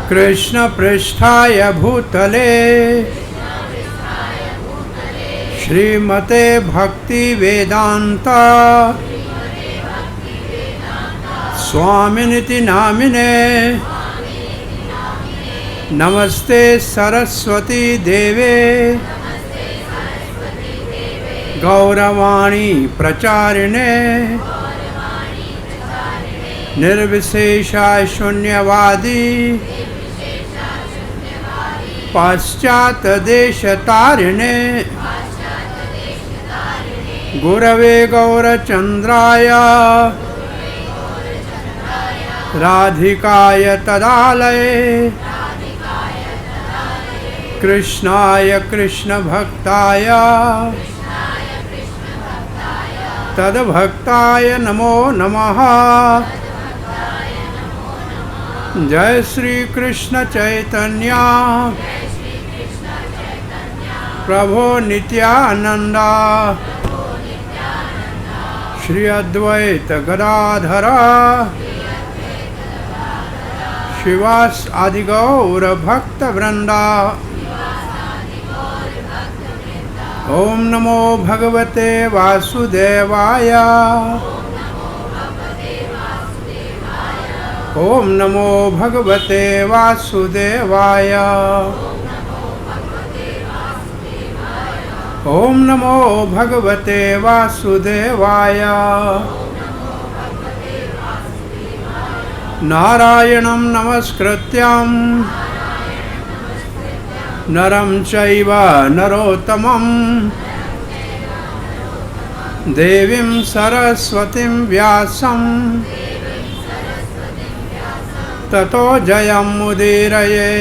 कृष्ण पृष्ठाय भूतले श्रीमते भक्ति वेदांता स्वामिनिति नामिने नमस्ते सरस्वती देवे गौरवाणी प्रचारिणे निर्विशेषा शून्यवादी पाश्चात देश तारिणे गुरवे गौरचंद्राय राधिकाय तदालये कृष्णाय कृष्ण भक्ताय तद्भक्ताय नमो नमः। जय श्री कृष्ण चैतन्य प्रभो नित्यानंद श्री अद्वैत गदाधर शिवास आदि गौर भक्त वृंदा। ओम नमो भगवते वासुदेवाय ओम नमो भगवते वासुदेवाय ओम नमो भगवते वासुदेवाय। नारायणं नमस्कृत्यं नरं चैव नरोत्तमं देवीं सरस्वतीं व्यासं ततो जयमुदीरये।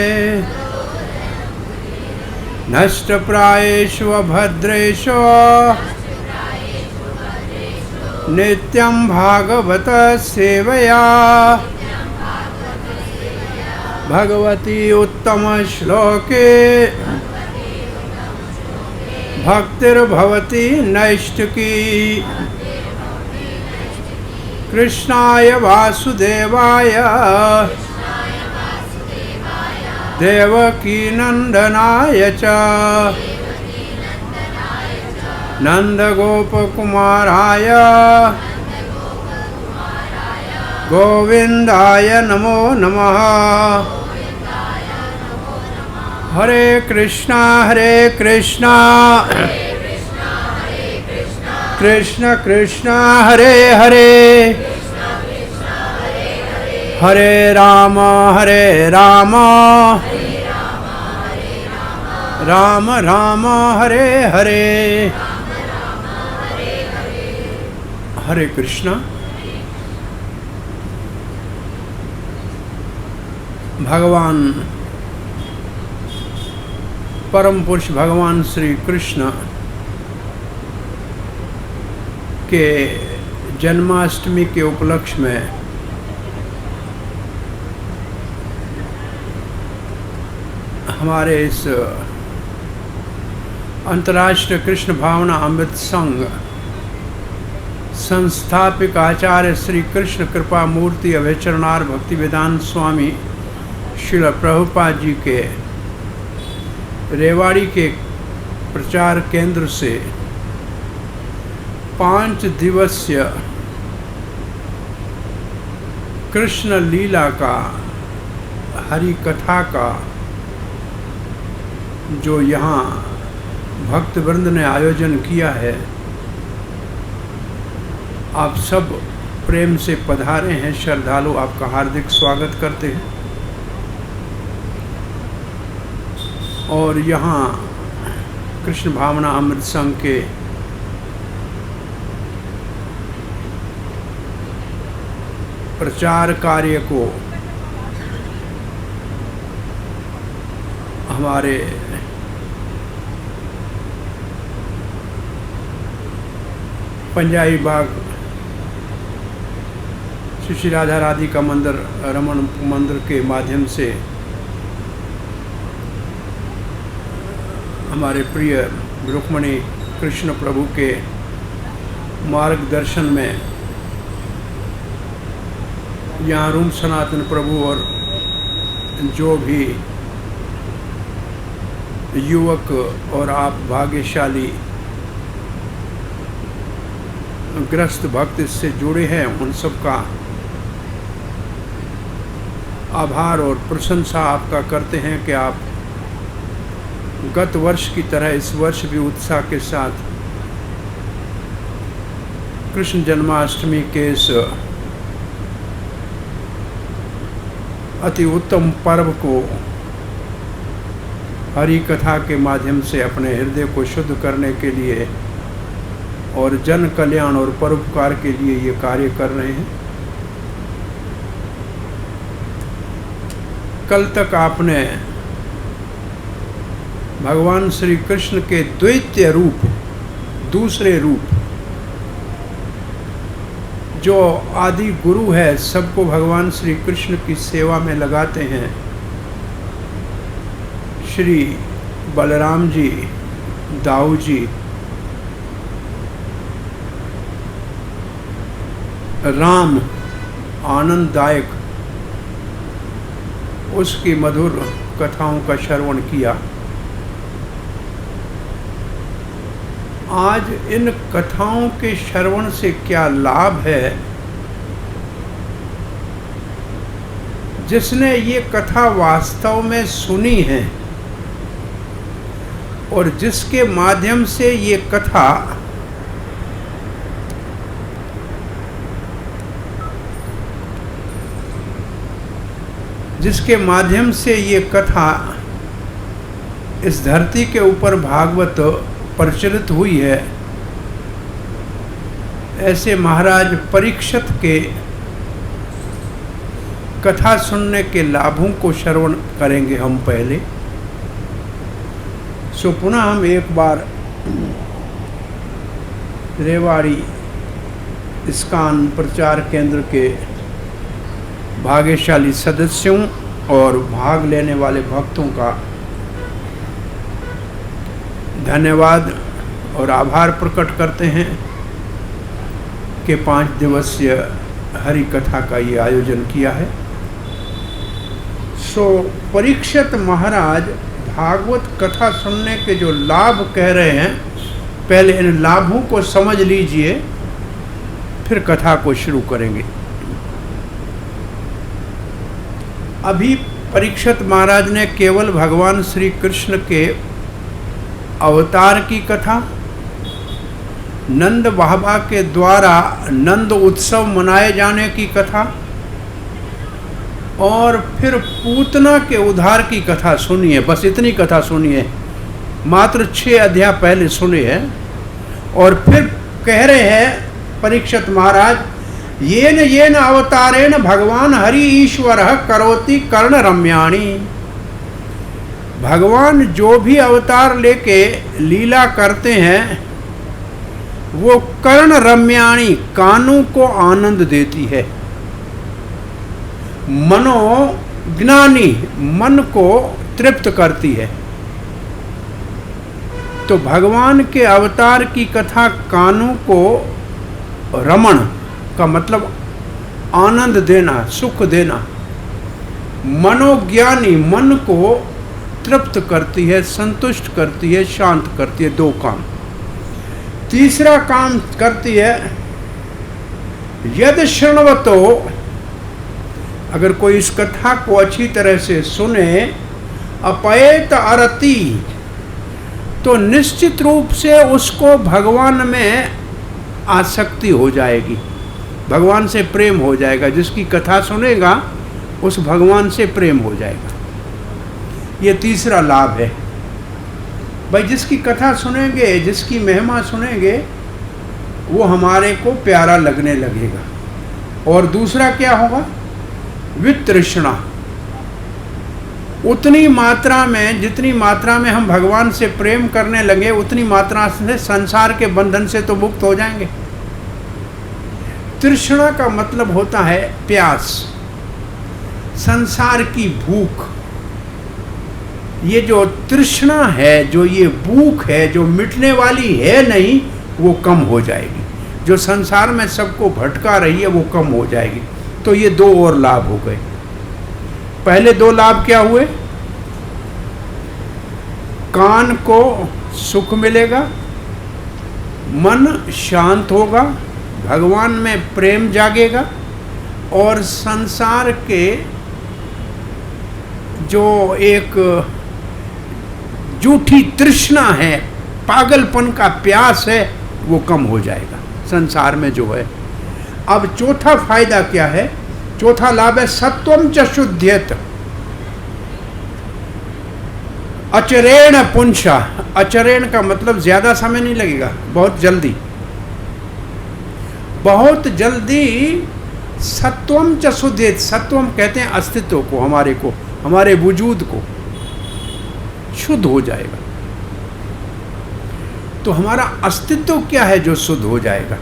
नष्टप्रायेषु भद्रेषु नित्यं भागवत सेवया भगवती उत्तम श्लोके भक्तिर्भवती नैष्ठिकी। कृष्णाय वासुदेवाय देवकी नंदनाय च नंदगोपकुमाराय गोविंदाय नमो नमः। हरे कृष्णा कृष्ण कृष्ण हरे हरे हरे राम राम राम हरे हरे। हरे कृष्णा। भगवान परम पुरुष भगवान श्री कृष्ण के जन्माष्टमी के उपलक्ष्य में हमारे इस अंतर्राष्ट्रीय कृष्ण भावना अमृत संघ संस्थापक आचार्य श्री कृष्ण कृपा मूर्ति अभयचरणार भक्ति वेदांत स्वामी श्रील प्रभुपाद जी के रेवाड़ी के प्रचार केंद्र से 5 दिवसीय कृष्ण लीला का हरि कथा का जो यहाँ भक्त वृंद ने आयोजन किया है, आप सब प्रेम से पधारे हैं। श्रद्धालु आपका हार्दिक स्वागत करते हैं। और यहाँ कृष्ण भावना अमृत संघ के प्रचार कार्य को हमारे पंजाबी बाग श्री राधा राधिका मंदिर रमन मंदिर के माध्यम से हमारे प्रिय रुक्मणी कृष्ण प्रभु के मार्गदर्शन में यहाँ रूम सनातन प्रभु और जो भी युवक और आप भाग्यशाली ग्रस्त भक्त इससे जुड़े हैं, उन सब का आभार और प्रशंसा आपका करते हैं कि आप गत वर्ष की तरह इस वर्ष भी उत्साह के साथ कृष्ण जन्माष्टमी के इस अति उत्तम पर्व को हरि कथा के माध्यम से अपने हृदय को शुद्ध करने के लिए और जन कल्याण और परोपकार के लिए ये कार्य कर रहे हैं। कल तक आपने भगवान श्री कृष्ण के द्वैत्य रूप, दूसरे रूप, जो आदि गुरु है, सबको भगवान श्री कृष्ण की सेवा में लगाते हैं, श्री बलराम जी, दाऊ जी, राम आनंददायक, उसकी मधुर कथाओं का श्रवण किया। आज इन कथाओं के श्रवण से क्या लाभ है? जिसने ये कथा वास्तव में सुनी है और जिसके माध्यम से ये कथा इस धरती के ऊपर भागवत प्रचलित हुई है, ऐसे महाराज परीक्षित के कथा सुनने के लाभों को श्रवण करेंगे हम पहले। सो पुनः हम एक बार रेवाड़ी इस्कॉन प्रचार केंद्र के भाग्यशाली सदस्यों और भाग लेने वाले भक्तों का धन्यवाद और आभार प्रकट करते हैं कि 5 दिवसीय हरि कथा का ये आयोजन किया है। सो परीक्षित महाराज भागवत कथा सुनने के जो लाभ कह रहे हैं, पहले इन लाभों को समझ लीजिए, फिर कथा को शुरू करेंगे। अभी परीक्षित महाराज ने केवल भगवान श्री कृष्ण के अवतार की कथा, नंद बाबा के द्वारा नंद उत्सव मनाए जाने की कथा और फिर पूतना के उद्धार की कथा सुनी है। बस इतनी कथा सुनी है, मात्र 6 अध्याय पहले सुने हैं। और फिर कह रहे हैं परीक्षित महाराज, येन अवतारेण भगवान हरि ईश्वरः करोति कर्ण रम्याणि। भगवान जो भी अवतार लेके लीला करते हैं वो कर्ण रम्याणि, कानों को आनंद देती है, मनोज्ञानी, मन को तृप्त करती है। तो भगवान के अवतार की कथा कानों को रमण का मतलब आनंद देना, सुख देना, मनोज्ञानी, मन को तृप्त करती है, संतुष्ट करती है, शांत करती है। 2 काम। तीसरा काम करती है, यद शृण्वतो, अगर कोई इस कथा को अच्छी तरह से सुने, अपैत अरति, तो निश्चित रूप से उसको भगवान में आसक्ति हो जाएगी, भगवान से प्रेम हो जाएगा। जिसकी कथा सुनेगा उस भगवान से प्रेम हो जाएगा। ये तीसरा लाभ है भाई। जिसकी कथा सुनेंगे, जिसकी महिमा सुनेंगे, वो हमारे को प्यारा लगने लगेगा। और दूसरा क्या होगा? वितृष्णा। उतनी मात्रा में, जितनी मात्रा में हम भगवान से प्रेम करने लगे, उतनी मात्रा से संसार के बंधन से तो मुक्त हो जाएंगे। तृष्णा का मतलब होता है प्यास, संसार की भूख। ये जो तृष्णा है, जो ये भूख है, जो मिटने वाली है नहीं, वो कम हो जाएगी। जो संसार में सबको भटका रही है वो कम हो जाएगी। तो ये 2 और लाभ हो गए। पहले दो लाभ क्या हुए? कान को सुख मिलेगा, मन शांत होगा, भगवान में प्रेम जागेगा और संसार के जो एक झूठी तृष्णा है, पागलपन का प्यास है, वो कम हो जाएगा संसार में जो है। अब चौथा फायदा क्या है? चौथा लाभ है सत्वम च शुद्ध्यत अचरेण पुंसा। अचरेण का मतलब ज्यादा समय नहीं लगेगा, बहुत जल्दी, बहुत जल्दी सत्वम च शुद्ध्यत। सत्वम कहते हैं अस्तित्व को, हमारे वजूद को शुद्ध हो जाएगा। तो हमारा अस्तित्व क्या है जो शुद्ध हो जाएगा?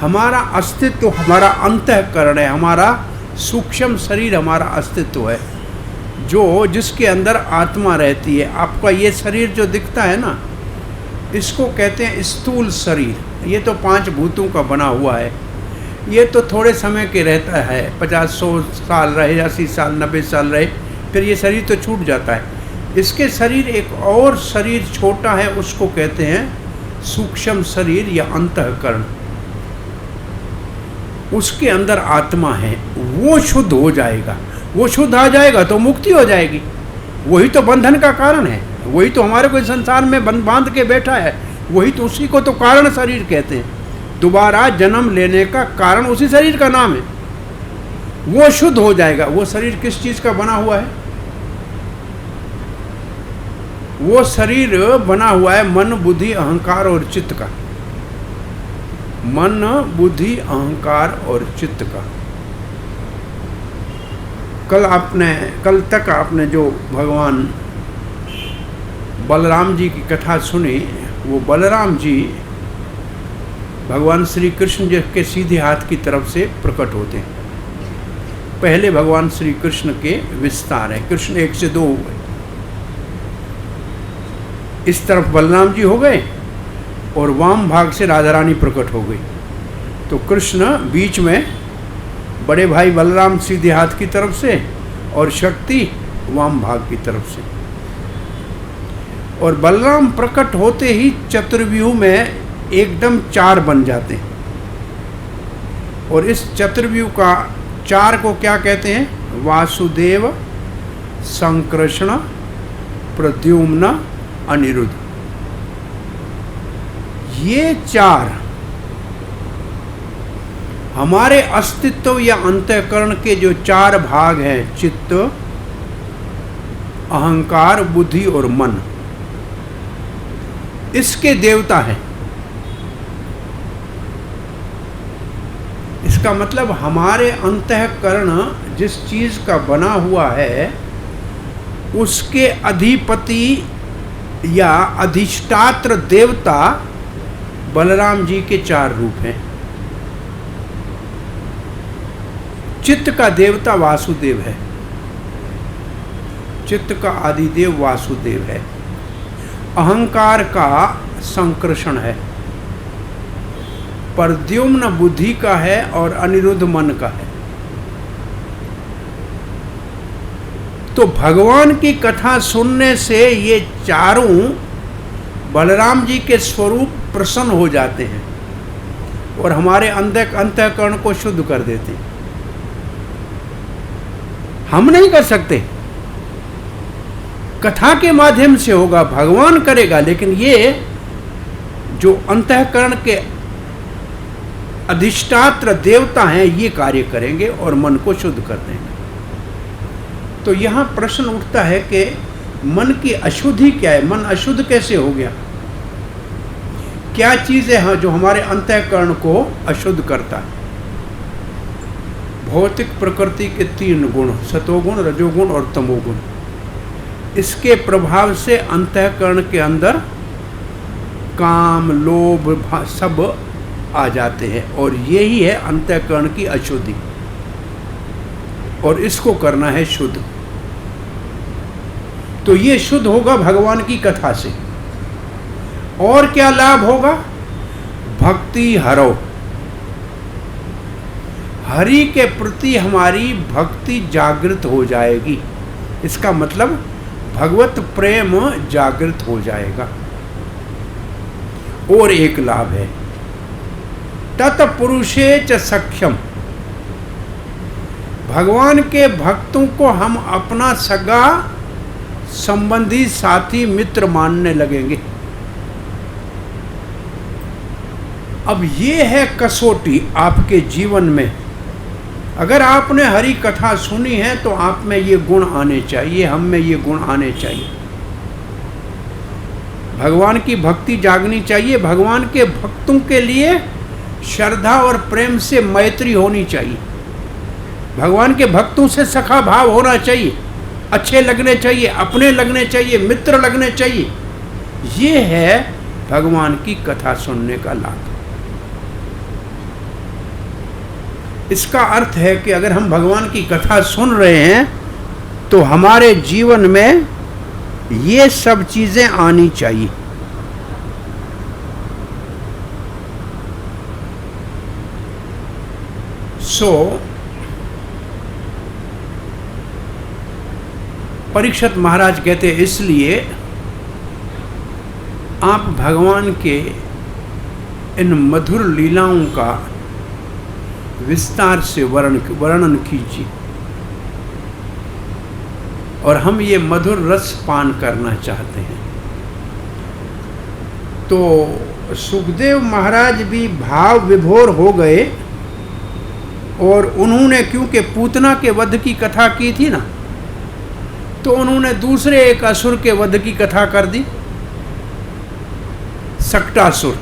हमारा अस्तित्व हमारा अंतःकरण है, हमारा सूक्ष्म शरीर हमारा अस्तित्व है, जिसके अंदर आत्मा रहती है। आपका ये शरीर जो दिखता है ना, इसको कहते हैं स्थूल शरीर। ये तो 5 भूतों का बना हुआ है। ये तो थोड़े समय के रहता है, 50-100 साल रहे, 80 साल 90 साल रहे, फिर ये शरीर तो छूट जाता है। इसके शरीर एक और शरीर छोटा है, उसको कहते हैं सूक्ष्म शरीर या अंतःकरण। उसके अंदर आत्मा है, वो शुद्ध हो जाएगा। वो शुद्ध आ जाएगा तो मुक्ति हो जाएगी। वही तो बंधन का कारण है, वही तो हमारे को संसार में बांध के बैठा है, वही तो, उसी को तो कारण शरीर कहते हैं। दोबारा जन्म लेने का कारण उसी शरीर का नाम है। वो शुद्ध हो जाएगा। वो शरीर किस चीज का बना हुआ है? वो शरीर बना हुआ है मन, बुद्धि, अहंकार और चित्त का। मन, बुद्धि, अहंकार और चित्त का। कल तक आपने जो भगवान बलराम जी की कथा सुनी, वो बलराम जी भगवान श्री कृष्ण जी के सीधे हाथ की तरफ से प्रकट होते हैं। पहले भगवान श्री कृष्ण के विस्तार है। कृष्ण 1 से 2 हो गए, इस तरफ बलराम जी हो गए और वाम भाग से राधा रानी प्रकट हो गई। तो कृष्ण बीच में, बड़े भाई बलराम सीधे हाथ की तरफ से और शक्ति वाम भाग की तरफ से। और बलराम प्रकट होते ही चतुर्व्यूह में एकदम 4 बन जाते हैं। और इस चतुर्व्यूह का 4 को क्या कहते हैं? वासुदेव, संकृष्ण, प्रद्युम्न, अनिरुद्ध। ये 4 हमारे अस्तित्व या अंतःकरण के जो 4 भाग हैं, चित्त, अहंकार, बुद्धि और मन, इसके देवता हैं। इसका मतलब हमारे अंतःकरण जिस चीज का बना हुआ है, उसके अधिपति या अधिष्ठात्र देवता बलराम जी के 4 रूप हैं। चित्त का देवता वासुदेव है, चित्त का आदिदेव वासुदेव है। अहंकार का संकृष्ण है, प्रद्युम्न बुद्धि का है और अनिरुद्ध मन का है। तो भगवान की कथा सुनने से ये 4 बलराम जी के स्वरूप प्रसन्न हो जाते हैं और हमारे अंतःकरण को शुद्ध कर देते हैं। हम नहीं कर सकते, कथा के माध्यम से होगा, भगवान करेगा। लेकिन ये जो अंतःकरण के अधिष्ठात्र देवता हैं, ये कार्य करेंगे और मन को शुद्ध कर देंगे। तो यहाँ प्रश्न उठता है कि मन की अशुद्धि क्या है? मन अशुद्ध कैसे हो गया? क्या चीज है जो हमारे अंतःकरण को अशुद्ध करता है? भौतिक प्रकृति के 3 गुण, सतोगुण, रजोगुण और तमोगुण। इसके प्रभाव से अंतःकरण के अंदर काम, लोभ सब आ जाते हैं और यही है अंतःकरण की अशुद्धि। और इसको करना है शुद्ध। तो ये शुद्ध होगा भगवान की कथा से। और क्या लाभ होगा? भक्ति हरो। हरि के प्रति हमारी भक्ति जागृत हो जाएगी। इसका मतलब भगवत प्रेम जागृत हो जाएगा। और एक लाभ है, तत्पुरुषे च सख्यम, भगवान के भक्तों को हम अपना सगा संबंधी, साथी, मित्र मानने लगेंगे। अब ये है कसौटी आपके जीवन में। अगर आपने हरि कथा सुनी है तो आप में ये गुण आने चाहिए, हम में ये गुण आने चाहिए। भगवान की भक्ति जागनी चाहिए। भगवान के भक्तों के लिए श्रद्धा और प्रेम से मैत्री होनी चाहिए। भगवान के भक्तों से सखा भाव होना चाहिए, अच्छे लगने चाहिए, अपने लगने चाहिए, मित्र लगने चाहिए। ये है भगवान की कथा सुनने का लाभ। इसका अर्थ है कि अगर हम भगवान की कथा सुन रहे हैं तो हमारे जीवन में ये सब चीजें आनी चाहिए। परीक्षित महाराज कहते हैं, इसलिए आप भगवान के इन मधुर लीलाओं का विस्तार से वर्णन कीजिए और हम ये मधुर रस पान करना चाहते हैं। तो सुखदेव महाराज भी भाव विभोर हो गए और उन्होंने, क्योंकि पूतना के वध की कथा की थी ना, तो उन्होंने दूसरे एक असुर के वध की कथा कर दी, सक्टासुर।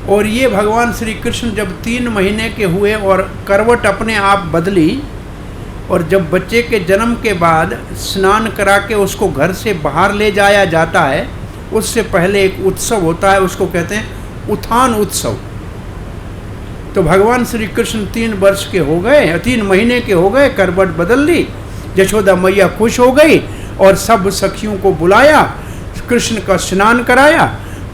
और ये भगवान श्री कृष्ण जब 3 महीने के हुए और करवट अपने आप बदली, और जब बच्चे के जन्म के बाद स्नान करा के उसको घर से बाहर ले जाया जाता है, उससे पहले एक उत्सव होता है, उसको कहते हैं उत्थान उत्सव। तो भगवान श्री कृष्ण 3 वर्ष के हो गए, 3 महीने के हो गए, करवट बदल ली। यशोदा मैया खुश हो गई और सब सखियों को बुलाया, कृष्ण का स्नान कराया,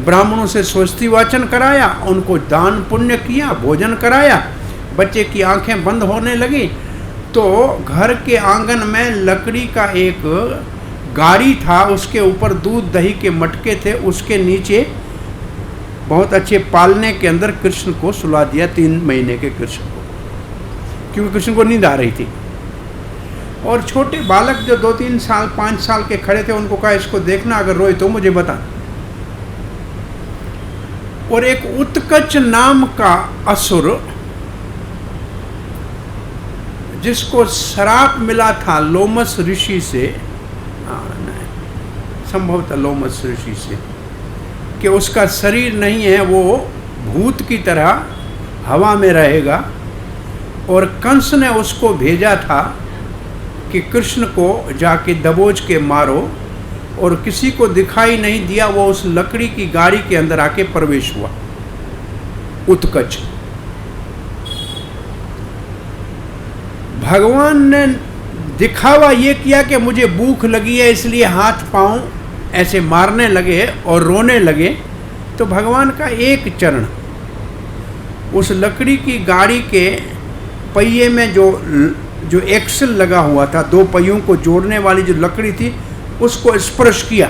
ब्राह्मणों से स्वस्ति वाचन कराया, उनको दान पुण्य किया, भोजन कराया। बच्चे की आंखें बंद होने लगी तो घर के आंगन में लकड़ी का एक गाड़ी था, उसके ऊपर दूध दही के मटके थे, उसके नीचे बहुत अच्छे पालने के अंदर कृष्ण को सुला दिया, 3 महीने के कृष्ण को, क्योंकि कृष्ण को नींद आ रही थी। और छोटे बालक जो 2-3 साल 5 साल के खड़े थे, उनको कहा इसको देखना, अगर रोए तो मुझे बता। और एक उत्कच नाम का असुर, जिसको श्राप मिला था लोमस ऋषि से, संभवतः लोमस ऋषि से, कि उसका शरीर नहीं है, वो भूत की तरह हवा में रहेगा। और कंस ने उसको भेजा था कि कृष्ण को जाके दबोच के मारो, और किसी को दिखाई नहीं दिया, वो उस लकड़ी की गाड़ी के अंदर आके प्रवेश हुआ, उत्कच। भगवान ने दिखावा ये किया कि मुझे भूख लगी है, इसलिए हाथ पांव ऐसे मारने लगे और रोने लगे। तो भगवान का एक चरण उस लकड़ी की गाड़ी के पहिए में जो एक्सल लगा हुआ था, 2 पहियों को जोड़ने वाली जो लकड़ी थी, उसको स्पर्श किया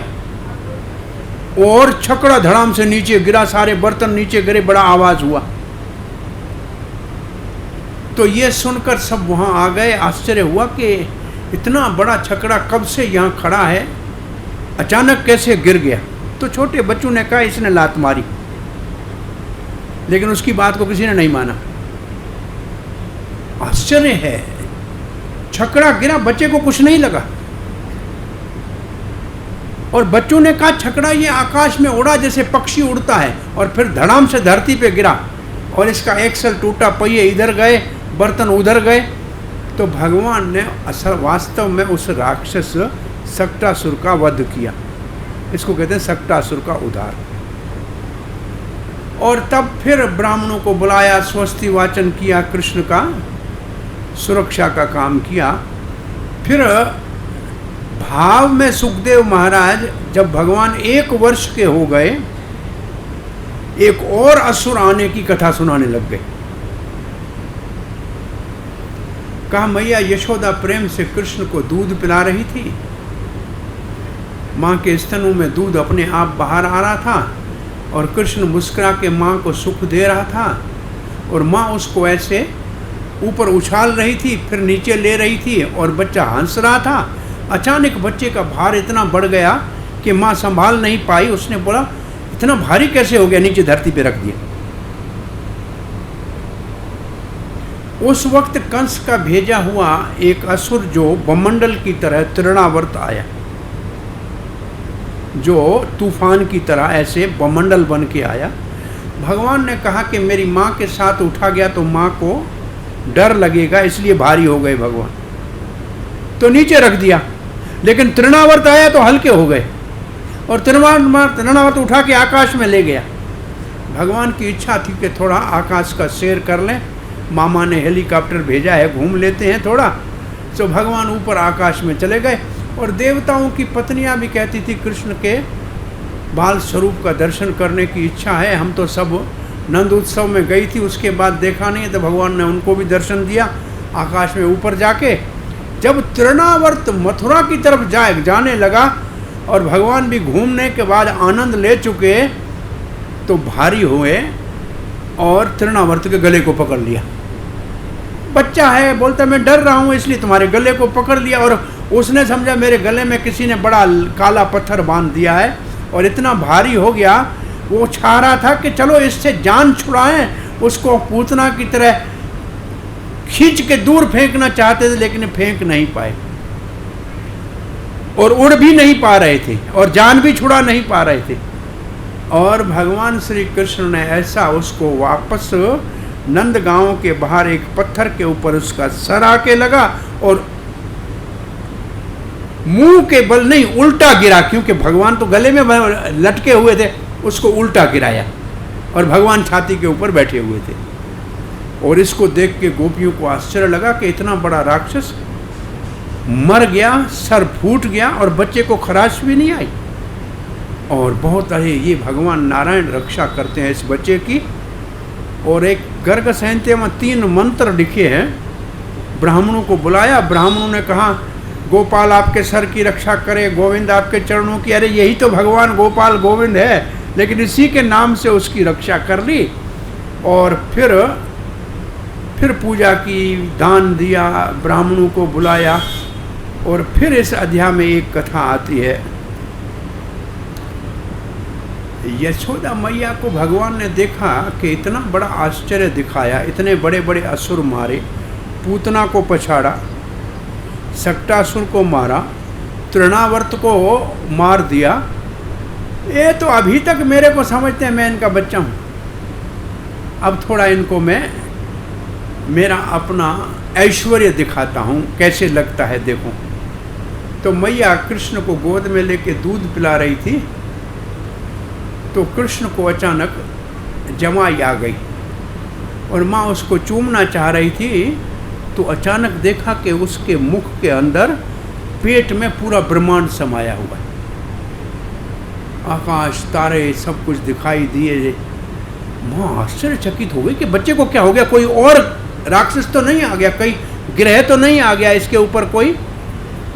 और छकड़ा धड़ाम से नीचे गिरा, सारे बर्तन नीचे गिरे, बड़ा आवाज हुआ। तो ये सुनकर सब वहां आ गए। आश्चर्य हुआ कि इतना बड़ा छकड़ा कब से यहाँ खड़ा है, अचानक कैसे गिर गया। तो छोटे बच्चों ने कहा इसने लात मारी, लेकिन उसकी बात को किसी ने नहीं माना। आश्चर्य है, छकड़ा गिरा, बच्चे को कुछ नहीं लगा। और बच्चों ने कहा छकड़ा ये आकाश में उड़ा जैसे पक्षी उड़ता है, और फिर धड़ाम से धरती पे गिरा और इसका एक्सल टूटा, पहिए इधर गए, बर्तन उधर गए। तो भगवान ने असल वास्तव में उस राक्षस सक्टासुर का वध किया। इसको कहते हैं सक्टासुर का उद्धार। और तब फिर ब्राह्मणों को बुलाया, स्वस्ति वाचन किया, कृष्ण का सुरक्षा का काम किया। फिर भाव में सुखदेव महाराज जब भगवान 1 वर्ष के हो गए, एक और असुर आने की कथा सुनाने लग गए। कहा मैया यशोदा प्रेम से कृष्ण को दूध पिला रही थी, माँ के स्तनों में दूध अपने आप बाहर आ रहा था और कृष्ण मुस्कुरा के माँ को सुख दे रहा था और माँ उसको ऐसे ऊपर उछाल रही थी, फिर नीचे ले रही थी और बच्चा हंस रहा था। अचानक बच्चे का भार इतना बढ़ गया कि माँ संभाल नहीं पाई। उसने बोला इतना भारी कैसे हो गया, नीचे धरती पे रख दिया। उस वक्त कंस का भेजा हुआ एक असुर जो बमंडल की तरह तृणावर्त आया, जो तूफान की तरह ऐसे बमंडल बन के आया। भगवान ने कहा कि मेरी माँ के साथ उठा गया तो माँ को डर लगेगा, इसलिए भारी हो गए भगवान, तो नीचे रख दिया। लेकिन तृणावर्त आया तो हल्के हो गए और तृणावर्त उठा के आकाश में ले गया। भगवान की इच्छा थी कि थोड़ा आकाश का सैर कर लें, मामा ने हेलीकॉप्टर भेजा है, घूम लेते हैं थोड़ा। तो भगवान ऊपर आकाश में चले गए और देवताओं की पत्नियां भी कहती थी कृष्ण के बाल स्वरूप का दर्शन करने की इच्छा है। हम तो सब नंद उत्सव में गई थी, उसके बाद देखा नहीं, तो भगवान ने उनको भी दर्शन दिया आकाश में ऊपर जाके। जब तृणावर्त मथुरा की तरफ जाने लगा और भगवान भी घूमने के बाद आनंद ले चुके, तो भारी हुए और तृणावर्त के गले को पकड़ लिया। बच्चा है, बोलता मैं डर रहा हूँ इसलिए तुम्हारे गले को पकड़ लिया, और उसने समझा मेरे गले में किसी ने बड़ा काला पत्थर बांध दिया है और इतना भारी हो गया। वो चाह रहा था कि चलो इससे जान छुड़ाएं, उसको पूतना की तरह खींच के दूर फेंकना चाहते थे, लेकिन फेंक नहीं पाए और उड़ भी नहीं पा रहे थे और जान भी छुड़ा नहीं पा रहे थे। और भगवान श्री कृष्ण ने ऐसा उसको वापस नंदगांव के बाहर एक पत्थर के ऊपर उसका सर आके लगा और मुंह के बल नहीं, उल्टा गिरा, क्योंकि भगवान तो गले में लटके हुए थे, उसको उल्टा गिराया और भगवान छाती के ऊपर बैठे हुए थे। और इसको देख के गोपियों को आश्चर्य लगा कि इतना बड़ा राक्षस मर गया, सर फूट गया और बच्चे को खराश भी नहीं आई। और बहुत अरे ये भगवान नारायण रक्षा करते हैं इस बच्चे की। और एक गर्ग संहिता में 3 मंत्र लिखे हैं। ब्राह्मणों को बुलाया, ब्राह्मणों ने कहा गोपाल आपके सर की रक्षा करे, गोविंद आपके चरणों की। अरे यही तो भगवान गोपाल गोविंद है, लेकिन इसी के नाम से उसकी रक्षा कर ली। और फिर पूजा की, दान दिया, ब्राह्मणों को बुलाया। और फिर इस अध्याय में एक कथा आती है। यशोदा मैया को भगवान ने देखा कि इतना बड़ा आश्चर्य दिखाया, इतने बड़े बड़े असुर मारे, पूतना को पछाड़ा, सक्टासुर को मारा, तृणावर्त को मार दिया। ये तो अभी तक मेरे को समझते हैं मैं इनका बच्चा हूँ। अब थोड़ा इनको मैं मेरा अपना ऐश्वर्य दिखाता हूँ, कैसे लगता है देखो। तो मैया कृष्ण को गोद में लेके दूध पिला रही थी, तो कृष्ण को अचानक जमाई आ गई और माँ उसको चूमना चाह रही थी। तो अचानक देखा कि उसके मुख के अंदर पेट में पूरा ब्रह्मांड समाया हुआ है, आकाश तारे सब कुछ दिखाई दिए। माँ आश्चर्यचकित हो गई कि बच्चे को क्या हो गया, कोई और राक्षस तो नहीं आ गया, कहीं ग्रह तो नहीं आ गया, इसके ऊपर कोई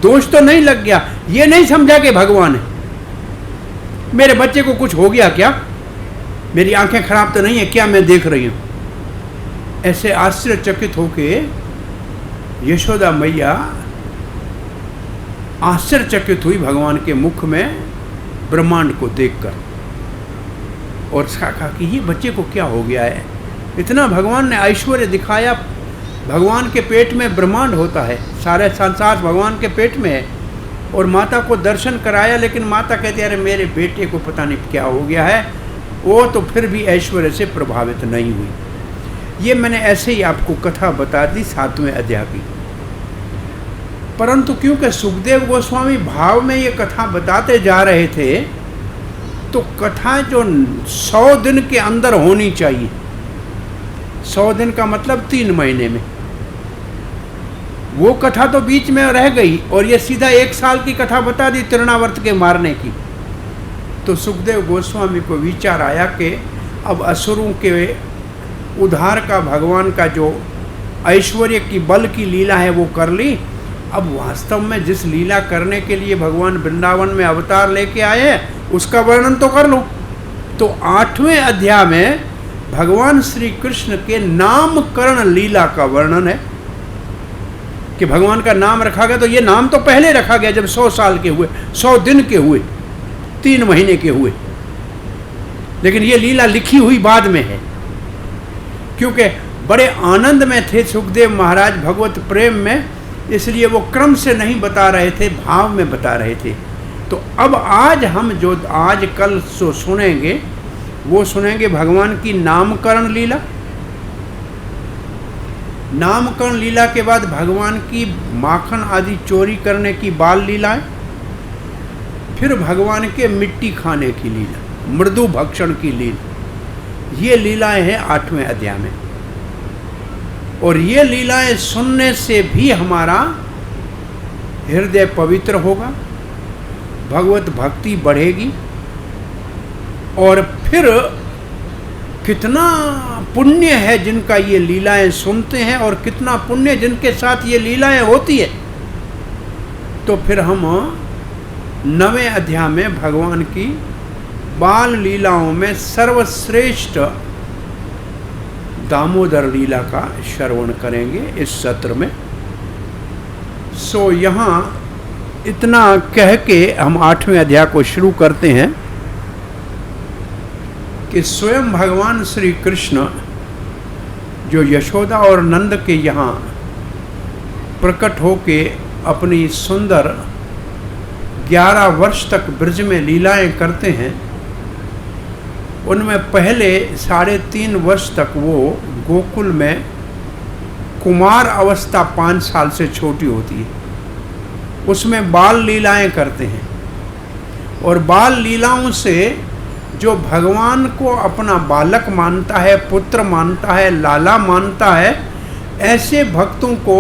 दोष तो नहीं लग गया। ये नहीं समझा कि भगवान है, मेरे बच्चे को कुछ हो गया क्या, मेरी आंखें खराब तो नहीं है क्या, मैं देख रही हूँ। ऐसे आश्चर्यचकित होके यशोदा मैया आश्चर्यचकित हुई भगवान के मुख में ब्रह्मांड को देखकर, और कहा कि ये बच्चे को क्या हो गया है। इतना भगवान ने ऐश्वर्य दिखाया। भगवान के पेट में ब्रह्मांड होता है, सारे संसार भगवान के पेट में है। और माता को दर्शन कराया, लेकिन माता कहती है अरे मेरे बेटे को पता नहीं क्या हो गया है। वो तो फिर भी ऐश्वर्य से प्रभावित नहीं हुई। ये मैंने ऐसे ही आपको कथा बता दी 7वें अध्याय की। परंतु क्योंकि सुखदेव गोस्वामी भाव में ये कथा बताते जा रहे थे, तो कथा जो 100 दिन के अंदर होनी चाहिए, 100 दिन का मतलब 3 महीने में, वो कथा तो बीच में रह गई और ये सीधा 1 साल की कथा बता दी तृणावर्त के मारने की। तो सुखदेव गोस्वामी को विचार आया कि अब असुरों के उद्धार का भगवान का जो ऐश्वर्य की बल की लीला है वो कर ली। अब वास्तव में जिस लीला करने के लिए भगवान वृंदावन में अवतार लेके आए हैं उसका वर्णन तो कर लो। तो 8वें अध्याय में भगवान श्री कृष्ण के नामकरण लीला का वर्णन है कि भगवान का नाम रखा गया। तो ये नाम तो पहले रखा गया जब 100 साल के हुए, 100 दिन के हुए, 3 महीने के हुए, लेकिन ये लीला लिखी हुई बाद में है, क्योंकि बड़े आनंद में थे सुखदेव महाराज भगवत प्रेम में, इसलिए वो क्रम से नहीं बता रहे थे, भाव में बता रहे थे। तो अब आज हम जो आज कल सो सुनेंगे वो सुनेंगे भगवान की नामकरण लीला। नामकरण लीला के बाद भगवान की माखन आदि चोरी करने की बाल लीलाएं, फिर भगवान के मिट्टी खाने की लीला, मृदु भक्षण की लीला। ये लीलाएं हैं 8वें अध्याय में। और ये लीलाएं सुनने से भी हमारा हृदय पवित्र होगा, भगवत भक्ति बढ़ेगी, और फिर कितना पुण्य है जिनका ये लीलाएं सुनते हैं और कितना पुण्य जिनके साथ ये लीलाएं होती है। तो फिर हम 9वें अध्याय में भगवान की बाल लीलाओं में सर्वश्रेष्ठ दामोदर लीला का श्रवण करेंगे इस सत्र में। सो यहाँ इतना कह के हम 8वें अध्याय को शुरू करते हैं कि स्वयं भगवान श्री कृष्ण जो यशोदा और नंद के यहाँ प्रकट होके अपनी सुंदर 11 वर्ष तक ब्रज में लीलाएं करते हैं, उनमें पहले 3.5 वर्ष तक वो गोकुल में कुमार अवस्था 5 साल से छोटी होती है, उसमें बाल लीलाएं करते हैं। और बाल लीलाओं से जो भगवान को अपना बालक मानता है, पुत्र मानता है, लाला मानता है, ऐसे भक्तों को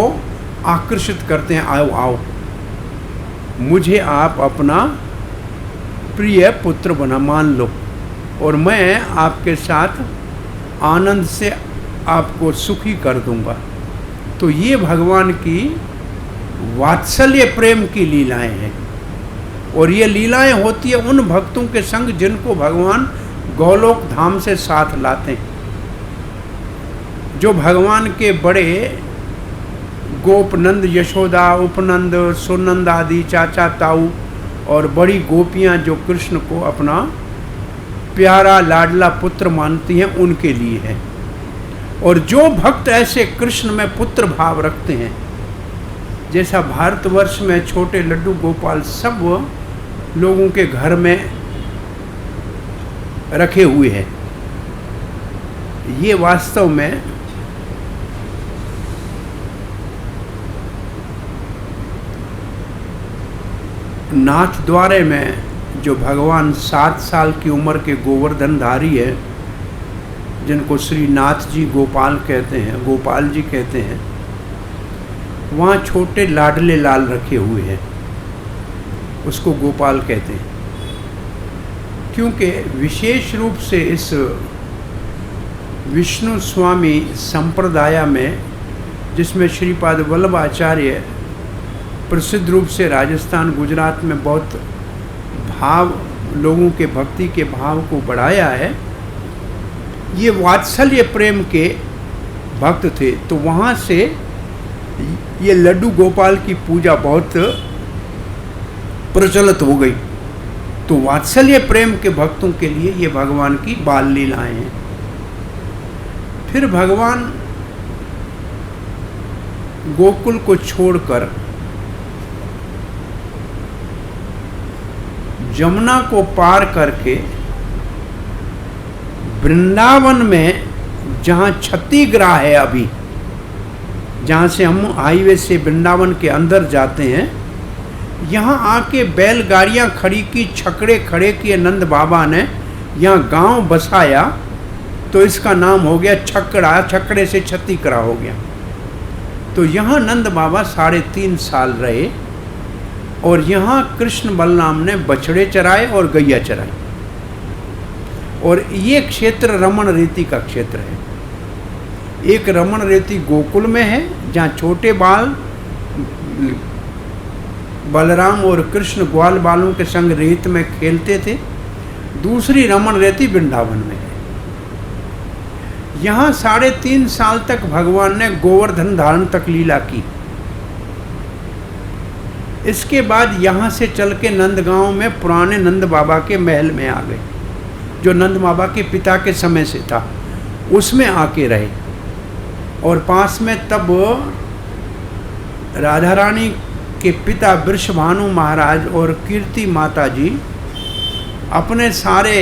आकर्षित करते हैं। आओ आओ, मुझे आप अपना प्रिय पुत्र बना मान लो और मैं आपके साथ आनंद से आपको सुखी कर दूंगा। तो ये भगवान की वात्सल्य प्रेम की लीलाएं हैं। और ये लीलाएं होती है उन भक्तों के संग जिनको भगवान गोलोक धाम से साथ लाते हैं, जो भगवान के बड़े गोपनंद, यशोदा, उपनंद, सुनंद आदि चाचा ताऊ और बड़ी गोपियां जो कृष्ण को अपना प्यारा लाडला पुत्र मानती हैं, उनके लिए है। और जो भक्त ऐसे कृष्ण में पुत्र भाव रखते हैं, जैसा भारतवर्ष में छोटे लड्डू गोपाल सब लोगों के घर में रखे हुए हैं, ये वास्तव में नाथ द्वारे में जो भगवान 7 साल की उम्र के गोवर्धनधारी है, जिनको श्री नाथ जी गोपाल कहते हैं, गोपाल जी कहते हैं, वहाँ छोटे लाडले लाल रखे हुए हैं, उसको गोपाल कहते हैं। क्योंकि विशेष रूप से इस विष्णु स्वामी संप्रदाय में, जिसमें श्रीपाद वल्लभ आचार्य प्रसिद्ध रूप से राजस्थान गुजरात में बहुत भाव, लोगों के भक्ति के भाव को बढ़ाया है, ये वात्सल्य प्रेम के भक्त थे। तो वहाँ से ये लड्डू गोपाल की पूजा बहुत प्रचलित हो गई। तो वात्सल्य प्रेम के भक्तों के लिए ये भगवान की बाल लीलाएं हैं। फिर भगवान गोकुल को छोड़कर जमुना को पार करके वृंदावन में, जहाँ छत्तीग्राह है अभी, जहाँ से हम हाईवे से वृंदावन के अंदर जाते हैं, यहाँ आके बैलगाड़ियाँ खड़ी की, छकड़े खड़े किए नंद बाबा ने, यहाँ गांव बसाया, तो इसका नाम हो गया छकड़ा, छकड़े से छत्तीग्राह हो गया। तो यहाँ नंद बाबा 3.5 साल रहे और यहाँ कृष्ण बलराम ने बछड़े चराए और गैया चराई। और ये क्षेत्र रमण रेती का क्षेत्र है। एक रमण रेती गोकुल में है जहाँ छोटे बाल बलराम और कृष्ण ग्वाल बालों के संग रेत में खेलते थे। दूसरी रमण रेती वृंदावन में है। यहाँ 3.5 साल तक भगवान ने गोवर्धन धारण तक लीला की। इसके बाद यहाँ से चल के नंदगांव में पुराने नंद बाबा के महल में आ गए, जो नंद बाबा के पिता के समय से था, उसमें आके रहे। और पास में तब राधा रानी के पिता वृषभानु महाराज और कीर्ति माता जी अपने सारे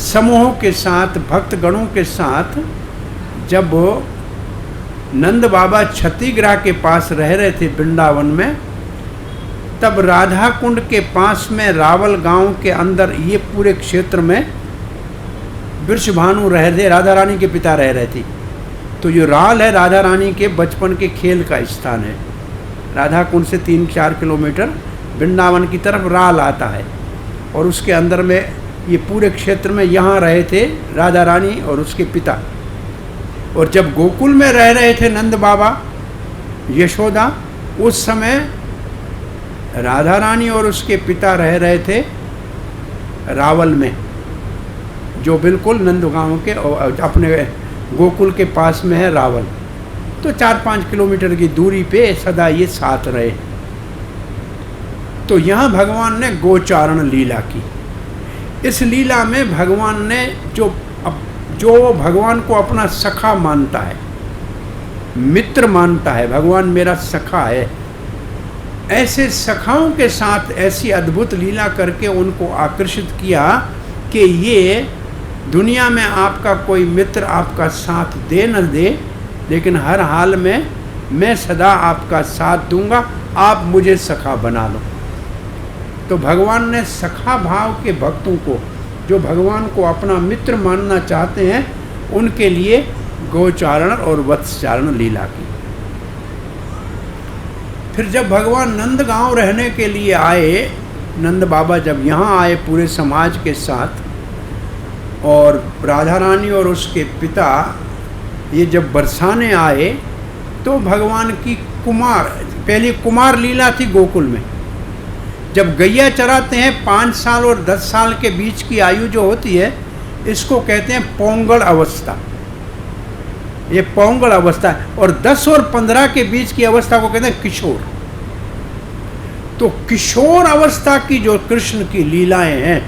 समूह के साथ, भक्तगणों के साथ, जब नंद बाबा छत्तीग्रह के पास रह रहे थे वृंदावन में, तब राधा कुंड के पास में रावल गांव के अंदर ये पूरे क्षेत्र में वृषभानु रह रहे, राधा रानी के पिता रह रहे थे। तो ये राल है राधा रानी के बचपन के खेल का स्थान है। राधा कुंड से 3-4 किलोमीटर वृंदावन की तरफ राल आता है और उसके अंदर में ये पूरे क्षेत्र में यहाँ रहे थे राधा रानी और उसके पिता। और जब गोकुल में रह रहे थे नंद बाबा यशोदा, उस समय राधा रानी और उसके पिता रह रहे थे रावल में, जो बिल्कुल नंदगांव के अपने गोकुल के पास में है रावल। तो 4-5 किलोमीटर की दूरी पे सदा ये साथ रहे। तो यहाँ भगवान ने गोचारण लीला की। इस लीला में भगवान ने जो भगवान को अपना सखा मानता है, मित्र मानता है, भगवान मेरा सखा है, ऐसे सखाओं के साथ ऐसी अद्भुत लीला करके उनको आकर्षित किया कि ये दुनिया में आपका कोई मित्र आपका साथ दे न दे, लेकिन हर हाल में मैं सदा आपका साथ दूंगा, आप मुझे सखा बना लो। तो भगवान ने सखा भाव के भक्तों को, जो भगवान को अपना मित्र मानना चाहते हैं, उनके लिए गोचारण और वत्सचारण लीला की। फिर जब भगवान नंदगांव रहने के लिए आए, नंद बाबा जब यहाँ आए पूरे समाज के साथ, और राधा रानी और उसके पिता ये जब बरसाने आए, तो भगवान की पहली कुमार लीला थी गोकुल में। जब गैया चराते हैं 5 साल और 10 साल के बीच की आयु जो होती है, इसको कहते हैं पोंगल अवस्था। ये पोंगल अवस्था है। और 10 और 15 के बीच की अवस्था को कहते हैं किशोर। तो किशोर अवस्था की जो कृष्ण की लीलाएं हैं,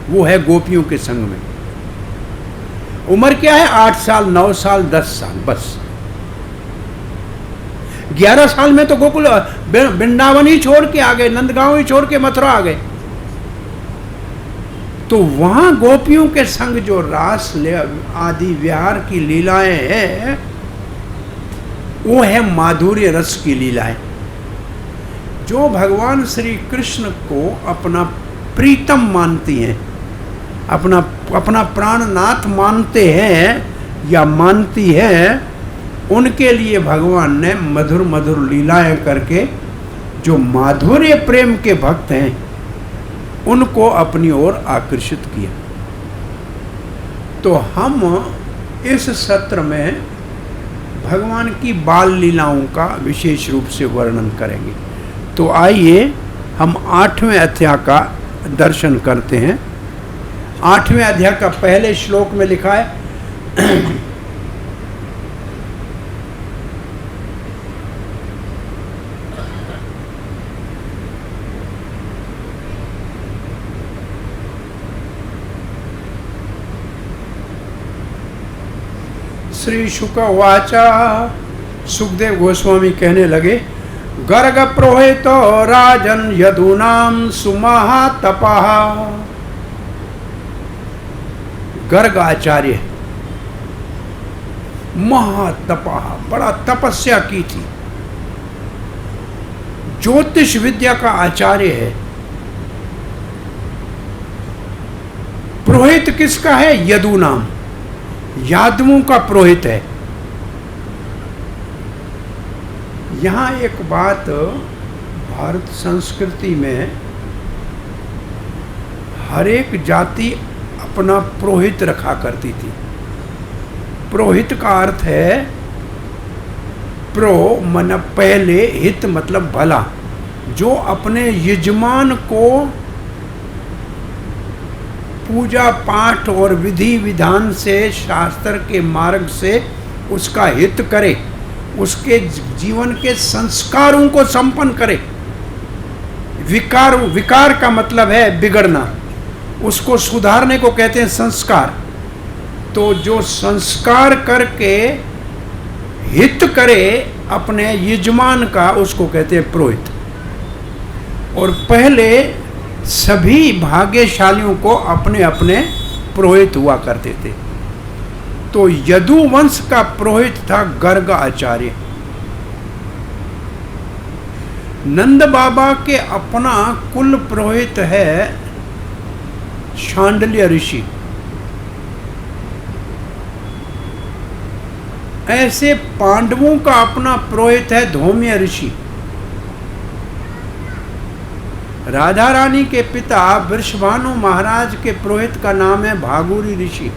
वो है गोपियों के संग में। उम्र क्या है? 8 साल, 9 साल, 10 साल, बस। 11 साल में तो गोकुल वृंदावन ही छोड़ के आ गए, नंदगांव ही छोड़ के मथुरा आ गए। तो वहां गोपियों के संग जो रास आदि विहार की लीलाएं हैं, वो है माधुर्य रस की लीलाएं। जो भगवान श्री कृष्ण को अपना प्रीतम मानती हैं, अपना प्राणनाथ मानते हैं या मानती हैं, उनके लिए भगवान ने मधुर मधुर लीलाएं करके जो माधुर्य प्रेम के भक्त हैं, उनको अपनी ओर आकर्षित किया। तो हम इस सत्र में भगवान की बाल लीलाओं का विशेष रूप से वर्णन करेंगे। तो आइए हम 8वें अध्याय का दर्शन करते हैं। 8वें अध्याय का पहले श्लोक में लिखा है, श्री शुक वाचा, सुखदेव गोस्वामी कहने लगे, गर्ग प्रोहित राजन यदूनाम सुमहातपः। गर्ग आचार्य महातपः, बड़ा तपस्या की थी, ज्योतिष विद्या का आचार्य है। पुरोहित किसका है? यदूनाम, यादवों का पुरोहित है। यहाँ एक बात भारत संस्कृति में हर एक जाति अपना पुरोहित रखा करती थी। पुरोहित का अर्थ है प्रो मन पहले, हित मतलब भला, जो अपने यजमान को पूजा पाठ और विधि विधान से, शास्त्र के मार्ग से उसका हित करे, उसके जीवन के संस्कारों को संपन्न करे। विकार का मतलब है बिगड़ना, उसको सुधारने को कहते हैं संस्कार। तो जो संस्कार करके हित करे अपने यजमान का, उसको कहते हैं पुरोहित। और पहले सभी भाग्यशालियों को अपने अपने पुरोहित हुआ करते थे। तो यदुवंश का पुरोहित था गर्ग आचार्य। नंद बाबा के अपना कुल पुरोहित है शांडिल्य ऋषि। ऐसे पांडवों का अपना पुरोहित है धौम्य ऋषि। राधा रानी के पिता वृषभानु महाराज के पुरोहित का नाम है भागुरी ऋषि।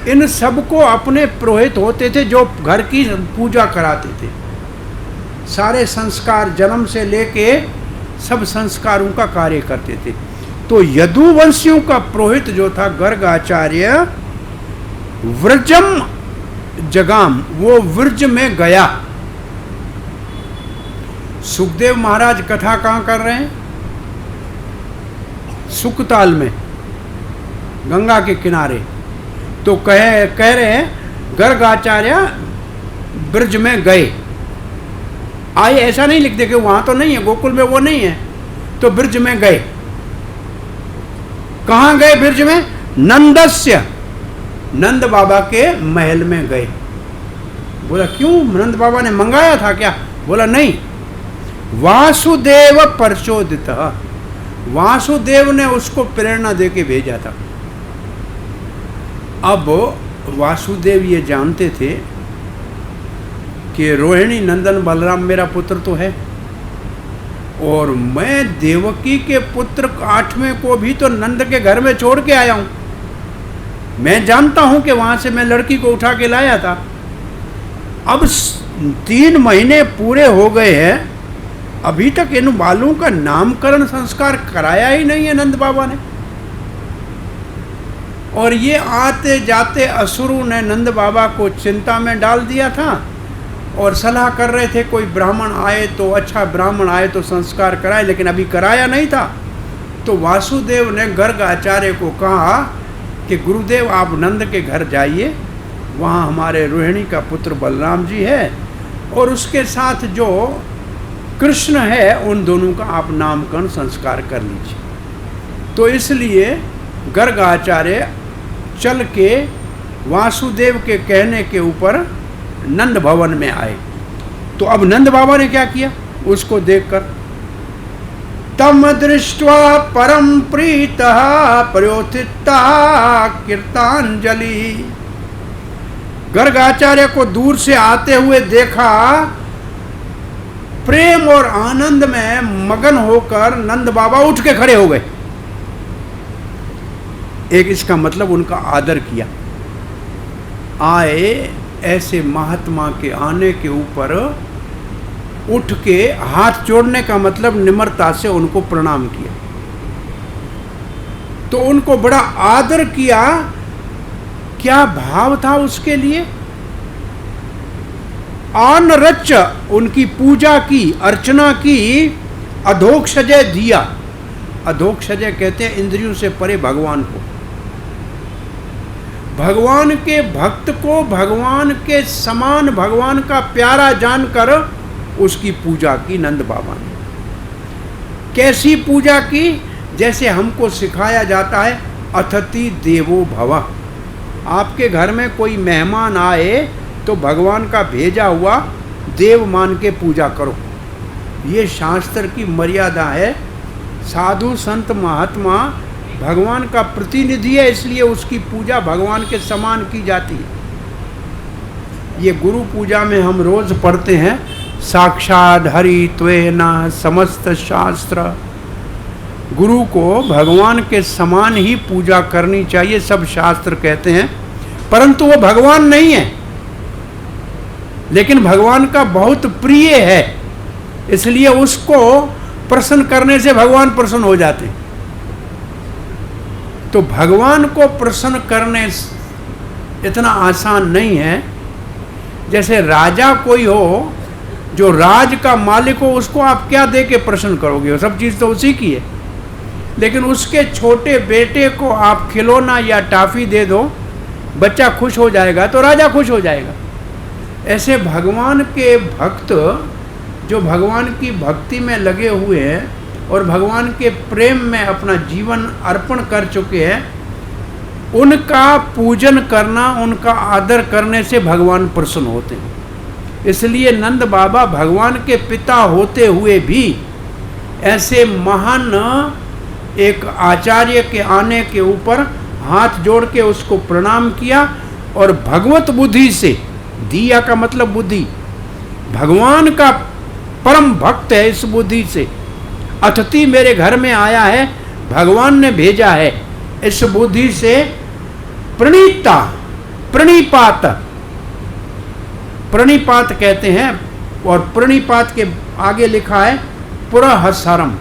इन सबको अपने पुरोहित होते थे जो घर की पूजा कराते थे। सारे संस्कार जन्म से लेके सब संस्कारों का कार्य करते थे। तो यदुवंशियों का पुरोहित जो था गर्ग आचार्य, व्रजम जगाम, वो व्रज में गया। सुखदेव महाराज कथा कहाँ कर रहे हैं? सुकताल में, गंगा के किनारे। तो कह रहे हैं गर्ग आचार्य ब्रज में गए। आए ऐसा नहीं लिखते कि वहां तो नहीं है, गोकुल में वो नहीं है, तो ब्रज में गए। कहाँ गए ब्रज में? नंदस्य, नंद बाबा के महल में गए। बोला क्यों, नंद बाबा ने मंगाया था क्या? बोला नहीं, वासुदेव प्रचोदित, वासुदेव ने उसको प्रेरणा देके भेजा था। अब वासुदेव ये जानते थे कि रोहिणी नंदन बलराम मेरा पुत्र तो है, और मैं देवकी के पुत्र 8वें को भी तो नंद के घर में छोड़ के आया हूं। मैं जानता हूं कि वहां से मैं लड़की को उठा के लाया था। अब 3 महीने पूरे हो गए हैं, अभी तक इन बालों का नामकरण संस्कार कराया ही नहीं है नंद बाबा ने। और ये आते जाते असुरों ने नंद बाबा को चिंता में डाल दिया था और सलाह कर रहे थे कोई ब्राह्मण आए तो अच्छा, ब्राह्मण आए तो संस्कार कराए, लेकिन अभी कराया नहीं था। तो वासुदेव ने गर्ग आचार्य को कहा कि गुरुदेव आप नंद के घर जाइए, वहाँ हमारे रोहिणी का पुत्र बलराम जी है और उसके साथ जो कृष्ण है, उन दोनों का आप नामकरण संस्कार कर लीजिए। तो इसलिए गर्ग आचार्य चल के वासुदेव के कहने के ऊपर नंद भवन में आए। तो अब नंद बाबा ने क्या किया, उसको देखकर तम दृष्ट्वा परम प्रीतः प्रयोथिता कीर्तांजलि, गर्ग आचार्य को दूर से आते हुए देखा, प्रेम और आनंद में मगन होकर नंद बाबा उठ के खड़े हो गए। एक इसका मतलब उनका आदर किया। आए ऐसे महात्मा के आने के ऊपर उठ के हाथ जोड़ने का मतलब निम्रता से उनको प्रणाम किया। तो उनको बड़ा आदर किया। क्या भाव था उसके लिए? आन रच उनकी पूजा की, अर्चना की, अधोक्षजय दिया। अधोक्षजय कहते हैं इंद्रियों से परे भगवान को। भगवान के भक्त को भगवान के समान, भगवान का प्यारा जानकर उसकी पूजा की नंद बाबा ने। कैसी पूजा की? जैसे हमको सिखाया जाता है अतिथि देवो भव। आपके घर में कोई मेहमान आए तो भगवान का भेजा हुआ देव मान के पूजा करो। ये शास्त्र की मर्यादा है। साधु संत महात्मा भगवान का प्रतिनिधि है, इसलिए उसकी पूजा भगवान के समान की जाती है। ये गुरु पूजा में हम रोज पढ़ते हैं, साक्षात हरि त्वेन समस्त शास्त्र गुरु को भगवान के समान ही पूजा करनी चाहिए, सब शास्त्र कहते हैं, परंतु वो भगवान नहीं है, लेकिन भगवान का बहुत प्रिय है, इसलिए उसको प्रसन्न करने से भगवान प्रसन्न हो जाते। तो भगवान को प्रसन्न करने इतना आसान नहीं है। जैसे राजा कोई हो, जो राज का मालिक हो, उसको आप क्या दे के प्रसन्न करोगे? वो सब चीज़ तो उसी की है। लेकिन उसके छोटे बेटे को आप खिलौना या टॉफी दे दो, बच्चा खुश हो जाएगा, तो राजा खुश हो जाएगा। ऐसे भगवान के भक्त जो भगवान की भक्ति में लगे हुए हैं और भगवान के प्रेम में अपना जीवन अर्पण कर चुके हैं, उनका पूजन करना, उनका आदर करने से भगवान प्रसन्न होते हैं। इसलिए नंद बाबा भगवान के पिता होते हुए भी ऐसे महान एक आचार्य के आने के ऊपर हाथ जोड़ के उसको प्रणाम किया और भगवत बुद्धि से, दिया का मतलब बुद्धि, भगवान का परम भक्त है, इस बुद्धि से अतिथि मेरे घर में आया है, भगवान ने भेजा है, इस बुद्धि से प्रणीता, प्रणिपात, प्रणिपात कहते हैं। और प्रणिपात के आगे लिखा है पुरहसरम।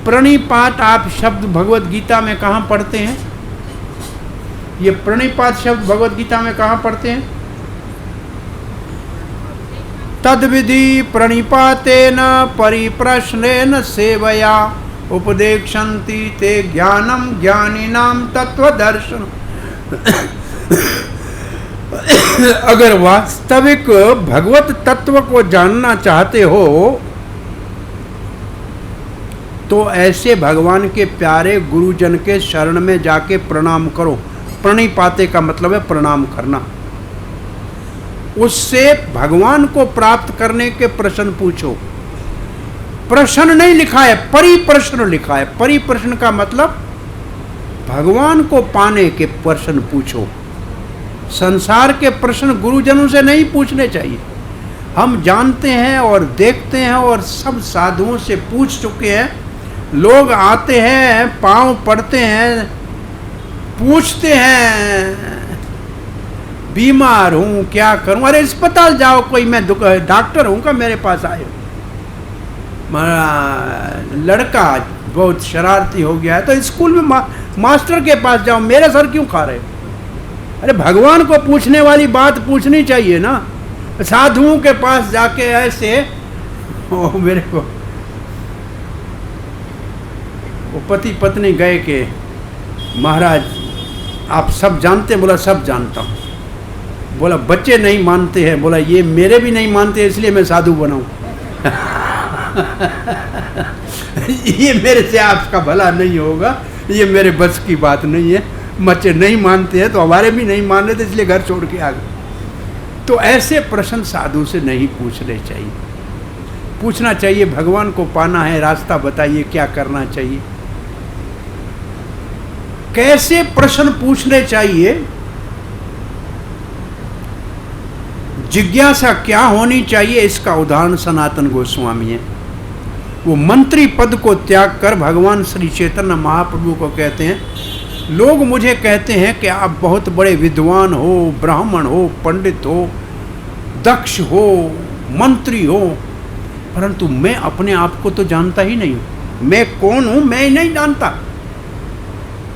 प्रणिपात आप शब्द भगवत गीता में कहाँ पढ़ते हैं? ये प्रणिपात शब्द भगवत गीता में कहाँ पढ़ते हैं? तद्विधि प्रणिपातेन परिप्रश्नेन सेवया उपदेक्षन्ति ते ज्ञानम ज्ञानिनां तत्वदर्शन। अगर वास्तविक भगवत तत्व को जानना चाहते हो तो ऐसे भगवान के प्यारे गुरुजन के शरण में जाके प्रणाम करो। प्रणिपाते का मतलब है प्रणाम करना। उससे भगवान को प्राप्त करने के प्रश्न पूछो। प्रश्न नहीं लिखा है, परिप्रश्न लिखा है। परिप्रश्न का मतलब भगवान को पाने के प्रश्न पूछो। संसार के प्रश्न गुरुजनों से नहीं पूछने चाहिए। हम जानते हैं और देखते हैं और सब साधुओं से पूछ चुके हैं। लोग आते हैं, पांव पड़ते हैं, पूछते हैं बीमार हूँ, क्या करूँ? अरे अस्पताल जाओ, कोई मैं डॉक्टर हूँ का मेरे पास आए? लड़का बहुत शरारती हो गया है तो स्कूल में मास्टर के पास जाओ, मेरे सर क्यों खा रहे हो? अरे भगवान को पूछने वाली बात पूछनी चाहिए ना। साधुओं के पास जाके ऐसे मेरे को वो पति पत्नी गए कि महाराज आप सब जानते हैं? बोला सब जानता हूँ। बोला बच्चे नहीं मानते हैं? बोला ये मेरे भी नहीं मानते, इसलिए मैं साधु बनाऊं। ये मेरे से आपका भला नहीं होगा, ये मेरे बस की बात नहीं है। बच्चे नहीं मानते हैं तो हमारे भी नहीं मान रहे थे, इसलिए घर छोड़ के आ गए। तो ऐसे प्रश्न साधु से नहीं पूछने चाहिए। पूछना चाहिए भगवान को पाना है, रास्ता बताइए, क्या करना चाहिए। कैसे प्रश्न पूछने चाहिए, जिज्ञासा क्या होनी चाहिए, इसका उदाहरण सनातन गोस्वामी है। वो मंत्री पद को त्याग कर भगवान श्री चैतन्य महाप्रभु को कहते हैं, लोग मुझे कहते हैं कि आप बहुत बड़े विद्वान हो, ब्राह्मण हो, पंडित हो, दक्ष हो, मंत्री हो, परंतु मैं अपने आप को तो जानता ही नहीं हूँ। मैं कौन हूँ मैं नहीं जानता।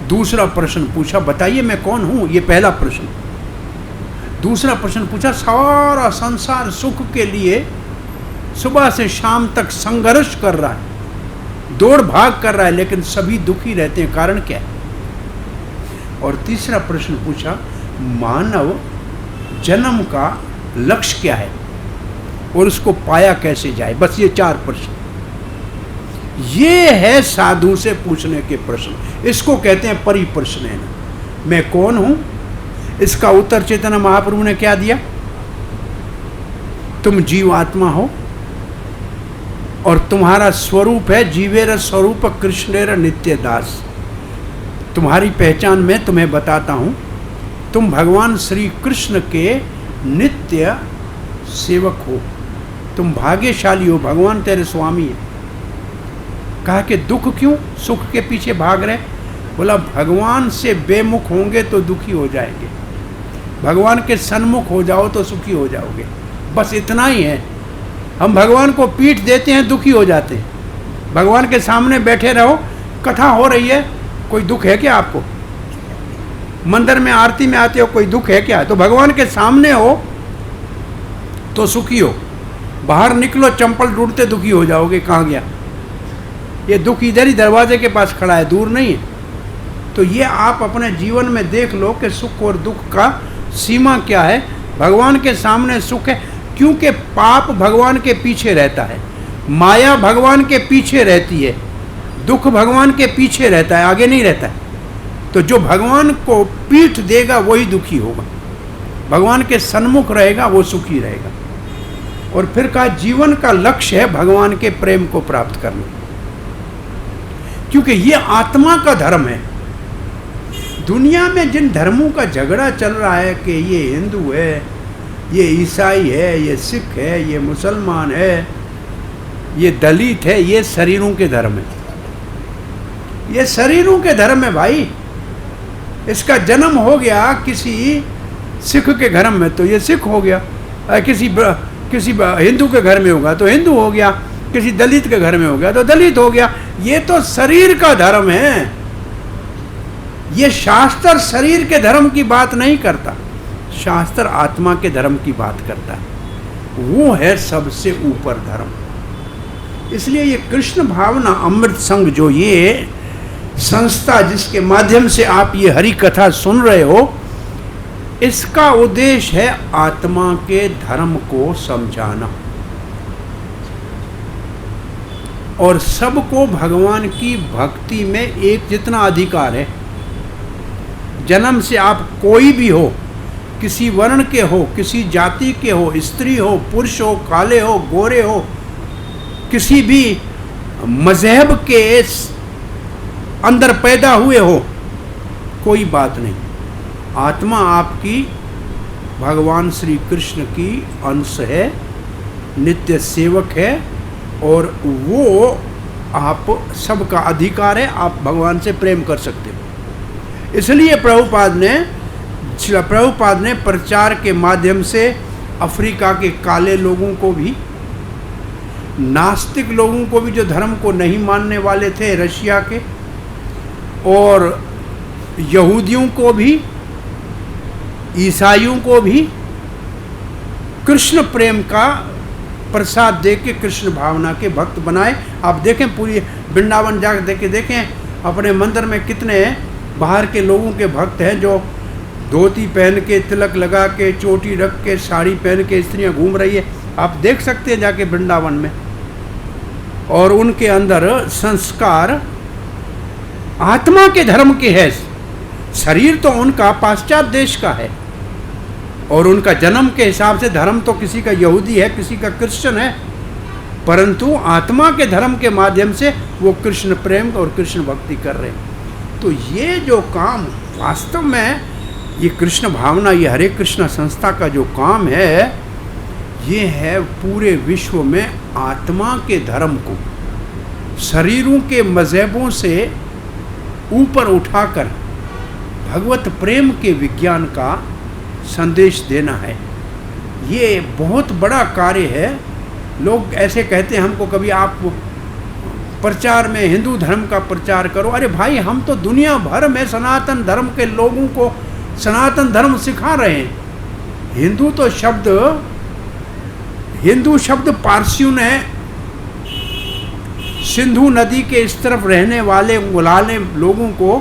दूसरा प्रश्न पूछा, बताइए मैं कौन हूँ? ये पहला प्रश्न। दूसरा प्रश्न पूछा, सारा संसार सुख के लिए सुबह से शाम तक संघर्ष कर रहा है, दौड़ भाग कर रहा है, लेकिन सभी दुखी रहते हैं, कारण क्या है? और तीसरा प्रश्न पूछा, मानव जन्म का लक्ष्य क्या है और उसको पाया कैसे जाए? बस ये चार प्रश्न। ये है साधु से पूछने के प्रश्न। इसको कहते हैं परिप्रश्न। मैं कौन हूं? इसका उत्तर चैतन्य महाप्रभु ने क्या दिया? तुम जीवात्मा हो और तुम्हारा स्वरूप है जीवेर स्वरूप कृष्णेर नित्य दास। तुम्हारी पहचान मैं तुम्हें बताता हूं। तुम भगवान श्री कृष्ण के नित्य सेवक हो। तुम भाग्यशाली हो, भगवान तेरे स्वामी है। कहा कि दुख क्यों, सुख के पीछे भाग रहे? बोला भगवान से बेमुख होंगे तो दुखी हो जाएंगे, भगवान के सन्मुख हो जाओ तो सुखी हो जाओगे। बस इतना ही है। हम भगवान को पीठ देते हैं, दुखी हो जाते हैं। भगवान के सामने बैठे रहो, कथा हो रही है, कोई दुख है क्या आपको? मंदिर में आरती में आते हो, कोई दुख है क्या? तो भगवान के सामने हो तो सुखी हो, बाहर निकलो चंपल ढूंढते दुखी हो जाओगे, कहाँ गया? ये दुख इधर ही दरवाजे के पास खड़ा है, दूर नहीं है। तो ये आप अपने जीवन में देख लो कि सुख और दुख का सीमा क्या है। भगवान के सामने सुख है, क्योंकि पाप भगवान के पीछे रहता है, माया भगवान के पीछे रहती है, दुख भगवान के पीछे रहता है, आगे नहीं रहता है। तो जो भगवान को पीठ देगा वही दुखी होगा, भगवान के सन्मुख रहेगा वो सुखी रहेगा। और फिर कहा जीवन का लक्ष्य है भगवान के प्रेम को प्राप्त करना, क्योंकि ये आत्मा का धर्म है। दुनिया में जिन धर्मों का झगड़ा चल रहा है कि ये हिंदू है, ये ईसाई है, ये सिख है, ये मुसलमान है, ये दलित है, ये शरीरों के धर्म है, ये शरीरों के धर्म है भाई। इसका जन्म हो गया किसी सिख के घर में तो ये सिख हो गया, किसी हिंदू के घर में होगा तो हिंदू हो गया, किसी दलित के घर में हो गया तो दलित हो गया। ये तो शरीर का धर्म है। ये शास्त्र शरीर के धर्म की बात नहीं करता, शास्त्र आत्मा के धर्म की बात करता है, वो है सबसे ऊपर धर्म। इसलिए ये कृष्ण भावना अमृत संघ, जो ये संस्था जिसके माध्यम से आप ये हरि कथा सुन रहे हो, इसका उद्देश्य है आत्मा के धर्म को समझाना और सबको भगवान की भक्ति में एक जितना अधिकार है। जन्म से आप कोई भी हो, किसी वर्ण के हो, किसी जाति के हो, स्त्री हो, पुरुष हो, काले हो, गोरे हो, किसी भी मजहब के अंदर पैदा हुए हो, कोई बात नहीं। आत्मा आपकी भगवान श्री कृष्ण की अंश है, नित्य सेवक है और वो आप सबका अधिकार है, आप भगवान से प्रेम कर सकते हो। इसलिए प्रभुपाद ने प्रचार के माध्यम से अफ्रीका के काले लोगों को भी, नास्तिक लोगों को भी जो धर्म को नहीं मानने वाले थे रशिया के, और यहूदियों को भी, ईसाइयों को भी कृष्ण प्रेम का प्रसाद दे के कृष्ण भावना के भक्त बनाए। आप देखें पूरी वृंदावन जाकर देखें अपने मंदिर में कितने बाहर के लोगों के भक्त हैं जो धोती पहन के, तिलक लगा के, चोटी रख के, साड़ी पहन के स्त्रियां घूम रही है। आप देख सकते हैं जाके वृंदावन में। और उनके अंदर संस्कार आत्मा के धर्म के है। शरीर तो उनका पाश्चात्य देश का है और उनका जन्म के हिसाब से धर्म तो किसी का यहूदी है, किसी का क्रिश्चियन है, परंतु आत्मा के धर्म के माध्यम से वो कृष्ण प्रेम और कृष्ण भक्ति कर रहे हैं। तो ये जो काम वास्तव में ये कृष्ण भावना, ये हरे कृष्ण संस्था का जो काम है, ये है पूरे विश्व में आत्मा के धर्म को शरीरों के मजहबों से ऊपर उठाकर भगवत प्रेम के विज्ञान का संदेश देना है। ये बहुत बड़ा कार्य है। लोग ऐसे कहते हैं हमको कभी, आप प्रचार में हिंदू धर्म का प्रचार करो। अरे भाई, हम तो दुनिया भर में सनातन धर्म के लोगों को सनातन धर्म सिखा रहे हैं। हिंदू शब्द पारसियों ने सिंधु नदी के इस तरफ रहने वाले मुलाने लोगों को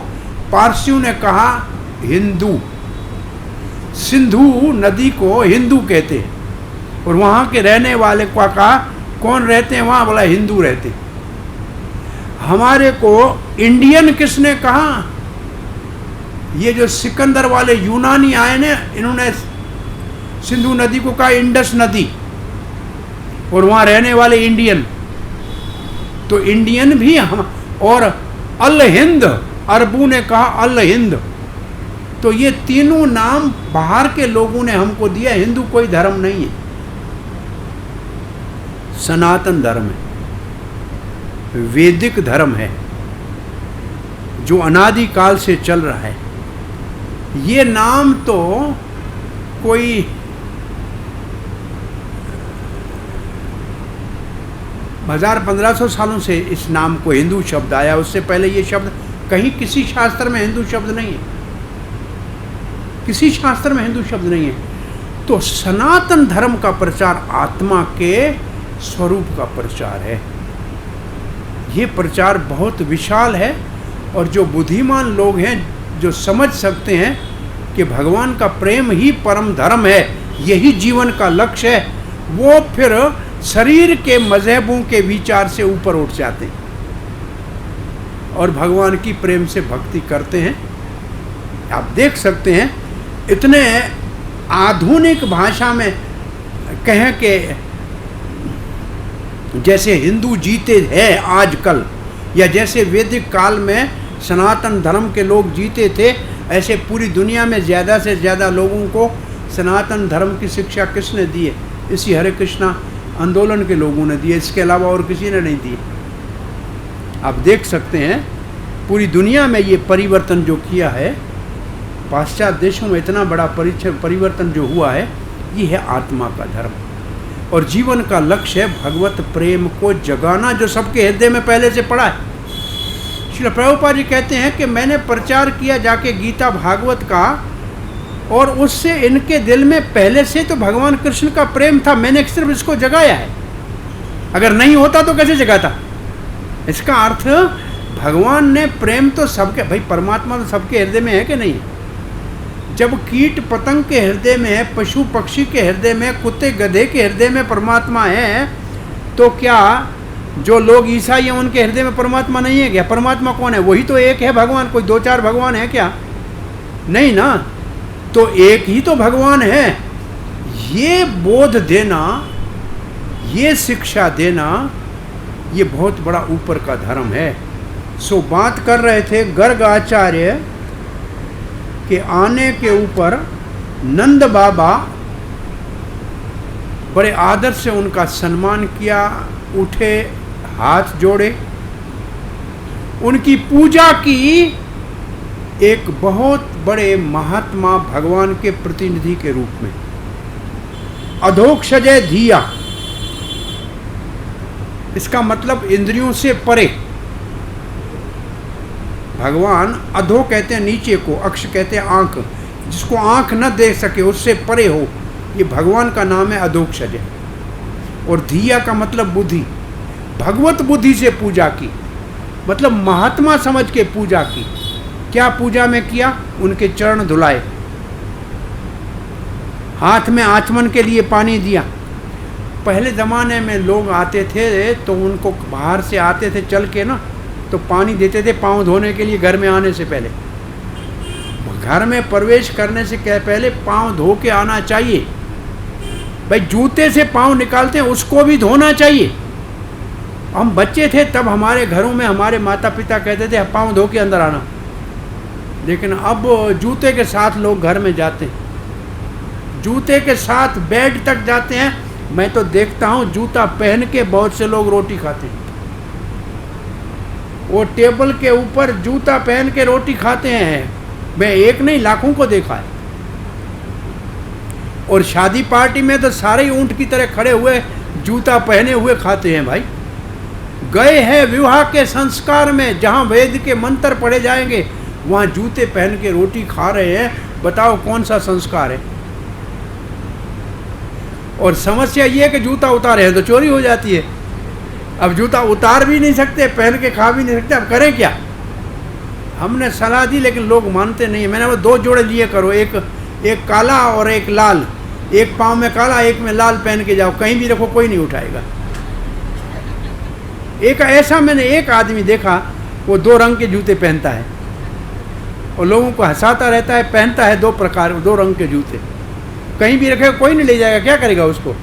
पारसियों ने कहा हिंदू। सिंधु नदी को हिंदू कहते हैं और वहाँ के रहने वाले को कहा कौन रहते हैं वहाँ, बोला हिंदू रहते हैं। हमारे को इंडियन किसने कहा? ये जो सिकंदर वाले यूनानी आए ने, इन्होंने सिंधु नदी को कहा इंडस नदी और वहाँ रहने वाले इंडियन। तो इंडियन भी हम, और अल हिंद, अरबों ने कहा अल हिंद। तो ये तीनों नाम बाहर के लोगों ने हमको दिया। हिंदू कोई धर्म नहीं है, सनातन धर्म है। वैदिक धर्म है जो अनादिकाल से चल रहा है। ये नाम तो कोई 1000-1500 सालों से इस नाम को हिंदू शब्द आया, उससे पहले ये शब्द कहीं किसी शास्त्र में हिंदू शब्द नहीं है, किसी शास्त्र में हिंदू शब्द नहीं है। तो सनातन धर्म का प्रचार आत्मा के स्वरूप का प्रचार है। ये प्रचार बहुत विशाल है और जो बुद्धिमान लोग हैं, जो समझ सकते हैं कि भगवान का प्रेम ही परम धर्म है, यही जीवन का लक्ष्य है, वो फिर शरीर के मजहबों के विचार से ऊपर उठ जाते हैं और भगवान की प्रेम से भक्ति करते हैं। आप देख सकते हैं इतने आधुनिक भाषा में कहें कि जैसे हिंदू जीते हैं आजकल, या जैसे वैदिक काल में सनातन धर्म के लोग जीते थे, ऐसे पूरी दुनिया में ज़्यादा से ज़्यादा लोगों को सनातन धर्म की शिक्षा किसने दी है? इसी हरे कृष्णा आंदोलन के लोगों ने दिए, इसके अलावा और किसी ने नहीं दिए। आप देख सकते हैं पूरी दुनिया में ये परिवर्तन जो किया है, पाश्चात्य देशों में इतना बड़ा परिवर्तन जो हुआ है, ये है आत्मा का धर्म। और जीवन का लक्ष्य है भगवत प्रेम को जगाना, जो सबके हृदय में पहले से पड़ा है। श्री प्रभुपाद जी कहते हैं कि मैंने प्रचार किया जाके गीता भागवत का, और उससे इनके दिल में पहले से तो भगवान कृष्ण का प्रेम था, मैंने सिर्फ इसको जगाया है। अगर नहीं होता तो कैसे जगाता? इसका अर्थ भगवान ने प्रेम तो सबके, भाई परमात्मा तो सबके हृदय में है कि नहीं? जब कीट पतंग के हृदय में है, पशु पक्षी के हृदय में, कुत्ते गधे के हृदय में परमात्मा है, तो क्या जो लोग ईसाई हैं उनके हृदय में परमात्मा नहीं है क्या? परमात्मा कौन है? वही तो एक है भगवान, कोई 2-4 भगवान है क्या? नहीं ना, तो एक ही तो भगवान है। ये बोध देना, ये शिक्षा देना, ये बहुत बड़ा ऊपर का धर्म है। सो बात कर रहे थे गर्ग आचार्य के आने के ऊपर नंद बाबा बड़े आदर से उनका सम्मान किया, उठे, हाथ जोड़े, उनकी पूजा की। एक बहुत बड़े महात्मा भगवान के प्रतिनिधि के रूप में, अधोक्षजय धिया, इसका मतलब इंद्रियों से परे। भगवान अधो कहते हैं नीचे को, अक्ष कहते हैं आंख, जिसको आंख न देख सके उससे परे हो, ये भगवान का नाम है अधोक्षजय। और धिया का मतलब बुद्धि, भगवत बुद्धि से पूजा की, मतलब महात्मा समझ के पूजा की। क्या पूजा में किया? उनके चरण धुलाए, हाथ में आचमन के लिए पानी दिया। पहले ज़माने में लोग आते थे तो उनको बाहर से आते थे चल के ना, तो पानी देते थे पाँव धोने के लिए घर में आने से पहले। घर में प्रवेश करने से क्या पहले पाँव धो के आना चाहिए। भाई जूते से पाँव निकालते हैं उसको भी धोना चाहिए। हम बच्चे थे तब हमारे घरों में हमारे माता पिता कहते थे पाँव धो के अंदर आना, लेकिन अब जूते के साथ लोग घर में जाते हैं, जूते के साथ बेड तक जाते हैं। मैं तो देखता हूँ जूता पहन के बहुत से लोग रोटी खाते हैं, वो टेबल के ऊपर जूता पहन के रोटी खाते हैं। मैं एक नहीं लाखों को देखा है। और शादी पार्टी में तो सारे ऊंट की तरह खड़े हुए जूता पहने हुए खाते हैं। भाई गए हैं विवाह के संस्कार में, जहाँ वेद के मंत्र पढ़े जाएंगे, वहाँ जूते पहन के रोटी खा रहे हैं। बताओ कौन सा संस्कार है? और समस्या ये है कि जूता उतारे हैं तो चोरी हो जाती है। अब जूता उतार भी नहीं सकते, पहन के खा भी नहीं सकते, अब करें क्या? हमने सलाह दी लेकिन लोग मानते नहीं। मैंने वो 2 जोड़े लिए करो, एक काला और एक लाल, एक पाँव में काला एक में लाल पहन के जाओ, कहीं भी रखो कोई नहीं उठाएगा। एक ऐसा मैंने एक आदमी देखा, वो 2 रंग के जूते पहनता है और लोगों को हंसाता रहता है, पहनता है 2 रंग के जूते, कहीं भी रखेगा कोई नहीं ले जाएगा, क्या करेगा उसको?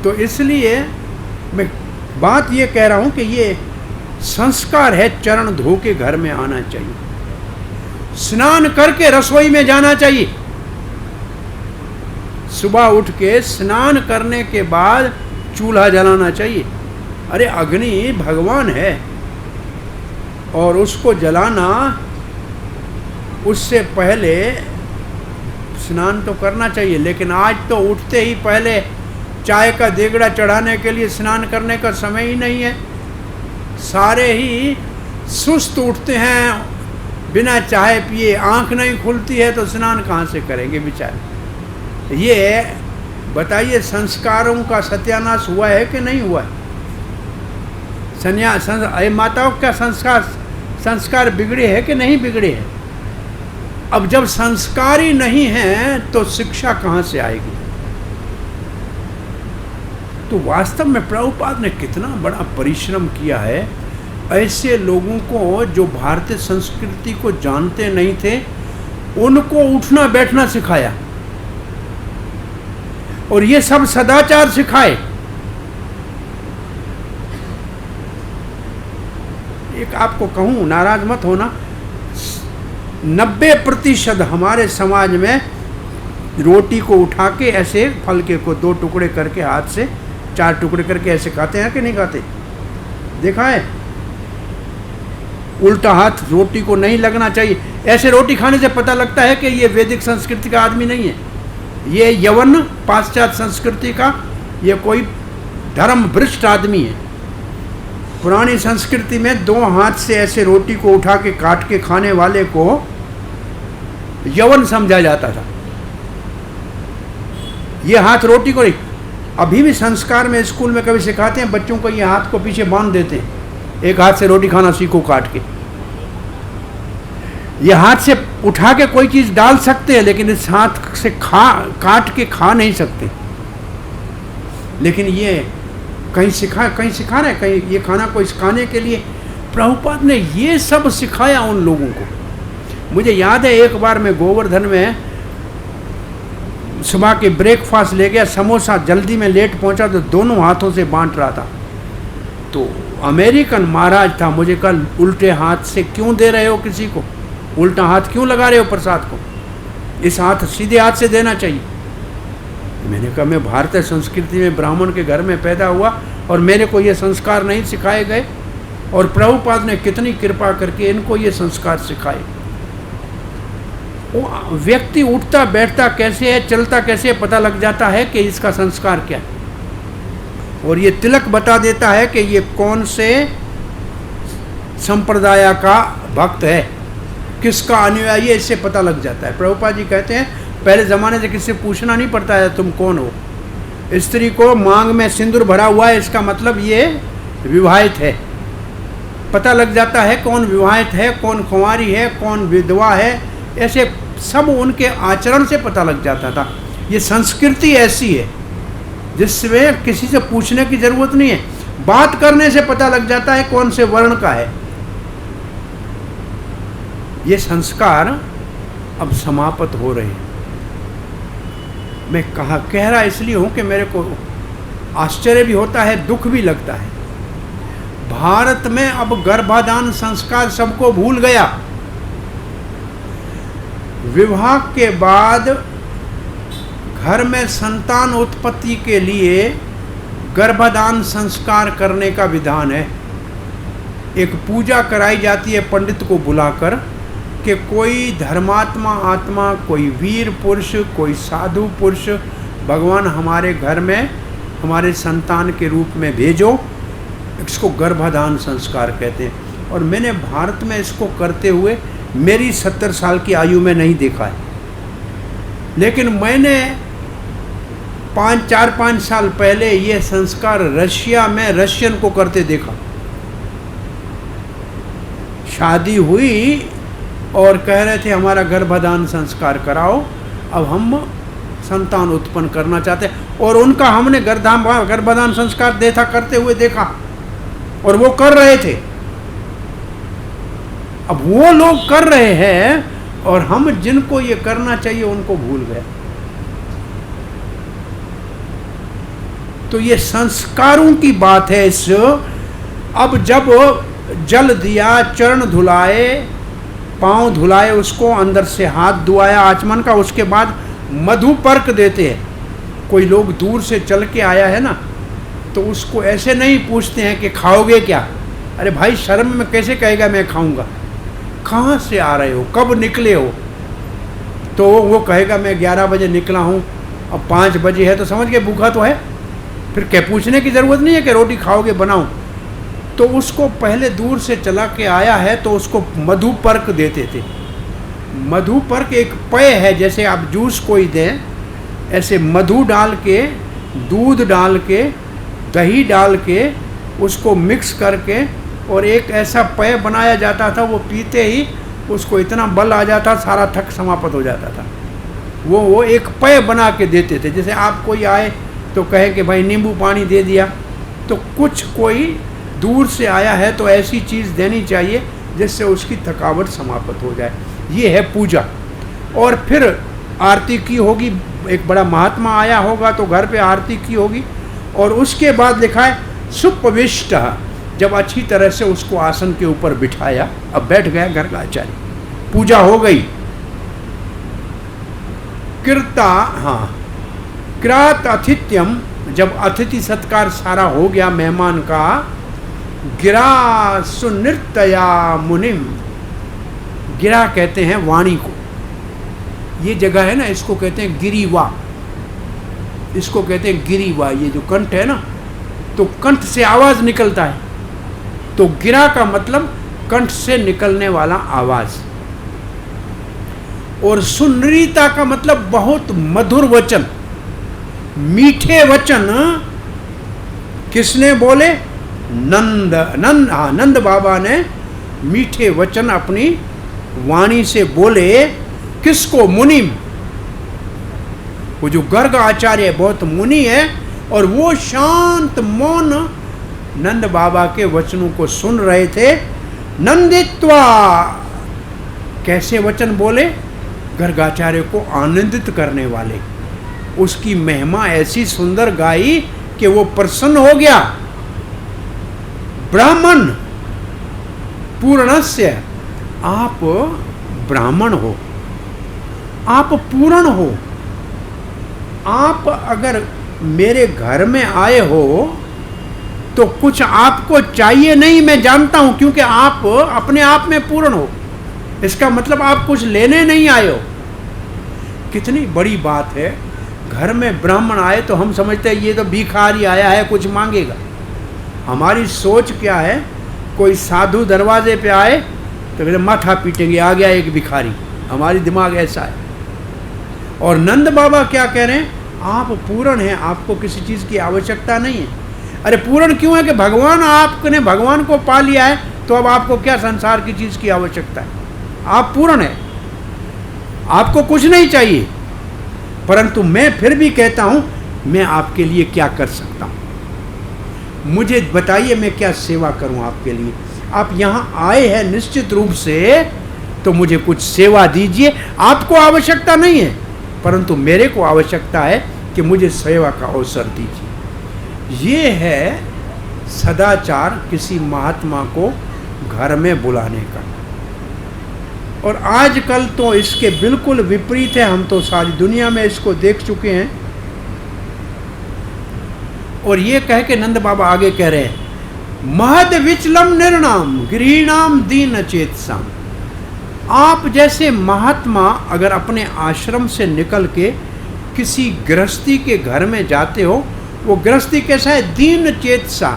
तो इसलिए मैं बात ये कह रहा हूँ कि ये संस्कार है, चरण धो के घर में आना चाहिए, स्नान करके रसोई में जाना चाहिए। सुबह उठ के स्नान करने के बाद चूल्हा जलाना चाहिए, अरे अग्नि भगवान है और उसको जलाना, उससे पहले स्नान तो करना चाहिए। लेकिन आज तो उठते ही पहले चाय का देगड़ा चढ़ाने के लिए स्नान करने का समय ही नहीं है। सारे ही सुस्त उठते हैं, बिना चाय पिए आंख नहीं खुलती है तो स्नान कहाँ से करेंगे बेचारे। ये बताइए संस्कारों का सत्यानाश हुआ है कि नहीं हुआ है? माताओं का संस्कार बिगड़े हैं कि नहीं बिगड़े हैं? अब जब संस्कार ही नहीं है तो शिक्षा कहाँ से आएगी? तो वास्तव में प्रभुपाद ने कितना बड़ा परिश्रम किया है ऐसे लोगों को जो भारतीय संस्कृति को जानते नहीं थे, उनको उठना बैठना सिखाया और ये सब सदाचार सिखाए। एक आपको कहूं, नाराज मत होना, 90% हमारे समाज में रोटी को उठा के ऐसे फलके को 2 टुकड़े करके हाथ से 4 टुकड़े करके ऐसे खाते हैं कि नहीं खाते? देखा है? उल्टा हाथ रोटी को नहीं लगना चाहिए। ऐसे रोटी खाने से पता लगता है कि ये वैदिक संस्कृति का आदमी नहीं है, ये यवन पाश्चात्य संस्कृति का ये कोई धर्म भ्रष्ट आदमी है। पुरानी संस्कृति में 2 हाथ से ऐसे रोटी को उठा के काट के खाने वाले को यवन समझा जाता था। ये हाथ रोटी को नहीं, अभी भी संस्कार में स्कूल में कभी सिखाते हैं बच्चों को, ये हाथ को पीछे बांध देते हैं, एक हाथ से रोटी खाना सीखो काट के। ये हाथ से उठा के कोई चीज डाल सकते हैं लेकिन इस हाथ से काट के खा नहीं सकते। लेकिन ये कहीं सिखा रहे हैं, कहीं ये खाना को सिखाने के लिए प्रभुपाद ने ये सब सिखाया उन लोगों को। मुझे याद है एक बार मैं गोवर्धन में सुबह के ब्रेकफास्ट ले गया, समोसा जल्दी में लेट पहुंचा तो दोनों हाथों से बांट रहा था। तो अमेरिकन महाराज था, मुझे कल उल्टे हाथ से क्यों दे रहे हो किसी को, उल्टा हाथ क्यों लगा रहे हो प्रसाद को, इस हाथ सीधे हाथ से देना चाहिए। मैंने कहा मैं भारतीय संस्कृति में ब्राह्मण के घर में पैदा हुआ और मेरे को ये संस्कार नहीं सिखाए गए, और प्रभुपाद ने कितनी कृपा करके इनको ये संस्कार सिखाए। वो व्यक्ति उठता बैठता कैसे है, चलता कैसे है, पता लग जाता है कि इसका संस्कार क्या है। और ये तिलक बता देता है कि ये कौन से संप्रदाय का भक्त है, किसका अनुयायी है, इससे पता लग जाता है। प्रभुपाद जी कहते हैं पहले ज़माने से किसी से पूछना नहीं पड़ता है तुम कौन हो। स्त्री को मांग में सिंदूर भरा हुआ है, इसका मतलब ये विवाहित है। पता लग जाता है कौन विवाहित है, कौन कुंवारी है, कौन विधवा है, ऐसे सब उनके आचरण से पता लग जाता था। ये संस्कृति ऐसी है जिसमें किसी से पूछने की जरूरत नहीं है, बात करने से पता लग जाता है कौन से वर्ण का है। ये संस्कार अब समाप्त हो रहे हैं। मैं कह रहा इसलिए हूं कि मेरे को आश्चर्य भी होता है, दुख भी लगता है। भारत में अब गर्भाधान संस्कार सबको भूल गया। विवाह के बाद घर में संतान उत्पत्ति के लिए गर्भाधान संस्कार करने का विधान है। एक पूजा कराई जाती है पंडित को बुलाकर कि कोई धर्मात्मा आत्मा, कोई वीर पुरुष, कोई साधु पुरुष भगवान हमारे घर में हमारे संतान के रूप में भेजो। इसको गर्भाधान संस्कार कहते हैं। और मैंने भारत में इसको करते हुए मेरी 70 साल की आयु में नहीं देखा है, लेकिन मैंने 4-5 साल पहले ये संस्कार रशिया में रशियन को करते देखा। शादी हुई और कह रहे थे हमारा गर्भाधान संस्कार कराओ, अब हम संतान उत्पन्न करना चाहते हैं। और उनका हमने गर्भाधान संस्कार करते हुए देखा और वो कर रहे थे। अब वो लोग कर रहे हैं और हम जिनको ये करना चाहिए उनको भूल गए। तो ये संस्कारों की बात है। इस अब जब जल दिया, चरण धुलाए, पांव धुलाए, उसको अंदर से हाथ धुआया आचमन का, उसके बाद मधुपर्क देते हैं। कोई लोग दूर से चल के आया है ना, तो उसको ऐसे नहीं पूछते हैं कि खाओगे क्या। अरे भाई शर्म में कैसे कहेगा मैं खाऊंगा, कहाँ से आ रहे हो, कब निकले हो। तो वो कहेगा मैं 11 बजे निकला हूँ, अब 5 बजे है, तो समझ के भूखा तो है। फिर क्या पूछने की ज़रूरत नहीं है कि रोटी खाओगे बनाऊँ। तो उसको पहले दूर से चला के आया है तो उसको मधुपर्क देते थे। मधुपर्क एक पेय है, जैसे आप जूस कोई दें, ऐसे मधु डाल के, दूध डाल के, दही डाल के, उसको मिक्स करके और एक ऐसा पेय बनाया जाता था, वो पीते ही उसको इतना बल आ जाता, सारा थक समाप्त हो जाता था। वो एक पेय बना के देते थे। जैसे आप कोई आए तो कहे कि भाई नींबू पानी दे दिया, तो कुछ कोई दूर से आया है तो ऐसी चीज़ देनी चाहिए जिससे उसकी थकावट समाप्त हो जाए। ये है पूजा। और फिर आरती की होगी, एक बड़ा महात्मा आया होगा तो घर पे आरती की होगी। और उसके बाद लिखा है सुपविष्ट, जब अच्छी तरह से उसको आसन के ऊपर बिठाया, अब बैठ गया घर का आचार्य, पूजा हो गई। कृता, हाँ, कृत अतिथ्यम, जब अतिथि सत्कार सारा हो गया मेहमान का, गिरा सुनृतया मुनिम, गिरा कहते हैं वाणी को, ये जगह है ना, इसको कहते हैं गिरीवा, इसको कहते हैं गिरीवा। ये जो कंठ है ना, तो कंठ से आवाज निकलता है, तो गिरा का मतलब कंठ से निकलने वाला आवाज। और सुनरीता का मतलब बहुत मधुर वचन, मीठे वचन। किसने बोले? नंद बाबा ने मीठे वचन अपनी वाणी से बोले। किसको? मुनिम। वो जो गर्ग आचार्य बहुत मुनि है, और वो शांत मौन नंद बाबा के वचनों को सुन रहे थे। नंदित्वा, कैसे वचन बोले? गर्गाचार्य को आनंदित करने वाले। उसकी महिमा ऐसी सुंदर गाई कि वो प्रसन्न हो गया। ब्राह्मण पूर्णस्य, आप ब्राह्मण हो, आप पूर्ण हो। आप अगर मेरे घर में आए हो तो कुछ आपको चाहिए नहीं, मैं जानता हूं, क्योंकि आप अपने आप में पूर्ण हो। इसका मतलब आप कुछ लेने नहीं आए हो। कितनी बड़ी बात है। घर में ब्राह्मण आए तो हम समझते हैं ये तो भिखारी आया है, कुछ मांगेगा। हमारी सोच क्या है? कोई साधु दरवाजे पे आए तो कहते माथा पीटेंगे, आ गया एक भिखारी। हमारी दिमाग ऐसा है। और नंद बाबा क्या कह रहे हैं? आप पूर्ण हैं, आपको किसी चीज़ की आवश्यकता नहीं है। अरे पूर्ण क्यों है? कि भगवान, आपने भगवान को पा लिया है, तो अब आपको क्या संसार की चीज़ की आवश्यकता है? आप पूर्ण हैं, आपको कुछ नहीं चाहिए। परंतु मैं फिर भी कहता हूं, मैं आपके लिए क्या कर सकता हूं? मुझे बताइए, मैं क्या सेवा करूं आपके लिए? आप यहां आए हैं निश्चित रूप से, तो मुझे कुछ सेवा दीजिए। आपको आवश्यकता नहीं है, परंतु मेरे को आवश्यकता है कि मुझे सेवा का अवसर दीजिए। ये है सदाचार, किसी महात्मा को घर में बुलाने का। और आजकल तो इसके बिल्कुल विपरीत है। हम तो सारी दुनिया में इसको देख चुके हैं। और ये कह के नंद बाबा आगे कह रहे हैं, महद विचलम निर्णाम गृहीणाम दीन चेतसाम। आप जैसे महात्मा अगर अपने आश्रम से निकल के किसी गृहस्थी के घर में जाते हो, वो गृहस्थी कैसा है? दीन चेतसा,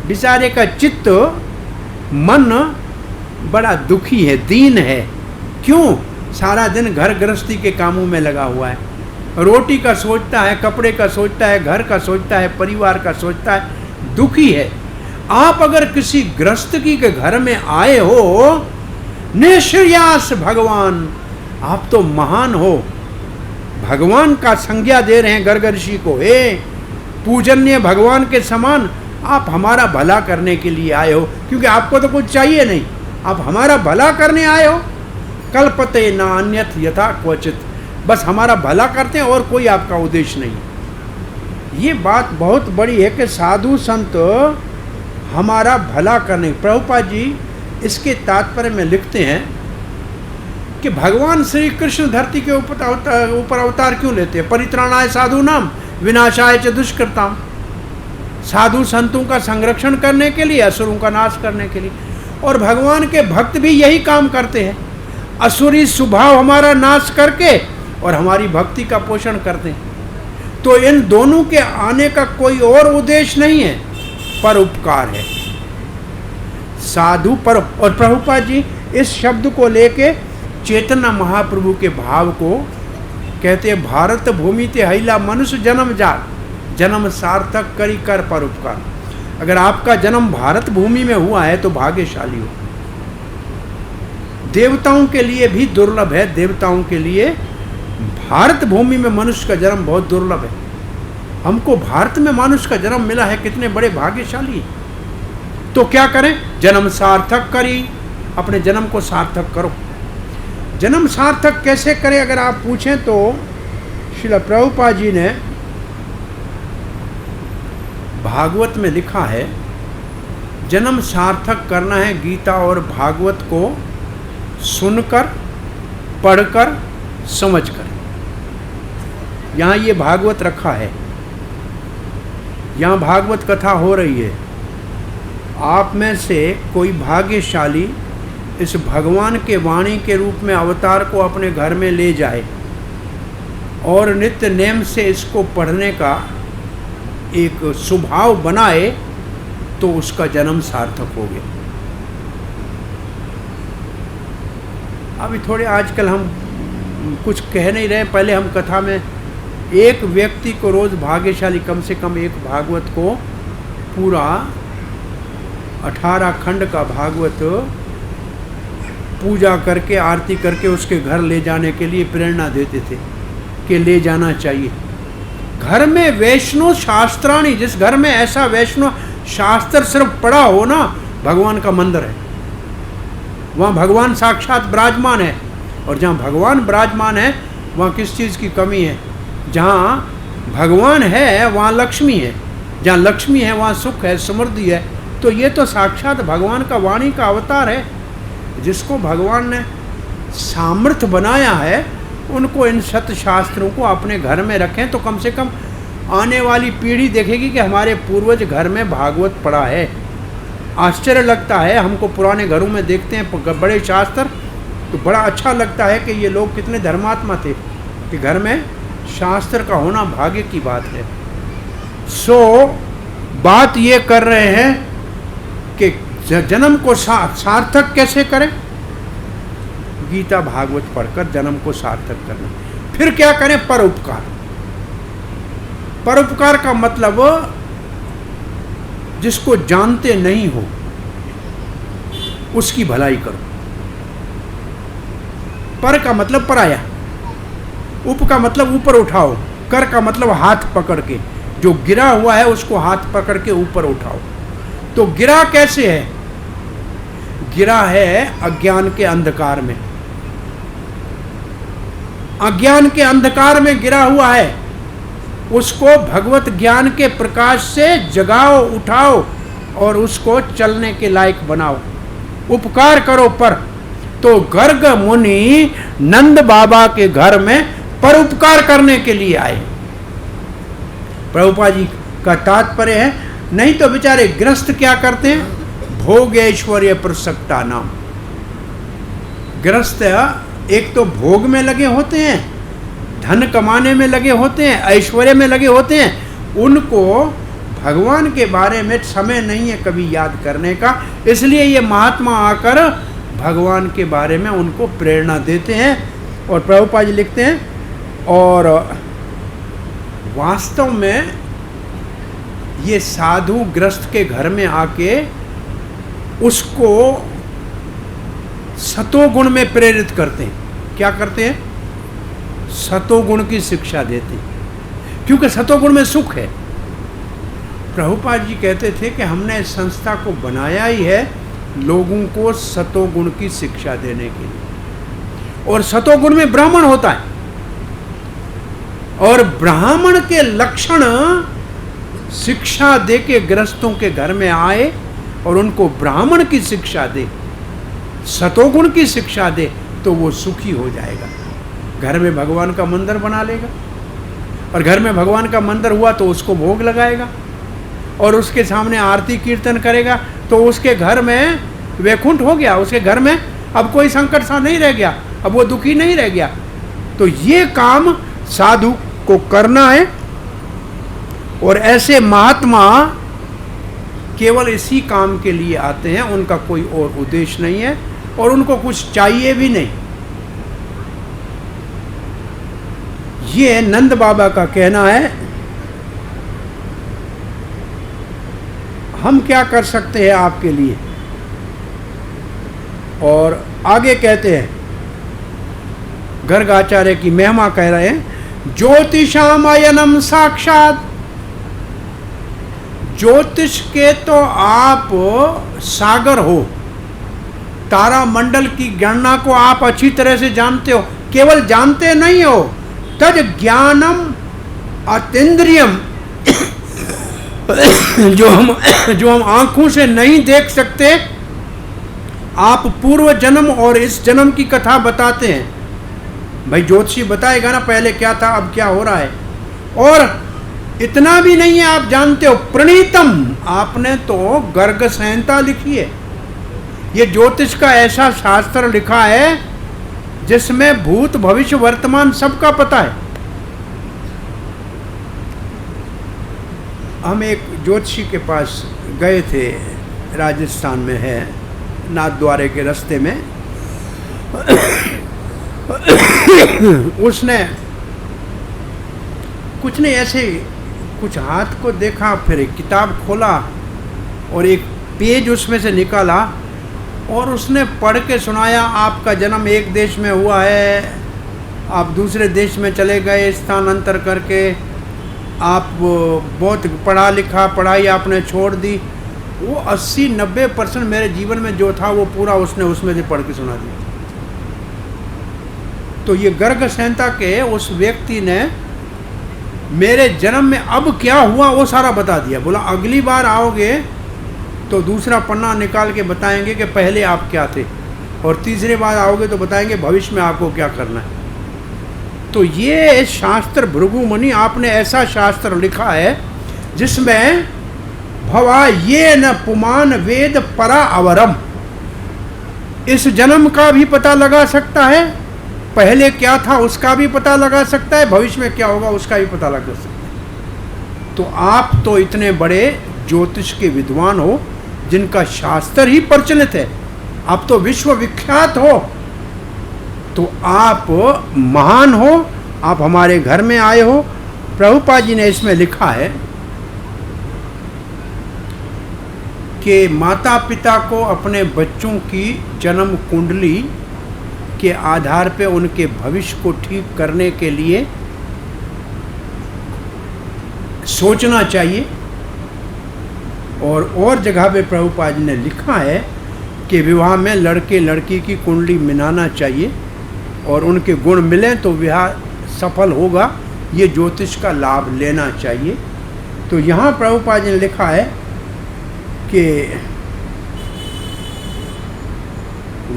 बेचारे का चित्त, मन बड़ा दुखी है, दीन है। क्यों? सारा दिन घर गृहस्थी के कामों में लगा हुआ है। रोटी का सोचता है, कपड़े का सोचता है, घर का सोचता है, परिवार का सोचता है, दुखी है। आप अगर किसी गृहस्थी के घर में आए हो, निश्रेयस भगवान, आप तो महान हो। भगवान का संज्ञा दे रहे हैं गर्ग ऋषि को, हे पूजनीय भगवान के समान, आप हमारा भला करने के लिए आए हो, क्योंकि आपको तो कुछ चाहिए नहीं, आप हमारा भला करने आए हो। कल्पते न अन्यथ यथा क्वचित, बस हमारा भला करते हैं और कोई आपका उद्देश्य नहीं। ये बात बहुत बड़ी है कि साधु संत हमारा भला करने। प्रभुपाद जी इसके तात्पर्य में लिखते हैं कि भगवान श्री कृष्ण धरती के ऊपर अवतार क्यों लेते हैं? परित्राणाय साधु नाम विनाशाय च दुष्कृताम। साधु संतों का संरक्षण करने के लिए, असुरों का नाश करने के लिए। और भगवान के भक्त भी यही काम करते हैं, असुरी स्वभाव हमारा नाश करके और हमारी भक्ति का पोषण करते हैं। तो इन दोनों के आने का कोई और उद्देश्य नहीं है, परोपकार है। साधु पर। और प्रभुपाद जी इस शब्द को लेके चैतन्य महाप्रभु के भाव को कहते हैं, भारत भूमि ते हैला मनुष्य जन्म जात, जन्म सार्थक करी कर परोपकार। अगर आपका जन्म भारत भूमि में हुआ है तो भाग्यशाली हो। देवताओं के लिए भी दुर्लभ है, देवताओं के लिए भारत भूमि में मनुष्य का जन्म बहुत दुर्लभ है। हमको भारत में मनुष्य का जन्म मिला है, कितने बड़े भाग्यशाली। तो क्या करें? जन्म सार्थक करी, अपने जन्म को सार्थक करो। जन्म सार्थक कैसे करें अगर आप पूछें तो श्रील प्रभुपाद जी ने भागवत में लिखा है, जन्म सार्थक करना है गीता और भागवत को सुनकर, पढ़कर, समझकर। यहाँ ये भागवत रखा है, यहाँ भागवत कथा हो रही है। आप में से कोई भाग्यशाली इस भगवान के वाणी के रूप में अवतार को अपने घर में ले जाए और नित्य नेम से इसको पढ़ने का एक स्वभाव बनाए तो उसका जन्म सार्थक हो गया। अभी थोड़े आजकल हम कुछ कह नहीं रहे, पहले हम कथा में एक व्यक्ति को रोज भाग्यशाली कम से कम एक भागवत को पूरा 18 खंड का भागवत पूजा करके आरती करके उसके घर ले जाने के लिए प्रेरणा देते थे कि ले जाना चाहिए। घर में वैष्णव शास्त्राणी, जिस घर में ऐसा वैष्णव शास्त्र सिर्फ पढ़ा हो ना, भगवान का मंदिर है, वहाँ भगवान साक्षात विराजमान है। और जहाँ भगवान विराजमान है वहाँ किस चीज़ की कमी है? जहाँ भगवान है वहाँ लक्ष्मी है, जहाँ लक्ष्मी है वहाँ सुख है, समृद्धि है। तो ये तो साक्षात भगवान का वाणी का अवतार है। जिसको भगवान ने सामर्थ्य बनाया है उनको इन सत्य शास्त्रों को अपने घर में रखें तो कम से कम आने वाली पीढ़ी देखेगी कि हमारे पूर्वज घर में भागवत पढ़ा है। आश्चर्य लगता है हमको, पुराने घरों में देखते हैं बड़े शास्त्र तो बड़ा अच्छा लगता है कि ये लोग कितने धर्मात्मा थे कि घर में शास्त्र का होना भाग्य की बात है। सो बात ये कर रहे हैं कि जन्म को सार्थक कैसे करें? गीता भागवत पढ़कर जन्म को सार्थक करना। फिर क्या करें? परोपकार। परोपकार का मतलब जिसको जानते नहीं हो उसकी भलाई करो। पर का मतलब पराया, उप का मतलब ऊपर उठाओ, कर का मतलब हाथ पकड़ के, जो गिरा हुआ है उसको हाथ पकड़ के ऊपर उठाओ। तो गिरा कैसे है? गिरा है अज्ञान के अंधकार में, अज्ञान के अंधकार में गिरा हुआ है, उसको भगवत ज्ञान के प्रकाश से जगाओ, उठाओ और उसको चलने के लायक बनाओ। उपकार करो पर। तो गर्ग मुनि नंद बाबा के घर में परोपकार करने के लिए आए। प्रभुपाद जी का तात्पर्य है, नहीं तो बेचारे गृहस्थ क्या करते हैं? भोग ऐश्वर्य प्रसक्ता नाम। गृहस्थ एक तो भोग में लगे होते हैं, धन कमाने में लगे होते हैं, ऐश्वर्य में लगे होते हैं, उनको भगवान के बारे में समय नहीं है कभी याद करने का। इसलिए ये महात्मा आकर भगवान के बारे में उनको प्रेरणा देते हैं। और प्रभुपाद जी लिखते हैं, और वास्तव में ये साधु ग्रस्त के घर में आके उसको सतोगुण में प्रेरित करते हैं। क्या करते हैं? सतोगुण की शिक्षा देते हैं, क्योंकि सतोगुण में सुख है। प्रभुपाद जी कहते थे कि हमने इस संस्था को बनाया ही है लोगों को सतोगुण की शिक्षा देने के लिए। और सतोगुण में ब्राह्मण होता है, और ब्राह्मण के लक्षण शिक्षा दे के गृहस्थों के घर में आए और उनको ब्राह्मण की शिक्षा दे, सतोगुण की शिक्षा दे, तो वो सुखी हो जाएगा। घर में भगवान का मंदिर बना लेगा, और घर में भगवान का मंदिर हुआ तो उसको भोग लगाएगा। और उसके सामने आरती कीर्तन करेगा तो उसके घर में वैकुंठ हो गया, उसके घर में अब कोई संकट सा नहीं रह गया, अब वो दुखी नहीं रह गया। तो ये काम साधु को करना है। और ऐसे महात्मा केवल इसी काम के लिए आते हैं, उनका कोई और उद्देश्य नहीं है और उनको कुछ चाहिए भी नहीं। ये नंद बाबा का कहना है। हम क्या कर सकते हैं आपके लिए? और आगे कहते हैं, गर्गाचार्य की महिमा कह रहे हैं, ज्योतिषाम अयनम साक्षात। ज्योतिष के तो आप सागर हो, तारा मंडल की गणना को आप अच्छी तरह से जानते हो, केवल जानते नहीं हो, तद ज्ञानम अतीन्द्रियम, जो हम आंखों से नहीं देख सकते, आप पूर्व जन्म और इस जन्म की कथा बताते हैं। भाई ज्योतिषी बताएगा ना पहले क्या था अब क्या हो रहा है। और इतना भी नहीं है, आप जानते हो, प्रणीतम, आपने तो गर्ग संहिता लिखी है। ये ज्योतिष का ऐसा शास्त्र लिखा है जिसमें भूत भविष्य वर्तमान सबका पता है। हम एक ज्योतिषी के पास गए थे, राजस्थान में है, नाथद्वारे के रास्ते में। उसने कुछ नहीं, ऐसे कुछ हाथ को देखा, फिर एक किताब खोला और एक पेज उसमें से निकाला और उसने पढ़ के सुनाया, आपका जन्म एक देश में हुआ है, आप दूसरे देश में चले गए स्थानांतर करके, आप बहुत पढ़ा लिखा, पढ़ाई आपने छोड़ दी। वो 80-90% मेरे जीवन में जो था वो पूरा उसने उसमें से पढ़ के सुना दिया। तो ये गर्ग संहिता के उस व्यक्ति ने मेरे जन्म में अब क्या हुआ वो सारा बता दिया। बोला अगली बार आओगे तो दूसरा पन्ना निकाल के बताएंगे कि पहले आप क्या थे, और तीसरे बार आओगे तो बताएंगे भविष्य में आपको क्या करना है। तो ये शास्त्र, भृगुमुनि आपने ऐसा शास्त्र लिखा है जिसमें भवा ये न पुमान वेद परा अवरम, इस जन्म का भी पता लगा सकता है, पहले क्या था उसका भी पता लगा सकता है, भविष्य में क्या होगा उसका भी पता लगा सकता है। तो आप तो इतने बड़े ज्योतिष के विद्वान हो जिनका शास्त्र ही प्रचलित है, आप तो विश्व विख्यात हो, तो आप महान हो, आप हमारे घर में आए हो। प्रभुपाद जी ने इसमें लिखा है कि माता पिता को अपने बच्चों की जन्म कुंडली के आधार पे उनके भविष्य को ठीक करने के लिए सोचना चाहिए। और जगह पे प्रभुपाद जी ने लिखा है कि विवाह में लड़के लड़की की कुंडली मिलाना चाहिए और उनके गुण मिलें तो विवाह सफल होगा, ये ज्योतिष का लाभ लेना चाहिए। तो यहाँ प्रभुपाद जी ने लिखा है कि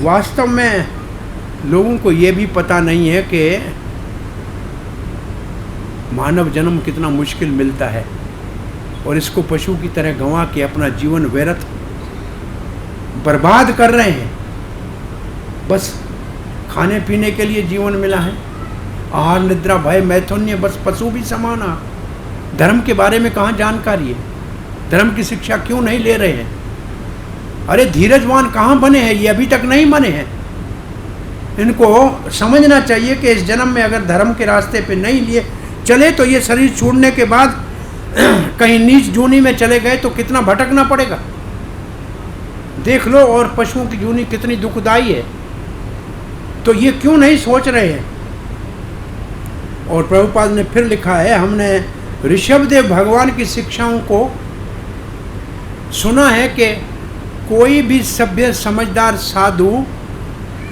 वास्तव में लोगों को ये भी पता नहीं है कि मानव जन्म कितना मुश्किल मिलता है और इसको पशु की तरह गंवा के अपना जीवन व्यर्थ बर्बाद कर रहे हैं। बस खाने पीने के लिए जीवन मिला है, आहार निद्रा भय मैथुन्य, बस पशु भी समान। धर्म के बारे में कहाँ जानकारी है, धर्म की शिक्षा क्यों नहीं ले रहे हैं? अरे धीरजवान कहाँ बने हैं, ये अभी तक नहीं बने हैं। इनको समझना चाहिए कि इस जन्म में अगर धर्म के रास्ते पे नहीं लिए चले तो ये शरीर छोड़ने के बाद कहीं नीच जूनी में चले गए तो कितना भटकना पड़ेगा। देख लो, और पशुओं की जूनी कितनी दुखदाई है। तो ये क्यों नहीं सोच रहे हैं? और प्रभुपाद ने फिर लिखा है, हमने ऋषभदेव भगवान की शिक्षाओं को सुना है कि कोई भी सभ्य समझदार साधु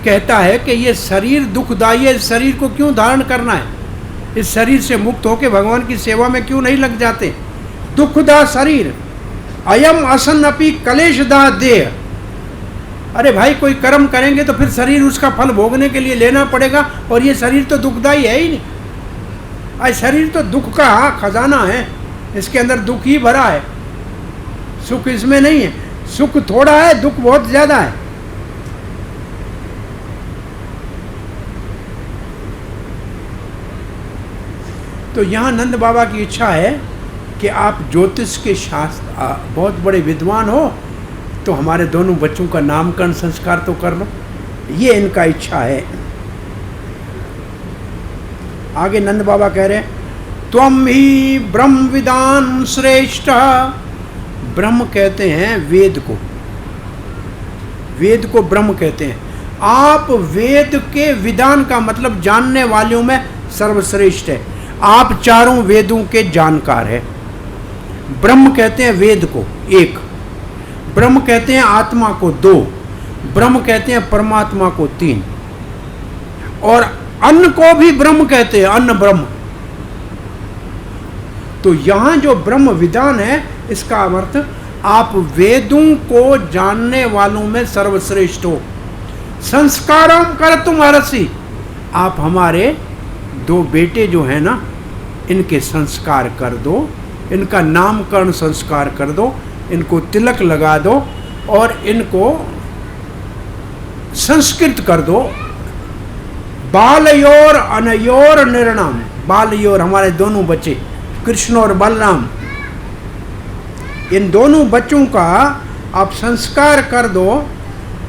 कहता है कि ये शरीर दुखदाई है, इस शरीर को क्यों धारण करना है, इस शरीर से मुक्त होकर भगवान की सेवा में क्यों नहीं लग जाते। दुखदा शरीर अयम असन्नपि कलेशदा देह। अरे भाई, कोई कर्म करेंगे तो फिर शरीर उसका फल भोगने के लिए लेना पड़ेगा, और ये शरीर तो दुखदाई है ही नहीं। आज शरीर तो दुख का खजाना है, इसके अंदर दुख ही भरा है। सुख इसमें नहीं है, सुख थोड़ा है, दुख बहुत ज्यादा है। तो यहाँ नंद बाबा की इच्छा है कि आप ज्योतिष के शास्त्र बहुत बड़े विद्वान हो, तो हमारे दोनों बच्चों का नामकरण संस्कार तो कर लो, ये इनका इच्छा है। आगे नंद बाबा कह रहे हैं, त्वम ही ब्रह्म विदान श्रेष्ठ। ब्रह्म कहते हैं वेद को, वेद को ब्रह्म कहते हैं। आप वेद के विधान का मतलब जानने वालों में सर्वश्रेष्ठ है, आप चारों वेदों के जानकार है। ब्रह्म कहते हैं वेद को एक, ब्रह्म कहते हैं आत्मा को दो, ब्रह्म कहते हैं परमात्मा को तीन, और अन्न को भी ब्रह्म कहते हैं, अन्न ब्रह्म। तो यहां जो ब्रह्म विधान है, इसका अर्थ आप वेदों को जानने वालों में सर्वश्रेष्ठ हो। संस्कारम कर तुम हरसी, आप हमारे दो बेटे जो है ना, इनके संस्कार कर दो, इनका नामकरण संस्कार कर दो, इनको तिलक लगा दो और इनको संस्कृत कर दो। बालयोर अनयोर निर्णम, बालयोर हमारे दोनों बच्चे कृष्ण और बलराम, इन दोनों बच्चों का आप संस्कार कर दो।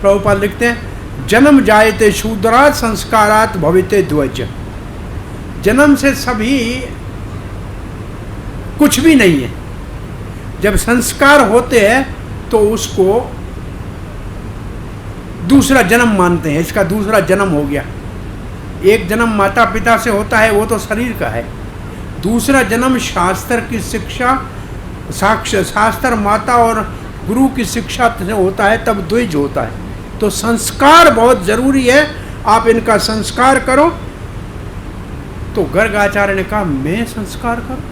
प्रभुपाद लिखते हैं, जन्म जायते शूद्रात संस्कारात भविते ध्वज। जन्म से सभी कुछ भी नहीं है, जब संस्कार होते हैं तो उसको दूसरा जन्म मानते हैं, इसका दूसरा जन्म हो गया। एक जन्म माता पिता से होता है, वो तो शरीर का है। दूसरा जन्म शास्त्र की शिक्षा, शास्त्र माता और गुरु की शिक्षा से होता है, तब द्विज होता है। तो संस्कार बहुत जरूरी है, आप इनका संस्कार करो। तो गर्ग आचार्य ने कहा, मैं संस्कार करूं?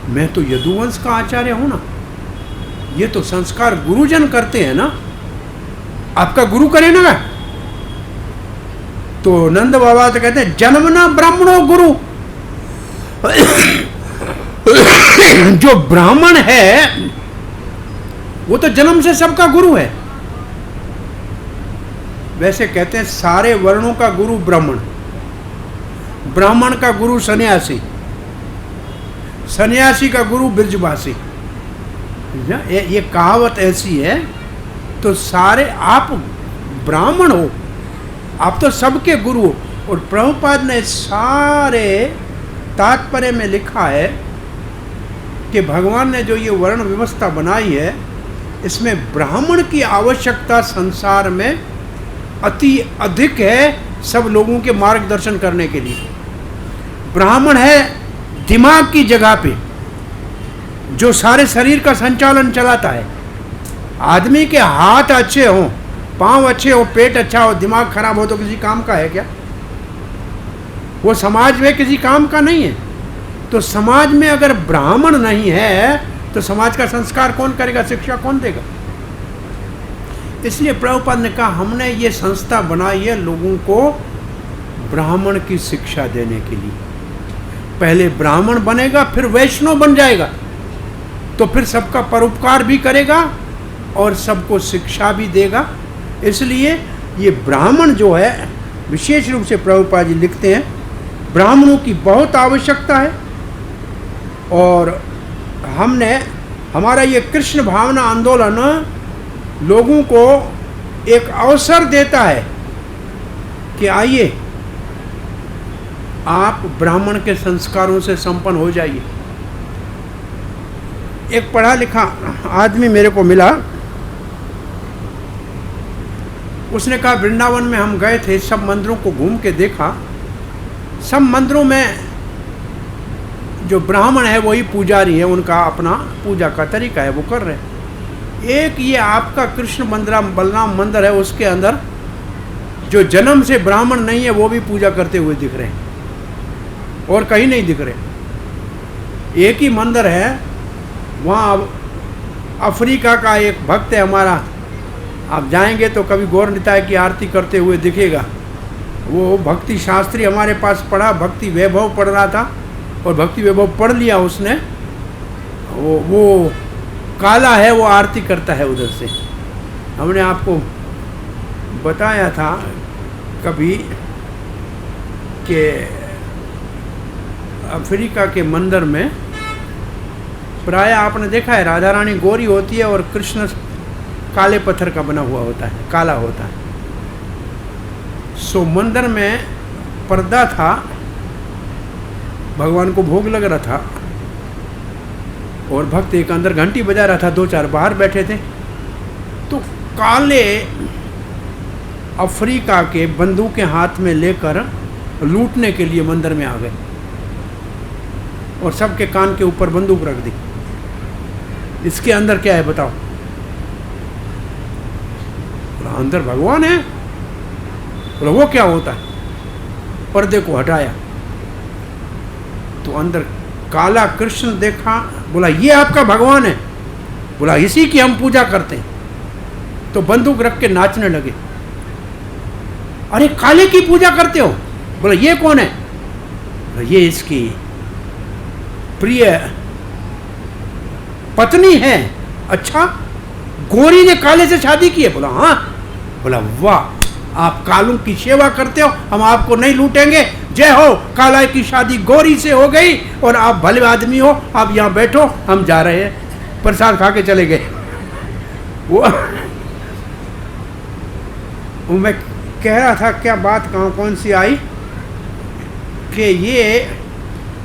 मैं तो यदुवंश का आचार्य हूं ना, ये तो संस्कार गुरुजन करते हैं ना, आपका गुरु करे ना। तो नंद बाबा तो कहते हैं, जन्मना ब्राह्मणो गुरु। जो ब्राह्मण है वो तो जन्म से सबका गुरु है। वैसे कहते हैं सारे वर्णों का गुरु ब्राह्मण, ब्राह्मण का गुरु सन्यासी, सन्यासी का गुरु ब्रजवासी। ये कहावत ऐसी है। तो सारे आप ब्राह्मण हो, आप तो सबके गुरु हो। और प्रभुपाद ने सारे तात्पर्य में लिखा है कि भगवान ने जो ये वर्ण व्यवस्था बनाई है, इसमें ब्राह्मण की आवश्यकता संसार में अति अधिक है, सब लोगों के मार्गदर्शन करने के लिए। ब्राह्मण है दिमाग की जगह पे, जो सारे शरीर का संचालन चलाता है। आदमी के हाथ अच्छे हों, पांव अच्छे हो, पेट अच्छा हो, दिमाग खराब हो तो किसी काम का है क्या? वो समाज में किसी काम का नहीं है। तो समाज में अगर ब्राह्मण नहीं है तो समाज का संस्कार कौन करेगा, शिक्षा कौन देगा? इसलिए प्रभुपाद ने कहा, हमने ये संस्था बनाई है लोगों को ब्राह्मण की शिक्षा देने के लिए। पहले ब्राह्मण बनेगा, फिर वैष्णव बन जाएगा, तो फिर सबका परोपकार भी करेगा और सबको शिक्षा भी देगा। इसलिए ये ब्राह्मण जो है, विशेष रूप से प्रभुपाद जी लिखते हैं, ब्राह्मणों की बहुत आवश्यकता है। और हमने, हमारा ये कृष्ण भावना आंदोलन लोगों को एक अवसर देता है कि आइए आप ब्राह्मण के संस्कारों से संपन्न हो जाइए। एक पढ़ा लिखा आदमी मेरे को मिला, उसने कहा वृंदावन में हम गए थे, सब मंदिरों को घूम के देखा, सब मंदिरों में जो ब्राह्मण है वही पुजारी है, उनका अपना पूजा का तरीका है, वो कर रहे हैं। एक ये आपका कृष्ण मंदिर बलराम मंदिर है, उसके अंदर जो जन्म से ब्राह्मण नहीं है वो भी पूजा करते हुए दिख रहे हैं, और कहीं नहीं दिख रहे। एक ही मंदिर है, वहाँ अफ्रीका का एक भक्त है हमारा, आप जाएंगे तो कभी गौर निताय की आरती करते हुए दिखेगा। वो भक्ति शास्त्री हमारे पास पढ़ा, भक्ति वैभव पढ़ रहा था, और भक्ति वैभव पढ़ लिया उसने। वो काला है वो आरती करता है उधर से। हमने आपको बताया था कभी कि अफ्रीका के मंदिर में प्राय आपने देखा है राधा रानी गोरी होती है और कृष्ण काले पत्थर का बना हुआ होता है, काला होता है। सो मंदिर में पर्दा था, भगवान को भोग लग रहा था और भक्त एक अंदर घंटी बजा रहा था, 2-4 बाहर बैठे थे। तो काले अफ्रीका के बंदूकें हाथ में लेकर लूटने के लिए मंदिर में आ गए और सबके कान के ऊपर बंदूक रख दी। इसके अंदर क्या है बताओ? अंदर भगवान है। बोला वो क्या होता है? पर्दे को हटाया तो अंदर काला कृष्ण देखा। बोला ये आपका भगवान है? बोला इसी की हम पूजा करते हैं। तो बंदूक रख के नाचने लगे। अरे काले की पूजा करते हो? बोला ये कौन है? बोला ये इसकी प्रिय पत्नी है। अच्छा, गोरी ने काले से शादी की है? बोला हाँ। बोला वाह, आप कालों की सेवा करते हो, हम आपको नहीं लूटेंगे। जय हो, काला की शादी गोरी से हो गई और आप भले आदमी हो, आप यहाँ बैठो, हम जा रहे हैं। प्रसाद खा के चले गए। वो मैं कह रहा था क्या बात कौन सी आई कि ये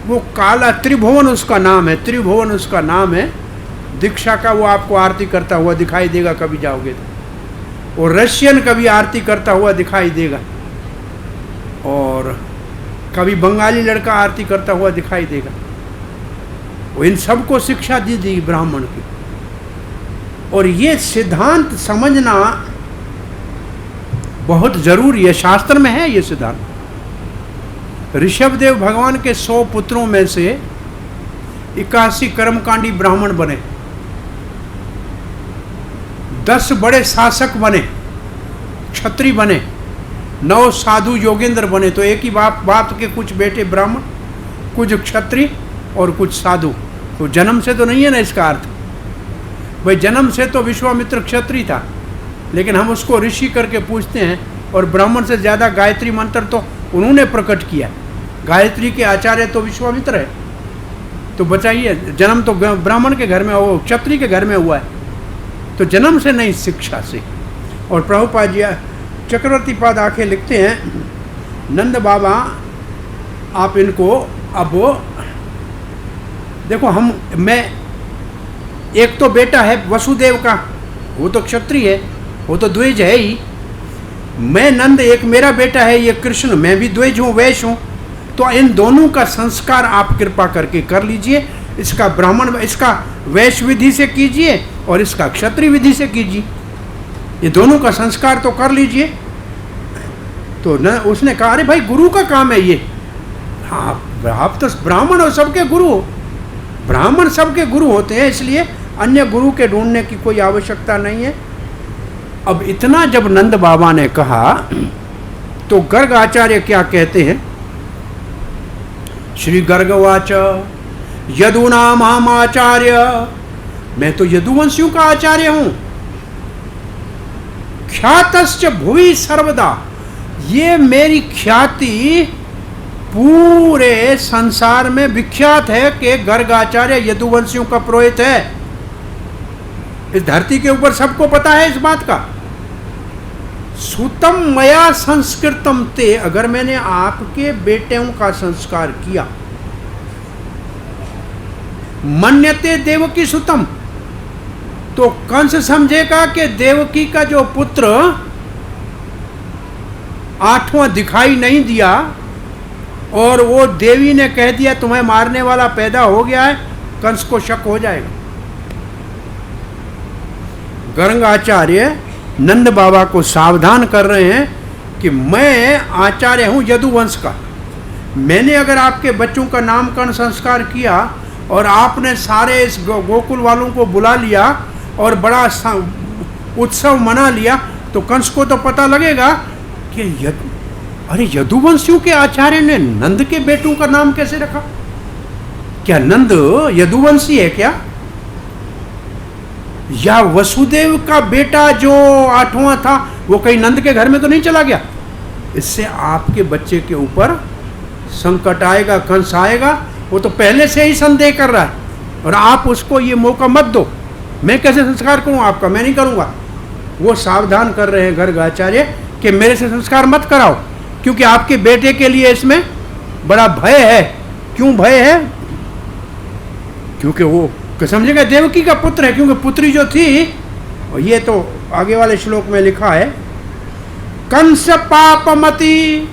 वो काला त्रिभुवन उसका नाम है, त्रिभुवन उसका नाम है। दीक्षा का वो आपको आरती करता हुआ दिखाई देगा कभी जाओगे तो। और रशियन कभी आरती करता हुआ दिखाई देगा और कभी बंगाली लड़का आरती करता हुआ दिखाई देगा। वो इन सबको शिक्षा दी ब्राह्मण की। और ये सिद्धांत समझना बहुत जरूरी है, शास्त्र में है ये सिद्धांत। ऋषभदेव भगवान के 100 पुत्रों में से 81 कर्मकांडी ब्राह्मण बने, 10 बड़े शासक बने, क्षत्रिय बने, 9 साधु योगेंद्र बने। तो एक ही बाप के कुछ बेटे ब्राह्मण, कुछ क्षत्रिय और कुछ साधु। तो जन्म से तो नहीं है ना इसका अर्थ। भाई जन्म से तो विश्वामित्र क्षत्रिय था, लेकिन हम उसको ऋषि करके पूछते हैं। और ब्राह्मण से ज़्यादा गायत्री मंत्र तो उन्होंने प्रकट किया। गायत्री के आचार्य तो विश्वामित्र है। तो बताइए, जन्म तो ब्राह्मण के घर में, वो क्षत्रिय के घर में हुआ है। तो जन्म से नहीं, शिक्षा से। और प्रभुपाद जी चक्रवर्ती पाद आके लिखते हैं, नंद बाबा आप इनको अब देखो, मैं एक तो बेटा है वसुदेव का, वो तो क्षत्रिय है, वो तो द्विज है ही। मैं नंद, एक मेरा बेटा है ये कृष्ण, मैं भी द्विज हूँ, वैश्य हूँ। तो इन दोनों का संस्कार आप कृपा करके कर लीजिए। इसका ब्राह्मण, इसका वैश्य विधि से कीजिए और इसका क्षत्रिय विधि से कीजिए। ये दोनों का संस्कार तो कर लीजिए। तो न उसने कहा अरे भाई गुरु का काम है ये। हाँ, आप तो ब्राह्मण हो, सबके गुरु हो। ब्राह्मण सबके गुरु होते हैं, इसलिए अन्य गुरु के ढूंढने की कोई आवश्यकता नहीं है। अब इतना जब नंद बाबा ने कहा तो गर्ग आचार्य क्या कहते हैं? श्री गर्गवाच यदुनाम हम आचार्य, मैं तो यदुवंशियों का आचार्य हूं। ख्यातश्च भुवि सर्वदा, ये मेरी ख्याति पूरे संसार में विख्यात है कि गर्गाचार्य यदुवंशियों का पुरोहित है। इस धरती के ऊपर सबको पता है इस बात का। सुतम मया संस्कृतम ते, अगर मैंने आपके बेटियों का संस्कार किया, मन्यते देवकी सुतम, तो कंस समझेगा कि देवकी का जो पुत्र 8वां दिखाई नहीं दिया और वो देवी ने कह दिया तुम्हें मारने वाला पैदा हो गया है, कंस को शक हो जाएगा। गर्गाचार्य नंद बाबा को सावधान कर रहे हैं कि मैं आचार्य हूं यदुवंश का। मैंने अगर आपके बच्चों का नामकरण संस्कार किया और आपने सारे इस गोकुल वालों को बुला लिया और बड़ा उत्सव मना लिया, तो कंस को तो पता लगेगा कि अरे यदुवंशियों के आचार्य ने नंद के बेटों का नाम कैसे रखा? क्या नंद यदुवंशी है क्या? या वसुदेव का बेटा जो 8वां था वो कहीं नंद के घर में तो नहीं चला गया? इससे आपके बच्चे के ऊपर संकट आएगा, कंस आएगा। वो तो पहले से ही संदेह कर रहा है और आप उसको ये मौका मत दो। मैं कैसे संस्कार करूं आपका? मैं नहीं करूंगा। वो सावधान कर रहे हैं गर्ग आचार्य कि मेरे से संस्कार मत कराओ, क्योंकि आपके बेटे के लिए इसमें बड़ा भय है। क्यों भय है? क्योंकि वो समझेगा देवकी का पुत्र है, क्योंकि पुत्री जो थी, और ये तो आगे वाले श्लोक में लिखा है, कंस पापमति,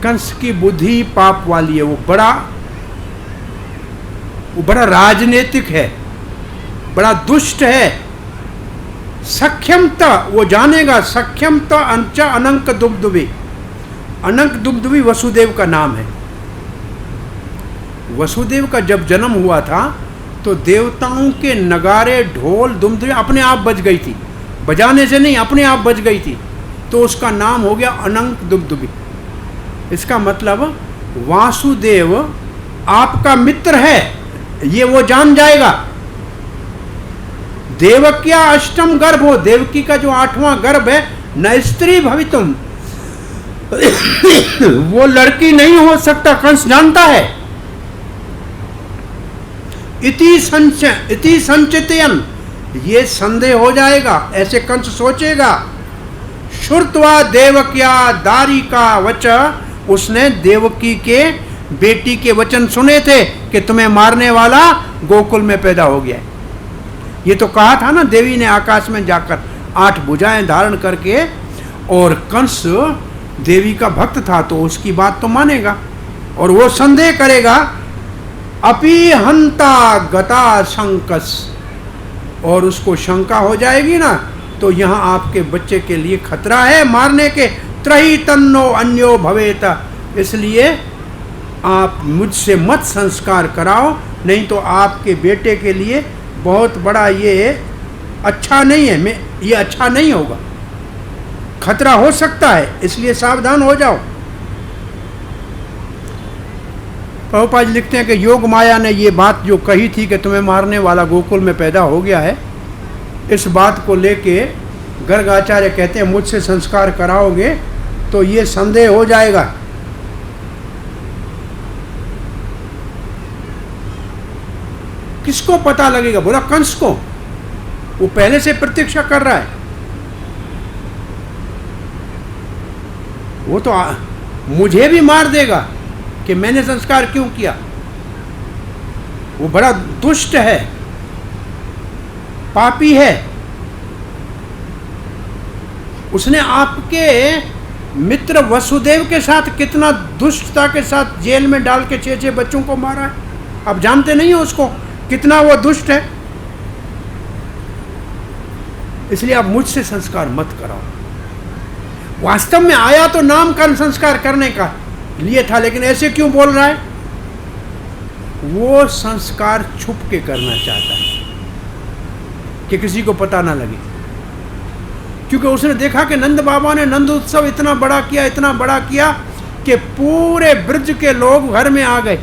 कंस की बुद्धि पाप वाली है। वो बड़ा राजनीतिक है, बड़ा दुष्ट है। सख्यमता वो जानेगा, सख्यमता अंच अनंक दुग्धुवी, अनंक दुग्धुवी वसुदेव का नाम है। वसुदेव का जब जन्म हुआ था तो देवताओं के नगारे, ढोल, दुमदुमी अपने आप बज गई थी, बजाने से नहीं, अपने आप बज गई थी। तो उसका नाम हो गया अनंक दुग्धुवी। इसका मतलब वासुदेव आपका मित्र है, ये वो जान जाएगा। देवक्या अष्टम गर्भ हो, देवकी का जो 8वां गर्भ है, न स्त्री भवितुम, वो लड़की नहीं हो सकता, कंस जानता है। इति संचितयन, ये संदेह हो जाएगा, ऐसे कंस सोचेगा। श्रुत्वा देवक्या दारिका वच, उसने देवकी के बेटी के वचन सुने थे कि तुम्हें मारने वाला गोकुल में पैदा हो गया है। ये तो कहा था ना देवी ने आकाश में जाकर 8 भुजाएं धारण करके, और कंस देवी का भक्त था तो उसकी बात तो मानेगा, और वो संदेह करेगा। अपि हंता गता शंकस, और उसको शंका हो जाएगी ना, तो यहाँ आपके बच्चे के लिए खतरा है मारने के। त्रही तन्नो अन्यो भवेत, इसलिए आप मुझसे मत संस्कार कराओ, नहीं तो आपके बेटे के लिए बहुत बड़ा ये अच्छा नहीं है, ये अच्छा नहीं होगा, खतरा हो सकता है, इसलिए सावधान हो जाओ। प्रभुपाद जी लिखते हैं कि योग माया ने ये बात जो कही थी कि तुम्हें मारने वाला गोकुल में पैदा हो गया है, इस बात को लेके गर्ग आचार्य कहते हैं मुझसे संस्कार कराओगे तो ये संदेह हो जाएगा। किसको पता लगेगा? बोला कंस को, वो पहले से प्रतीक्षा कर रहा है। वो तो मुझे भी मार देगा कि मैंने संस्कार क्यों किया। वो बड़ा दुष्ट है, पापी है। उसने आपके मित्र वसुदेव के साथ कितना दुष्टता के साथ जेल में डाल के 6 बच्चों को मारा है। आप जानते नहीं हो उसको कितना वो दुष्ट है। इसलिए आप मुझसे संस्कार मत कराओ। वास्तव में आया तो नामकरण संस्कार करने का लिए था, लेकिन ऐसे क्यों बोल रहा है? वो संस्कार छुप के करना चाहता है कि किसी को पता ना लगे, क्योंकि उसने देखा कि नंद बाबा ने नंद उत्सव इतना बड़ा किया कि पूरे ब्रज के लोग घर में आ गए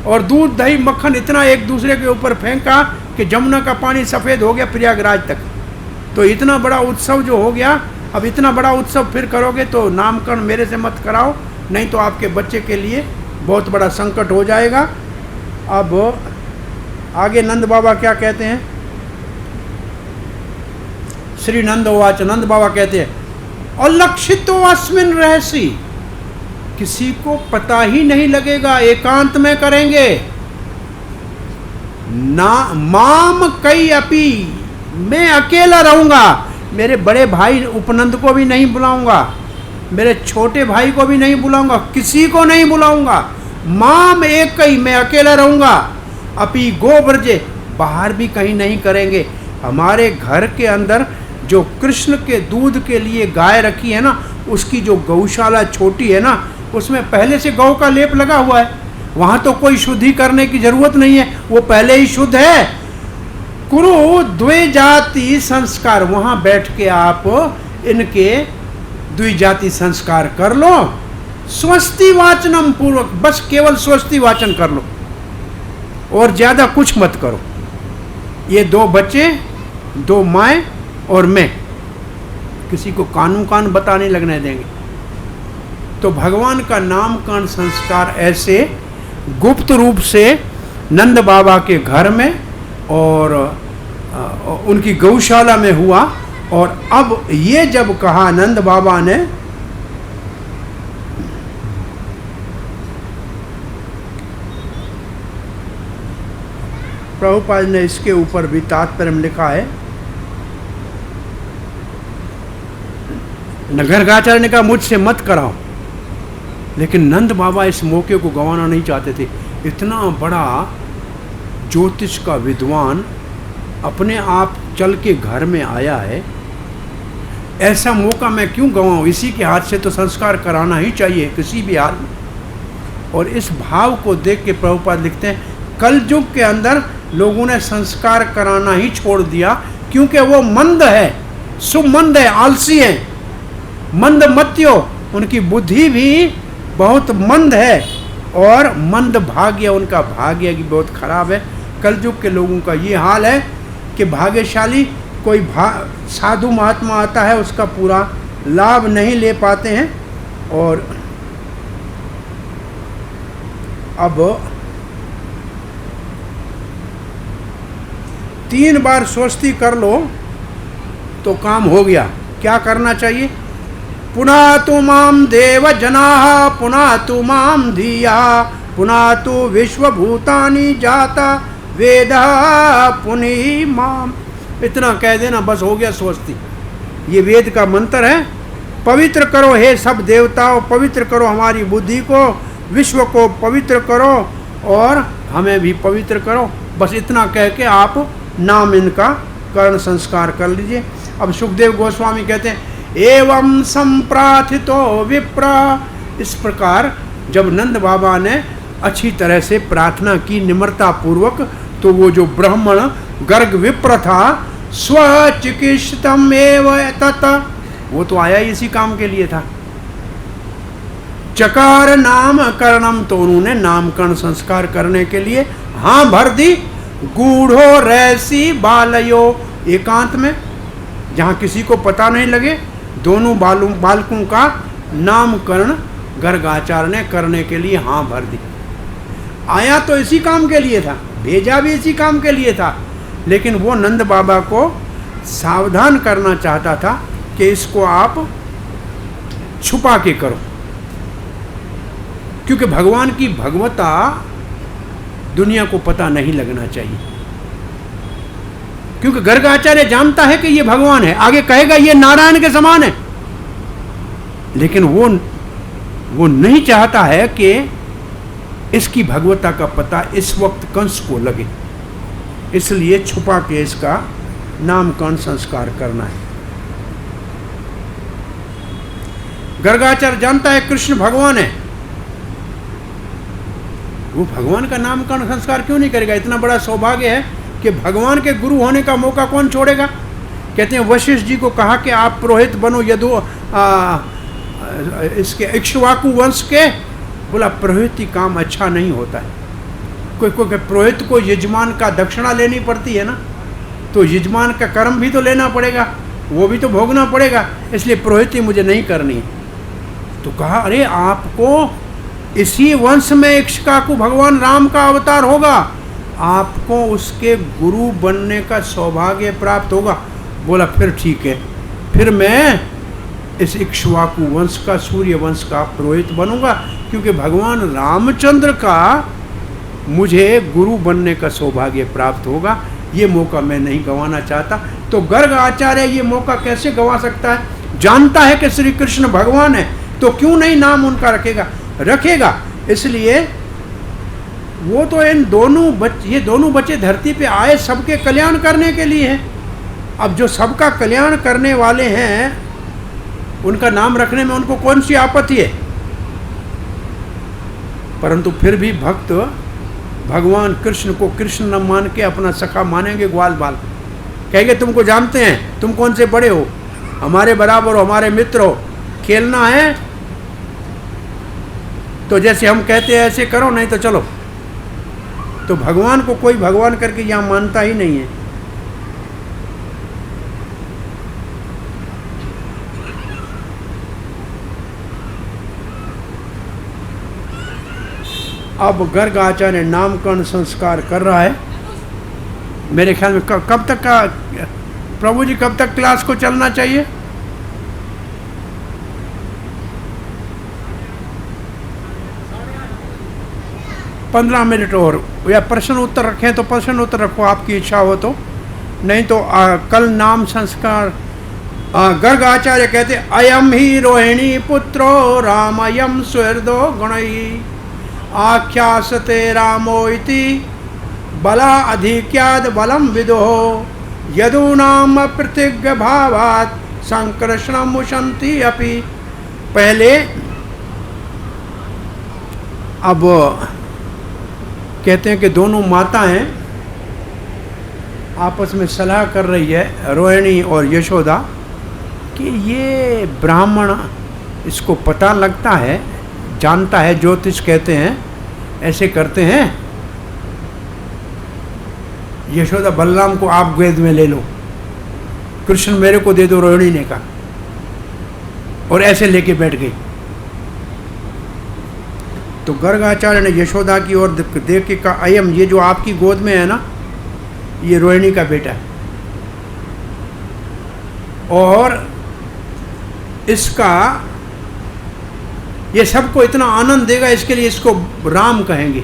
और दूध दही मक्खन इतना एक दूसरे के ऊपर फेंका कि जमुना का पानी सफ़ेद हो गया प्रयागराज तक। तो इतना बड़ा उत्सव जो हो गया, अब इतना बड़ा उत्सव फिर करोगे तो नामकरण मेरे से मत कराओ, नहीं तो आपके बच्चे के लिए बहुत बड़ा संकट हो जाएगा। अब आगे नंद बाबा क्या कहते हैं? श्री नंद उवाच, नंद बाबा कहते हैं अलक्षितो अस्मिन रहसी, किसी को पता ही नहीं लगेगा, एकांत में करेंगे। ना माम कई अपी, मैं अकेला रहूंगा, मेरे बड़े भाई उपनंद को भी नहीं बुलाऊंगा, मेरे छोटे भाई को भी नहीं बुलाऊंगा, किसी को नहीं बुलाऊंगा। माम एक कई, मैं अकेला रहूंगा। अपी गोब्रजे, बाहर भी कहीं नहीं करेंगे। हमारे घर के अंदर जो कृष्ण के दूध के लिए गाय रखी है ना, उसकी जो गौशाला छोटी है ना, उसमें पहले से गौ का लेप लगा हुआ है, वहाँ तो कोई शुद्धि करने की जरूरत नहीं है, वो पहले ही शुद्ध है। कुरु द्विजाति संस्कार, वहाँ बैठ के आप इनके द्विजाति संस्कार कर लो। स्वस्ति वाचनम पूर्वक, बस केवल स्वस्ति वाचन कर लो और ज़्यादा कुछ मत करो। ये 2 बच्चे दो मैं और मैं, किसी को कानून कान बताने लगने देंगे। तो भगवान का नामकरण संस्कार ऐसे गुप्त रूप से नंद बाबा के घर में और उनकी गौशाला में हुआ। और अब ये जब कहा नंद बाबा ने, प्रभुपाद ने इसके ऊपर भी तात्पर्य में लिखा है, गर्गाचार्य ने कहा मुझसे मत कराओ, लेकिन नंद बाबा इस मौके को गंवाना नहीं चाहते थे। इतना बड़ा ज्योतिष का विद्वान अपने आप चल के घर में आया है, ऐसा मौका मैं क्यों गंवाऊं? इसी के हाथ से तो संस्कार कराना ही चाहिए किसी भी हाल में। और इस भाव को देख के प्रभुपाद लिखते हैं, कल युग के अंदर लोगों ने संस्कार कराना ही छोड़ दिया, क्योंकि वो मंद है, सुमंद है, आलसी है, मंद मत्यो, उनकी बुद्धि भी बहुत मंद है और मंद भाग्य, उनका भाग्य भी बहुत खराब है। कल युग के लोगों का ये हाल है कि भाग्यशाली कोई साधु महात्मा आता है, उसका पूरा लाभ नहीं ले पाते हैं। और अब 3 बार स्वस्ति कर लो तो काम हो गया। क्या करना चाहिए? पुनः तु माम देव जनाः पुनः तु माम धिया पुनः तु विश्वभूतानि जाता वेदा पुनि माम। इतना कह देना बस हो गया स्वस्ति। ये वेद का मंत्र है। पवित्र करो हे सब देवताओं, पवित्र करो हमारी बुद्धि को, विश्व को पवित्र करो और हमें भी पवित्र करो। बस इतना कह के आप नाम इनका कर्ण संस्कार कर लीजिए। अब सुखदेव गोस्वामी कहते हैं, एवं संप्रार्थितो विप्र। इस प्रकार जब नंद बाबा ने अच्छी तरह से प्रार्थना की निम्रता पूर्वक, तो वो जो ब्राह्मण गर्ग विप्र था, स्वचिकित्सितम एव तत, वो तो आया ही इसी काम के लिए था। चकार नामकरणम, तो उन्होंने नामकरण संस्कार करने के लिए हाँ भर दी। गूढ़ो रहसी बालयो, एकांत में जहाँ किसी को पता नहीं लगे, दोनों बालकों का नामकरण गर्गाचार्य ने करने के लिए हाँ भर दी। आया तो इसी काम के लिए था, भेजा भी इसी काम के लिए था, लेकिन वो नंद बाबा को सावधान करना चाहता था कि इसको आप छुपा के करो, क्योंकि भगवान की भगवता दुनिया को पता नहीं लगना चाहिए। क्योंकि गर्गाचार्य जानता है कि ये भगवान है, आगे कहेगा ये नारायण के समान है, लेकिन वो नहीं चाहता है कि इसकी भगवता का पता इस वक्त कंस को लगे, इसलिए छुपा के इसका नामकरण संस्कार करना है। गर्गाचार्य जानता है कृष्ण भगवान है, वो भगवान का नामकरण संस्कार क्यों नहीं करेगा? इतना बड़ा सौभाग्य है कि भगवान के गुरु होने का मौका कौन छोड़ेगा? कहते हैं वशिष्ठ जी को कहा कि आप पुरोहित बनो इसके इक्ष्वाकु वंश के। बोला पुरोहित काम अच्छा नहीं होता है। कोई पुरोहित को यजमान का दक्षिणा लेनी पड़ती है ना, तो यजमान का कर्म भी तो लेना पड़ेगा, वो भी तो भोगना पड़ेगा, इसलिए पुरोहिती मुझे नहीं करनी है। तो कहा अरे आपको इसी वंश में इक्ष्वाकु भगवान राम का अवतार होगा, आपको उसके गुरु बनने का सौभाग्य प्राप्त होगा। बोला फिर ठीक है, फिर मैं इस इक्ष्वाकु वंश का, सूर्य वंश का पुरोहित बनूंगा, क्योंकि भगवान रामचंद्र का मुझे गुरु बनने का सौभाग्य प्राप्त होगा। ये मौका मैं नहीं गंवाना चाहता। तो गर्ग आचार्य ये मौका कैसे गंवा सकता है? जानता है कि श्री कृष्ण भगवान है, तो क्यों नहीं नाम उनका रखेगा। इसलिए वो तो ये दोनों बच्चे धरती पे आए सबके कल्याण करने के लिए हैं। अब जो सबका कल्याण करने वाले हैं, उनका नाम रखने में उनको कौन सी आपत्ति है? परंतु फिर भी भक्त भगवान कृष्ण को कृष्ण न मान के अपना सखा मानेंगे, ग्वाल बाल कहेंगे तुमको जानते हैं, तुम कौन से बड़े हो, हमारे बराबर हो, हमारे मित्र हो, खेलना है तो जैसे हम कहते हैं ऐसे करो, नहीं तो चलो। तो भगवान को कोई भगवान करके यहाँ मानता ही नहीं है। अब गर्ग आचार्य नामकरण संस्कार कर रहा है। मेरे ख्याल में कब तक का प्रभु जी, कब तक क्लास को चलना चाहिए? पंद्रह मिनट और, या प्रश्न उत्तर रखें तो प्रश्न उत्तर रखो, आपकी इच्छा हो तो, नहीं तो कल नाम संस्कार। गर्ग आचार्य कहते अयम ही रोहिणी पुत्रो रामयम सुहृदो गुणई आख्यासते रामो इति बला अधिक्याद बलम विदो यदूनाम प्रतिज्ञ भावात संकर्षण मुशंति अपि। पहले अब कहते हैं कि दोनों माताएं आपस में सलाह कर रही है, रोहिणी और यशोदा, कि ये ब्राह्मण, इसको पता लगता है, जानता है, ज्योतिष कहते हैं, ऐसे करते हैं। यशोदा बलराम को आप गोद में ले लो, कृष्ण मेरे को दे दो, रोहिणी ने कहा, और ऐसे लेके बैठ गई। तो गर्गाचार्य ने यशोदा की ओर देख के कहा अयम, ये जो आपकी गोद में है ना, ये रोहिणी का बेटा है, और इसका, ये सबको इतना आनंद देगा, इसके लिए इसको राम कहेंगे।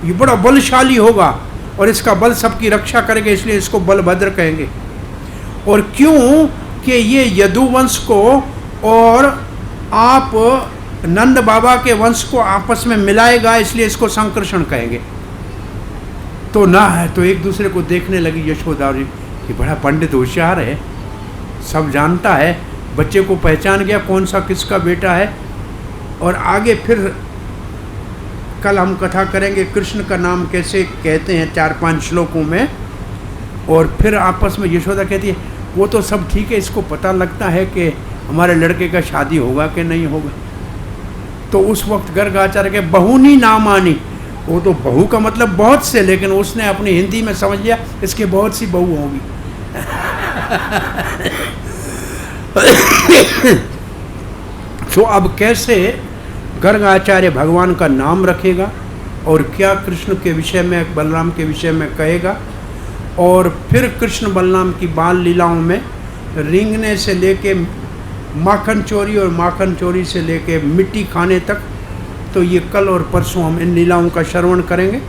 ये बड़ा बलशाली होगा और इसका बल सबकी रक्षा करेगा, इसलिए इसको बलभद्र कहेंगे। और क्यों कि ये यदुवंश को और आप नंद बाबा के वंश को आपस में मिलाएगा, इसलिए इसको संकर्षण कहेंगे। तो ना है तो एक दूसरे को देखने लगी यशोदा जी कि बड़ा पंडित होशियार है, सब जानता है, बच्चे को पहचान गया कौन सा किसका बेटा है। और आगे फिर कल हम कथा करेंगे कृष्ण का नाम कैसे कहते हैं 4-5 श्लोकों में। और फिर आपस में यशोदा कहती है वो तो सब ठीक है, इसको पता लगता है कि हमारे लड़के का शादी होगा कि नहीं होगा। तो उस वक्त गर्ग आचार्य के बहुनी नामानी, वो तो बहू का मतलब बहुत से, लेकिन उसने अपनी हिंदी में समझ लिया इसके बहुत सी बहू होगी। तो अब कैसे गर्ग आचार्य भगवान का नाम रखेगा और क्या कृष्ण के विषय में, बलराम के विषय में कहेगा। और फिर कृष्ण बलराम की बाल लीलाओं में रेंगने से लेके माखन चोरी और माखन चोरी से लेके मिट्टी खाने तक, तो ये कल और परसों हम इन लीलाओं का श्रवण करेंगे।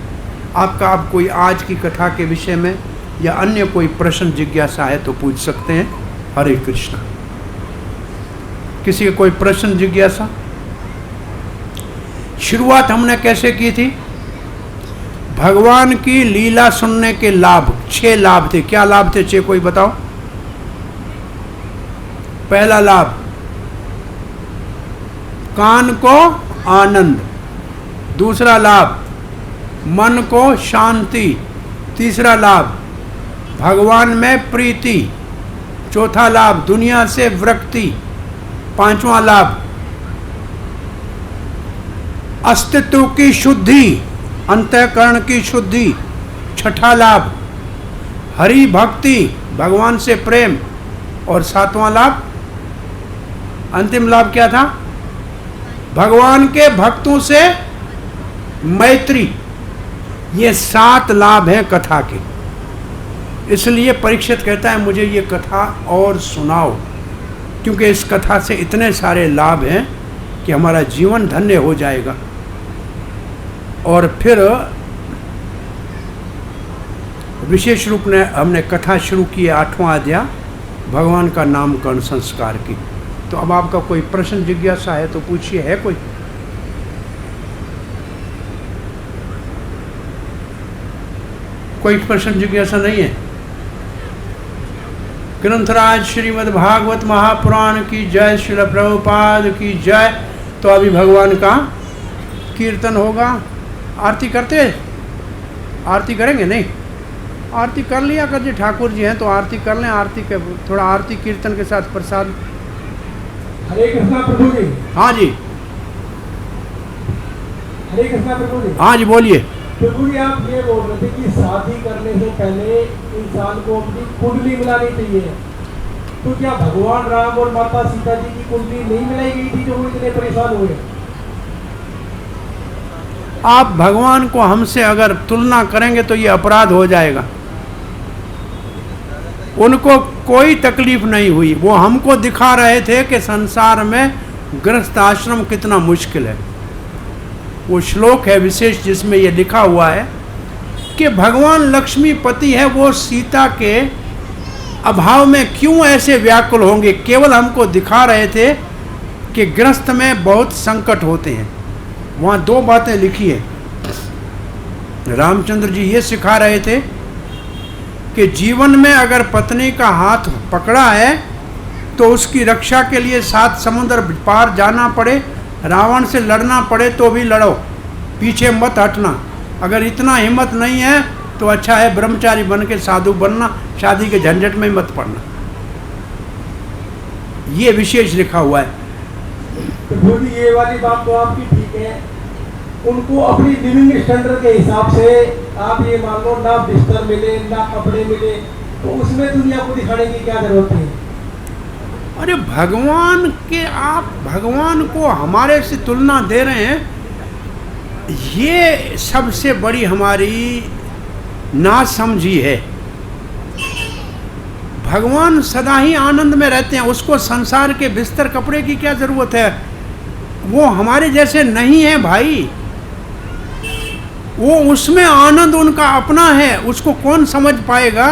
आप कोई आज की कथा के विषय में या अन्य कोई प्रश्न जिज्ञासा है तो पूछ सकते हैं। हरे कृष्ण। किसी का कोई प्रश्न जिज्ञासा? शुरुआत हमने कैसे की थी? भगवान की लीला सुनने के लाभ, 6 लाभ थे। क्या लाभ थे 6? कोई बताओ। पहला लाभ, कान को आनंद। दूसरा लाभ, मन को शांति। तीसरा लाभ, भगवान में प्रीति। चौथा लाभ, दुनिया से विरक्ति। पांचवा लाभ, अस्तित्व की शुद्धि, अंतःकरण की शुद्धि। छठा लाभ, हरि भक्ति, भगवान से प्रेम। और सातवां लाभ, अंतिम लाभ क्या था? भगवान के भक्तों से मैत्री। ये 7 लाभ हैं कथा के। इसलिए परीक्षित कहता है मुझे ये कथा और सुनाओ, क्योंकि इस कथा से इतने सारे लाभ हैं कि हमारा जीवन धन्य हो जाएगा। और फिर विशेष रूप में हमने कथा शुरू की 8वां अध्याय भगवान का नामकरण संस्कार की। तो अब आपका कोई प्रश्न जिज्ञासा है तो पूछिए। है कोई? कोई प्रश्न जिज्ञासा नहीं है? ग्रंथराज श्रीमद् भागवत महापुराण की जय, श्रील प्रभुपाद की जय। तो अभी भगवान का कीर्तन होगा। आरती करते? आरती करेंगे? नहीं, आरती कर लिया कर जी, ठाकुर जी हैं तो आरती कर लें। आरती के थोड़ा आरती कीर्तन के साथ प्रसाद। हरे कृष्णा प्रभु जी। हाँ जी। हरे कृष्णा प्रभु जी। हाँ जी बोलिए। प्रभु जी आप ये बोल रहे थे कि शादी करने से पहले इंसान को अपनी कुंडली मिलानी चाहिए, तो क्या भगवान राम और माता सीता जी की कुंडली नहीं मिलाई गई थी जो वो इतने परेशान हुए? आप भगवान को हमसे अगर तुलना करेंगे तो ये अपराध हो जाएगा। उनको कोई तकलीफ नहीं हुई, वो हमको दिखा रहे थे कि संसार में गृहस्थ आश्रम कितना मुश्किल है। वो श्लोक है विशेष जिसमें ये लिखा हुआ है कि भगवान लक्ष्मीपति है, वो सीता के अभाव में क्यों ऐसे व्याकुल होंगे। केवल हमको दिखा रहे थे कि गृहस्थ में बहुत संकट होते हैं। वहाँ दो बातें लिखी है। रामचंद्र जी ये सिखा रहे थे कि जीवन में अगर पत्नी का हाथ पकड़ा है तो उसकी रक्षा के लिए 7 समुद्र पार जाना पड़े, रावण से लड़ना पड़े तो भी लड़ो, पीछे मत हटना। अगर इतना हिम्मत नहीं है तो अच्छा है ब्रह्मचारी बन के साधु बनना, शादी के झंझट में मत पड़ना। ये विशेष लिखा हुआ है। तो बोली ये वाली बात तो आपकी ठीक है, उनको अपनी लिविंग स्टैंडर्ड के हिसाब से आप ये मान लो ना बिस्तर मिले ना कपड़े मिले, तो उसमें दुनिया को दिखाने की क्या जरूरत है। अरे भगवान के, आप भगवान को हमारे से तुलना दे रहे हैं, ये सबसे बड़ी हमारी नासमझी है। भगवान सदा ही आनंद में रहते हैं, उसको संसार के बिस्तर कपड़े की क्या जरूरत है। वो हमारे जैसे नहीं है भाई, वो उसमें आनंद उनका अपना है, उसको कौन समझ पाएगा।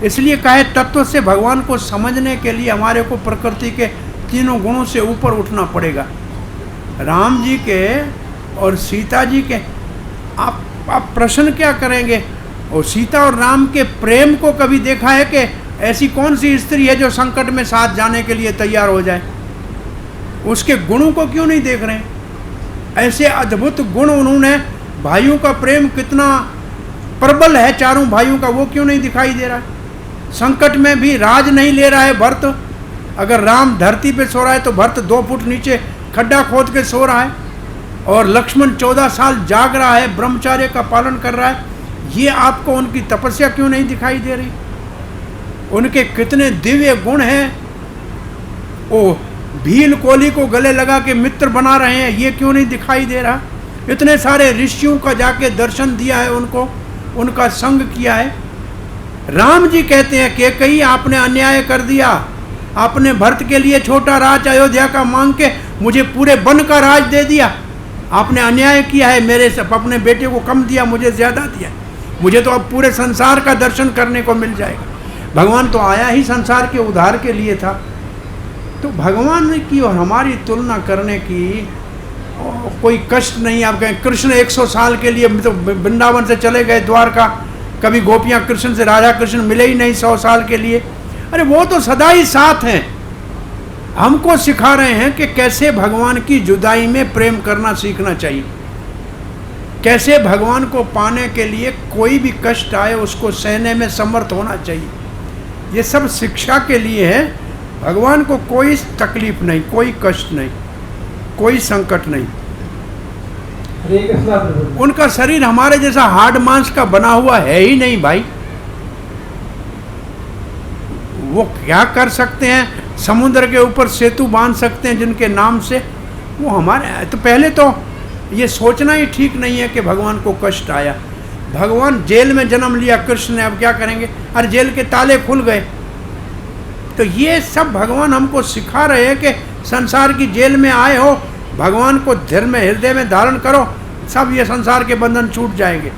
इसलिए कहे तत्व से भगवान को समझने के लिए हमारे को प्रकृति के तीनों गुणों से ऊपर उठना पड़ेगा। राम जी के और सीता जी के आप प्रश्न क्या करेंगे। और सीता और राम के प्रेम को कभी देखा है कि ऐसी कौन सी स्त्री है जो संकट में साथ जाने के लिए तैयार हो जाए। उसके गुणों को क्यों नहीं देख रहे हैं। ऐसे अद्भुत गुण उन्होंने, भाइयों का प्रेम कितना प्रबल है चारों भाइयों का, वो क्यों नहीं दिखाई दे रहा है। संकट में भी राज नहीं ले रहा है भरत। अगर राम धरती पे सो रहा है तो भरत 2 फुट नीचे खड्डा खोद के सो रहा है, और लक्ष्मण 14 साल जाग रहा है, ब्रह्मचर्य का पालन कर रहा है। ये आपको उनकी तपस्या क्यों नहीं दिखाई दे रही। उनके कितने दिव्य गुण हैं। ओ भील कोली को गले लगा के मित्र बना रहे हैं, ये क्यों नहीं दिखाई दे रहा। इतने सारे ऋषियों का जाके दर्शन दिया है उनको, उनका संग किया है। राम जी कहते हैं कि कहीं आपने अन्याय कर दिया, आपने भरत के लिए छोटा राज अयोध्या का मांग के मुझे पूरे वन का राज दे दिया। आपने अन्याय किया है, मेरे से अपने बेटे को कम दिया, मुझे ज़्यादा दिया। मुझे तो अब पूरे संसार का दर्शन करने को मिल जाएगा। भगवान तो आया ही संसार के उद्धार के लिए था। तो भगवान की और हमारी तुलना करने की कोई कष्ट नहीं। आप कहें कृष्ण 100 साल के लिए तो वृंदावन से चले गए द्वारका, कभी गोपियाँ कृष्ण से, राधा कृष्ण मिले ही नहीं 100 साल के लिए। अरे वो तो सदा ही साथ हैं। हमको सिखा रहे हैं कि कैसे भगवान की जुदाई में प्रेम करना सीखना चाहिए, कैसे भगवान को पाने के लिए कोई भी कष्ट आए उसको सहने में समर्थ होना चाहिए। ये सब शिक्षा के लिए है। भगवान को कोई तकलीफ नहीं, कोई कष्ट नहीं, कोई संकट नहीं। उनका शरीर हमारे जैसा हार्ड मांस का बना हुआ है ही नहीं भाई। वो क्या कर सकते हैं, समुद्र के ऊपर सेतु बांध सकते हैं जिनके नाम से। वो हमारे तो पहले तो ये सोचना ही ठीक नहीं है कि भगवान को कष्ट आया। भगवान जेल में जन्म लिया कृष्ण ने, अब क्या करेंगे। अरे जेल के ताले खुल गए। तो ये सब भगवान हमको सिखा रहे हैं कि संसार की जेल में आए हो, भगवान को धैर्य में हृदय में धारण करो, सब ये संसार के बंधन छूट जाएंगे।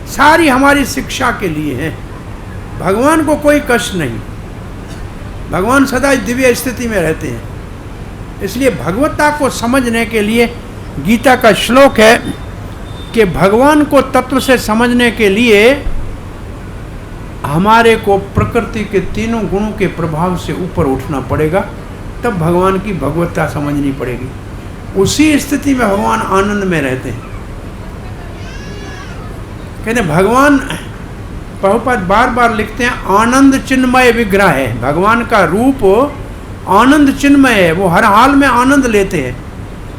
सारी हमारी शिक्षा के लिए है। भगवान को कोई कष्ट नहीं, भगवान सदा दिव्य स्थिति में रहते हैं। इसलिए भगवत्ता को समझने के लिए गीता का श्लोक है कि भगवान को तत्व से समझने के लिए हमारे को प्रकृति के तीनों गुणों के प्रभाव से ऊपर उठना पड़ेगा, तब भगवान की भगवत्ता समझनी पड़ेगी। उसी स्थिति में भगवान आनंद में रहते हैं। कहते भगवान, प्रभुपाद बार बार लिखते हैं आनंद चिन्मय विग्रह है। भगवान का रूप आनंद चिन्मय है, वो हर हाल में आनंद लेते हैं।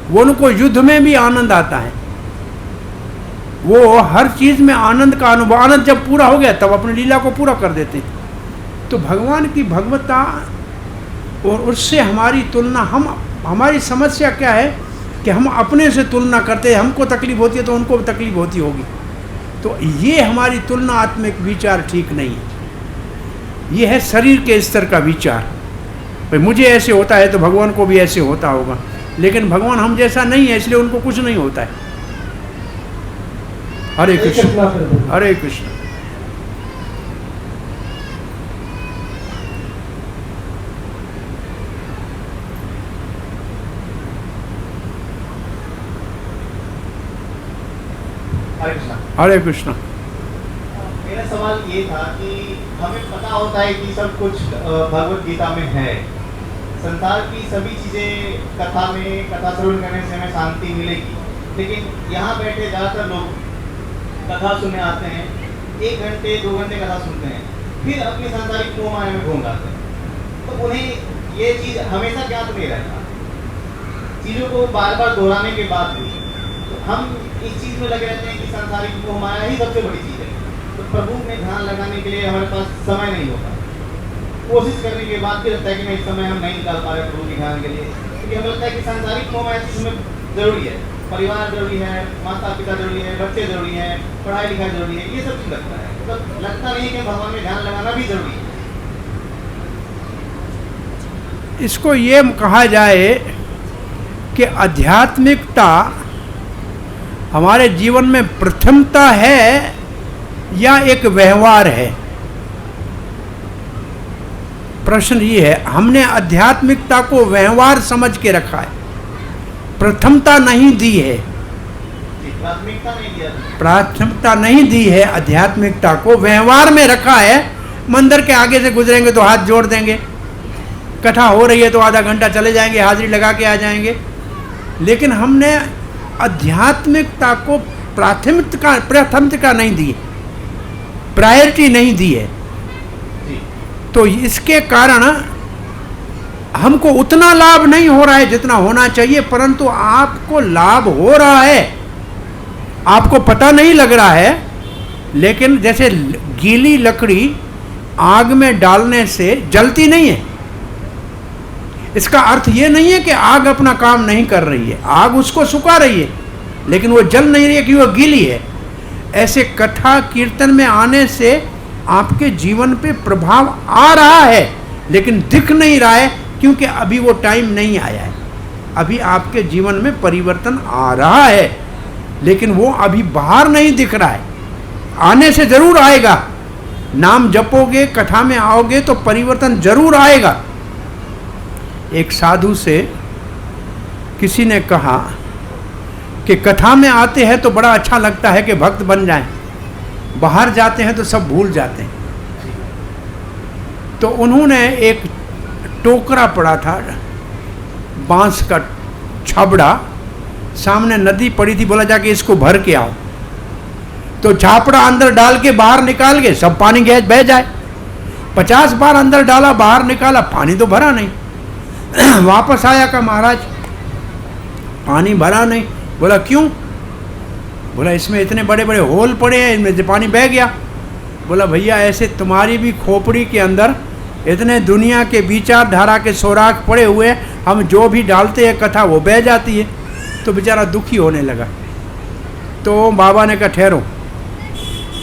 वो उनको युद्ध में भी आनंद आता है, वो हर चीज में आनंद का अनुभव। आनंद जब पूरा हो गया तब अपनी लीला को पूरा कर देते हैं। तो भगवान की भगवत्ता और उससे हमारी तुलना, हमारी समस्या क्या है, कि हम अपने से तुलना करते हैं, हमको तकलीफ होती है तो उनको भी तकलीफ होती होगी। तो ये हमारी तुलनात्मक विचार ठीक नहीं है। ये है शरीर के स्तर का विचार, भाई मुझे ऐसे होता है तो भगवान को भी ऐसे होता होगा, लेकिन भगवान हम जैसा नहीं है इसलिए उनको कुछ नहीं होता है। हरे कृष्ण, हरे कृष्ण। हरे कृष्णा। हरे कृष्ण। मेरा सवाल ये था कि हमें पता होता है कि सब कुछ भगवत गीता में है, संसार की सभी चीज़ें कथा में, कथा श्रवण करने से हमें शांति मिलेगी, लेकिन यहाँ बैठे ज़्यादातर लोग कथा सुनने आते हैं, 1 घंटे 2 घंटे कथा सुनते हैं, फिर अपनी सांसारिक मोह माया में घूम जाते हैं। तो उन्हें ये चीज़ हमेशा ज्ञात नहीं रहता, चीज़ों को बार बार दोहराने के बाद भी तो हम इस चीज़ में लगे रहते हैं कि सांसारिक मोह माया ही सबसे बड़ी चीज़ है। तो प्रभु में ध्यान लगाने के लिए हमारे पास समय नहीं होता, कोशिश करने के बाद भी लगता है कि नहीं, इस समय हम नहीं निकाल पा रहे प्रभु के ध्यान के लिए, क्योंकि हमें लगता है कि सांसारिक मोह माया चीज़ में ज़रूरी है, परिवार जरूरी है, माता पिता जरूरी है, बच्चे जरूरी हैं, पढ़ाई लिखाई जरूरी है, ये सब चीज़ लगता है। मतलब लगता नहीं कि भगवान में ध्यान लगाना भी जरूरी है। इसको ये कहा जाए कि आध्यात्मिकता हमारे जीवन में प्रथमता है या एक व्यवहार है। प्रश्न ये है, हमने आध्यात्मिकता को व्यवहार समझ के रखा है, प्रथमता नहीं दी है, प्राथमिकता नहीं दी है, आध्यात्मिकता को व्यवहार में रखा है। मंदिर के आगे से गुजरेंगे तो हाथ जोड़ देंगे, कथा हो रही है तो आधा घंटा चले जाएंगे, हाजिरी लगा के आ जाएंगे, लेकिन हमने आध्यात्मिकता को प्राथमिकता नहीं दी, प्रायोरिटी नहीं दी है। तो इसके कारण हमको उतना लाभ नहीं हो रहा है जितना होना चाहिए, परंतु आपको लाभ हो रहा है, आपको पता नहीं लग रहा है। लेकिन जैसे गीली लकड़ी आग में डालने से जलती नहीं है, इसका अर्थ ये नहीं है कि आग अपना काम नहीं कर रही है, आग उसको सुखा रही है, लेकिन वो जल नहीं रही है कि वो गीली है। ऐसे कथा कीर्तन में आने से आपके जीवन पे प्रभाव आ रहा है, लेकिन दिख नहीं रहा है, क्योंकि अभी वो टाइम नहीं आया है। अभी आपके जीवन में परिवर्तन आ रहा है, लेकिन वो अभी बाहर नहीं दिख रहा है, आने से जरूर आएगा। नाम जपोगे, कथा में आओगे तो परिवर्तन जरूर आएगा। एक साधु से किसी ने कहा कि कथा में आते हैं तो बड़ा अच्छा लगता है कि भक्त बन जाएं, बाहर जाते हैं तो सब भूल जाते हैं। तो उन्होंने एक टोकरा पड़ा था, बांस का छाबड़ा, सामने नदी पड़ी थी, बोला जाके इसको भर के आओ। तो छापड़ा अंदर डाल के बाहर निकाल के सब पानी गैस बह जाए। 50 बार अंदर डाला, बाहर निकाला, पानी तो भरा नहीं। वापस आया का महाराज पानी भरा नहीं। बोला क्यों? बोला इसमें इतने बड़े बड़े होल पड़े हैं, इनमें से पानी बह गया। बोला भैया ऐसे तुम्हारी भी खोपड़ी के अंदर इतने दुनिया के विचारधारा के सोराख पड़े हुए, हम जो भी डालते हैं कथा वो बह जाती है। तो बेचारा दुखी होने लगा। तो बाबा ने कहा ठहरो,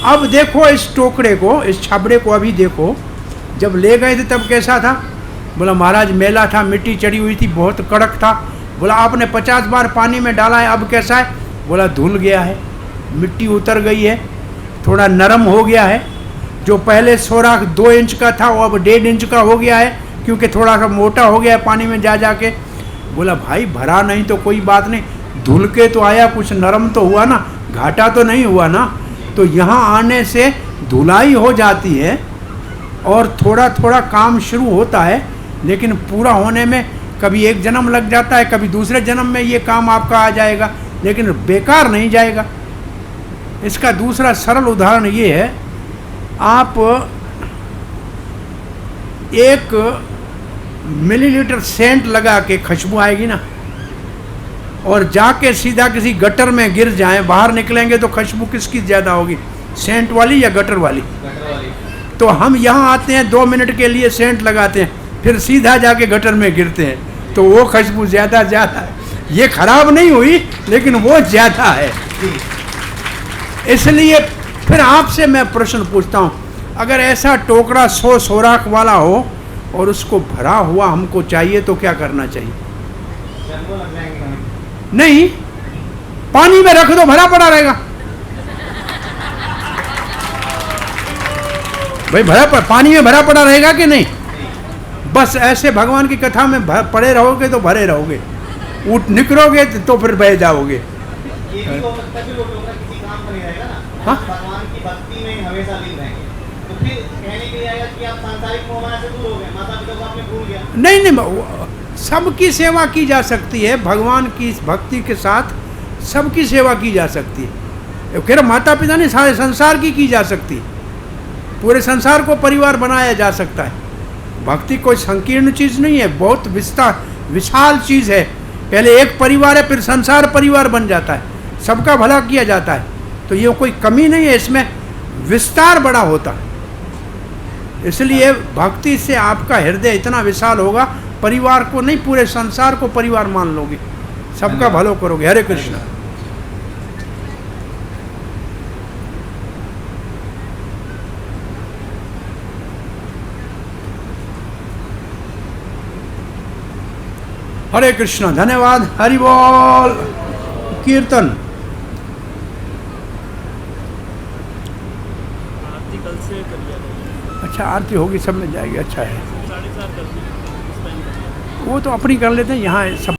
अब देखो इस टोकरे को, इस छाबड़े को अभी देखो, जब ले गए थे तब कैसा था? बोला महाराज मेला था, मिट्टी चढ़ी हुई थी, बहुत कड़क था। बोला आपने 50 बार पानी में डाला है, अब कैसा है? बोला धुल गया है, मिट्टी उतर गई है, थोड़ा नरम हो गया है। जो पहले सोराख 2 इंच का था वो अब 1.5 इंच का हो गया है, क्योंकि थोड़ा सा मोटा हो गया है पानी में जा जाके। बोला भाई भरा नहीं तो कोई बात नहीं, धुल के तो आया, कुछ नरम तो हुआ ना, घाटा तो नहीं हुआ ना। तो यहाँ आने से धुलाई हो जाती है और थोड़ा थोड़ा काम शुरू होता है, लेकिन पूरा होने में कभी 1 जन्म लग जाता है, कभी दूसरे जन्म में ये काम आपका आ जाएगा, लेकिन बेकार नहीं जाएगा। इसका दूसरा सरल उदाहरण ये है, आप 1 मिलीलीटर सेंट लगा के, खुशबू आएगी ना, और जाके सीधा किसी गटर में गिर जाएं, बाहर निकलेंगे तो खुशबू किसकी ज़्यादा होगी, सेंट वाली या गटर वाली? गटर वाली। तो हम यहाँ आते हैं 2 मिनट के लिए सेंट लगाते हैं, फिर सीधा जाके गटर में गिरते हैं, तो वो खुशबू ज़्यादा है। ये खराब नहीं हुई, लेकिन वो ज्यादा है। जी इसलिए फिर आपसे मैं प्रश्न पूछता हूँ, अगर ऐसा टोकरा 100 सोराख वाला हो और उसको भरा हुआ हमको चाहिए तो क्या करना चाहिए? जंगल लग जाएंगे हमें। नहीं, पानी में रख दो, भरा पड़ा रहेगा। भाई पानी में भरा पड़ा रहेगा कि नहीं? बस ऐसे भगवान की कथा में पड़े रहोगे तो भरे रहोगे, उठ निकलोगे तो फिर बह जाओगे। ये भी हो सकता है कि वो टोकरा किसी काम का नहीं रहेगा ना। हाँ? भगवान की भक्ति में हमेशा लीन रहेंगे, तो फिर कहने के लिए आएगा कि आप सांसारिक मोहमाया से दूर हो गए, माता पिता को आपने भूल गया। नहीं, सबकी सेवा की जा सकती है, भगवान की भक्ति के साथ सबकी सेवा की जा सकती है। कह रहा माता पिता नहीं, सारे संसार की जा सकती है, पूरे संसार को परिवार बनाया जा सकता है। भक्ति कोई संकीर्ण चीज नहीं है, बहुत विशाल चीज है। पहले एक परिवार है, फिर संसार परिवार बन जाता है, सबका भला किया जाता है। तो ये कोई कमी नहीं है, इसमें विस्तार बड़ा होता है। इसलिए भक्ति से आपका हृदय इतना विशाल होगा, परिवार को नहीं पूरे संसार को परिवार मान लोगे, सबका भलो करोगे। हरे कृष्ण। हरे कृष्ण, धन्यवाद। हरि बोल। कीर्तन। आरती कल से कर लिया जाएगा। अच्छा, आरती होगी, सब में जाएगी। अच्छा है, 4:30 कर दी, इस टाइम कर लिया। वो तो अपनी कर लेते हैं, यहाँ सब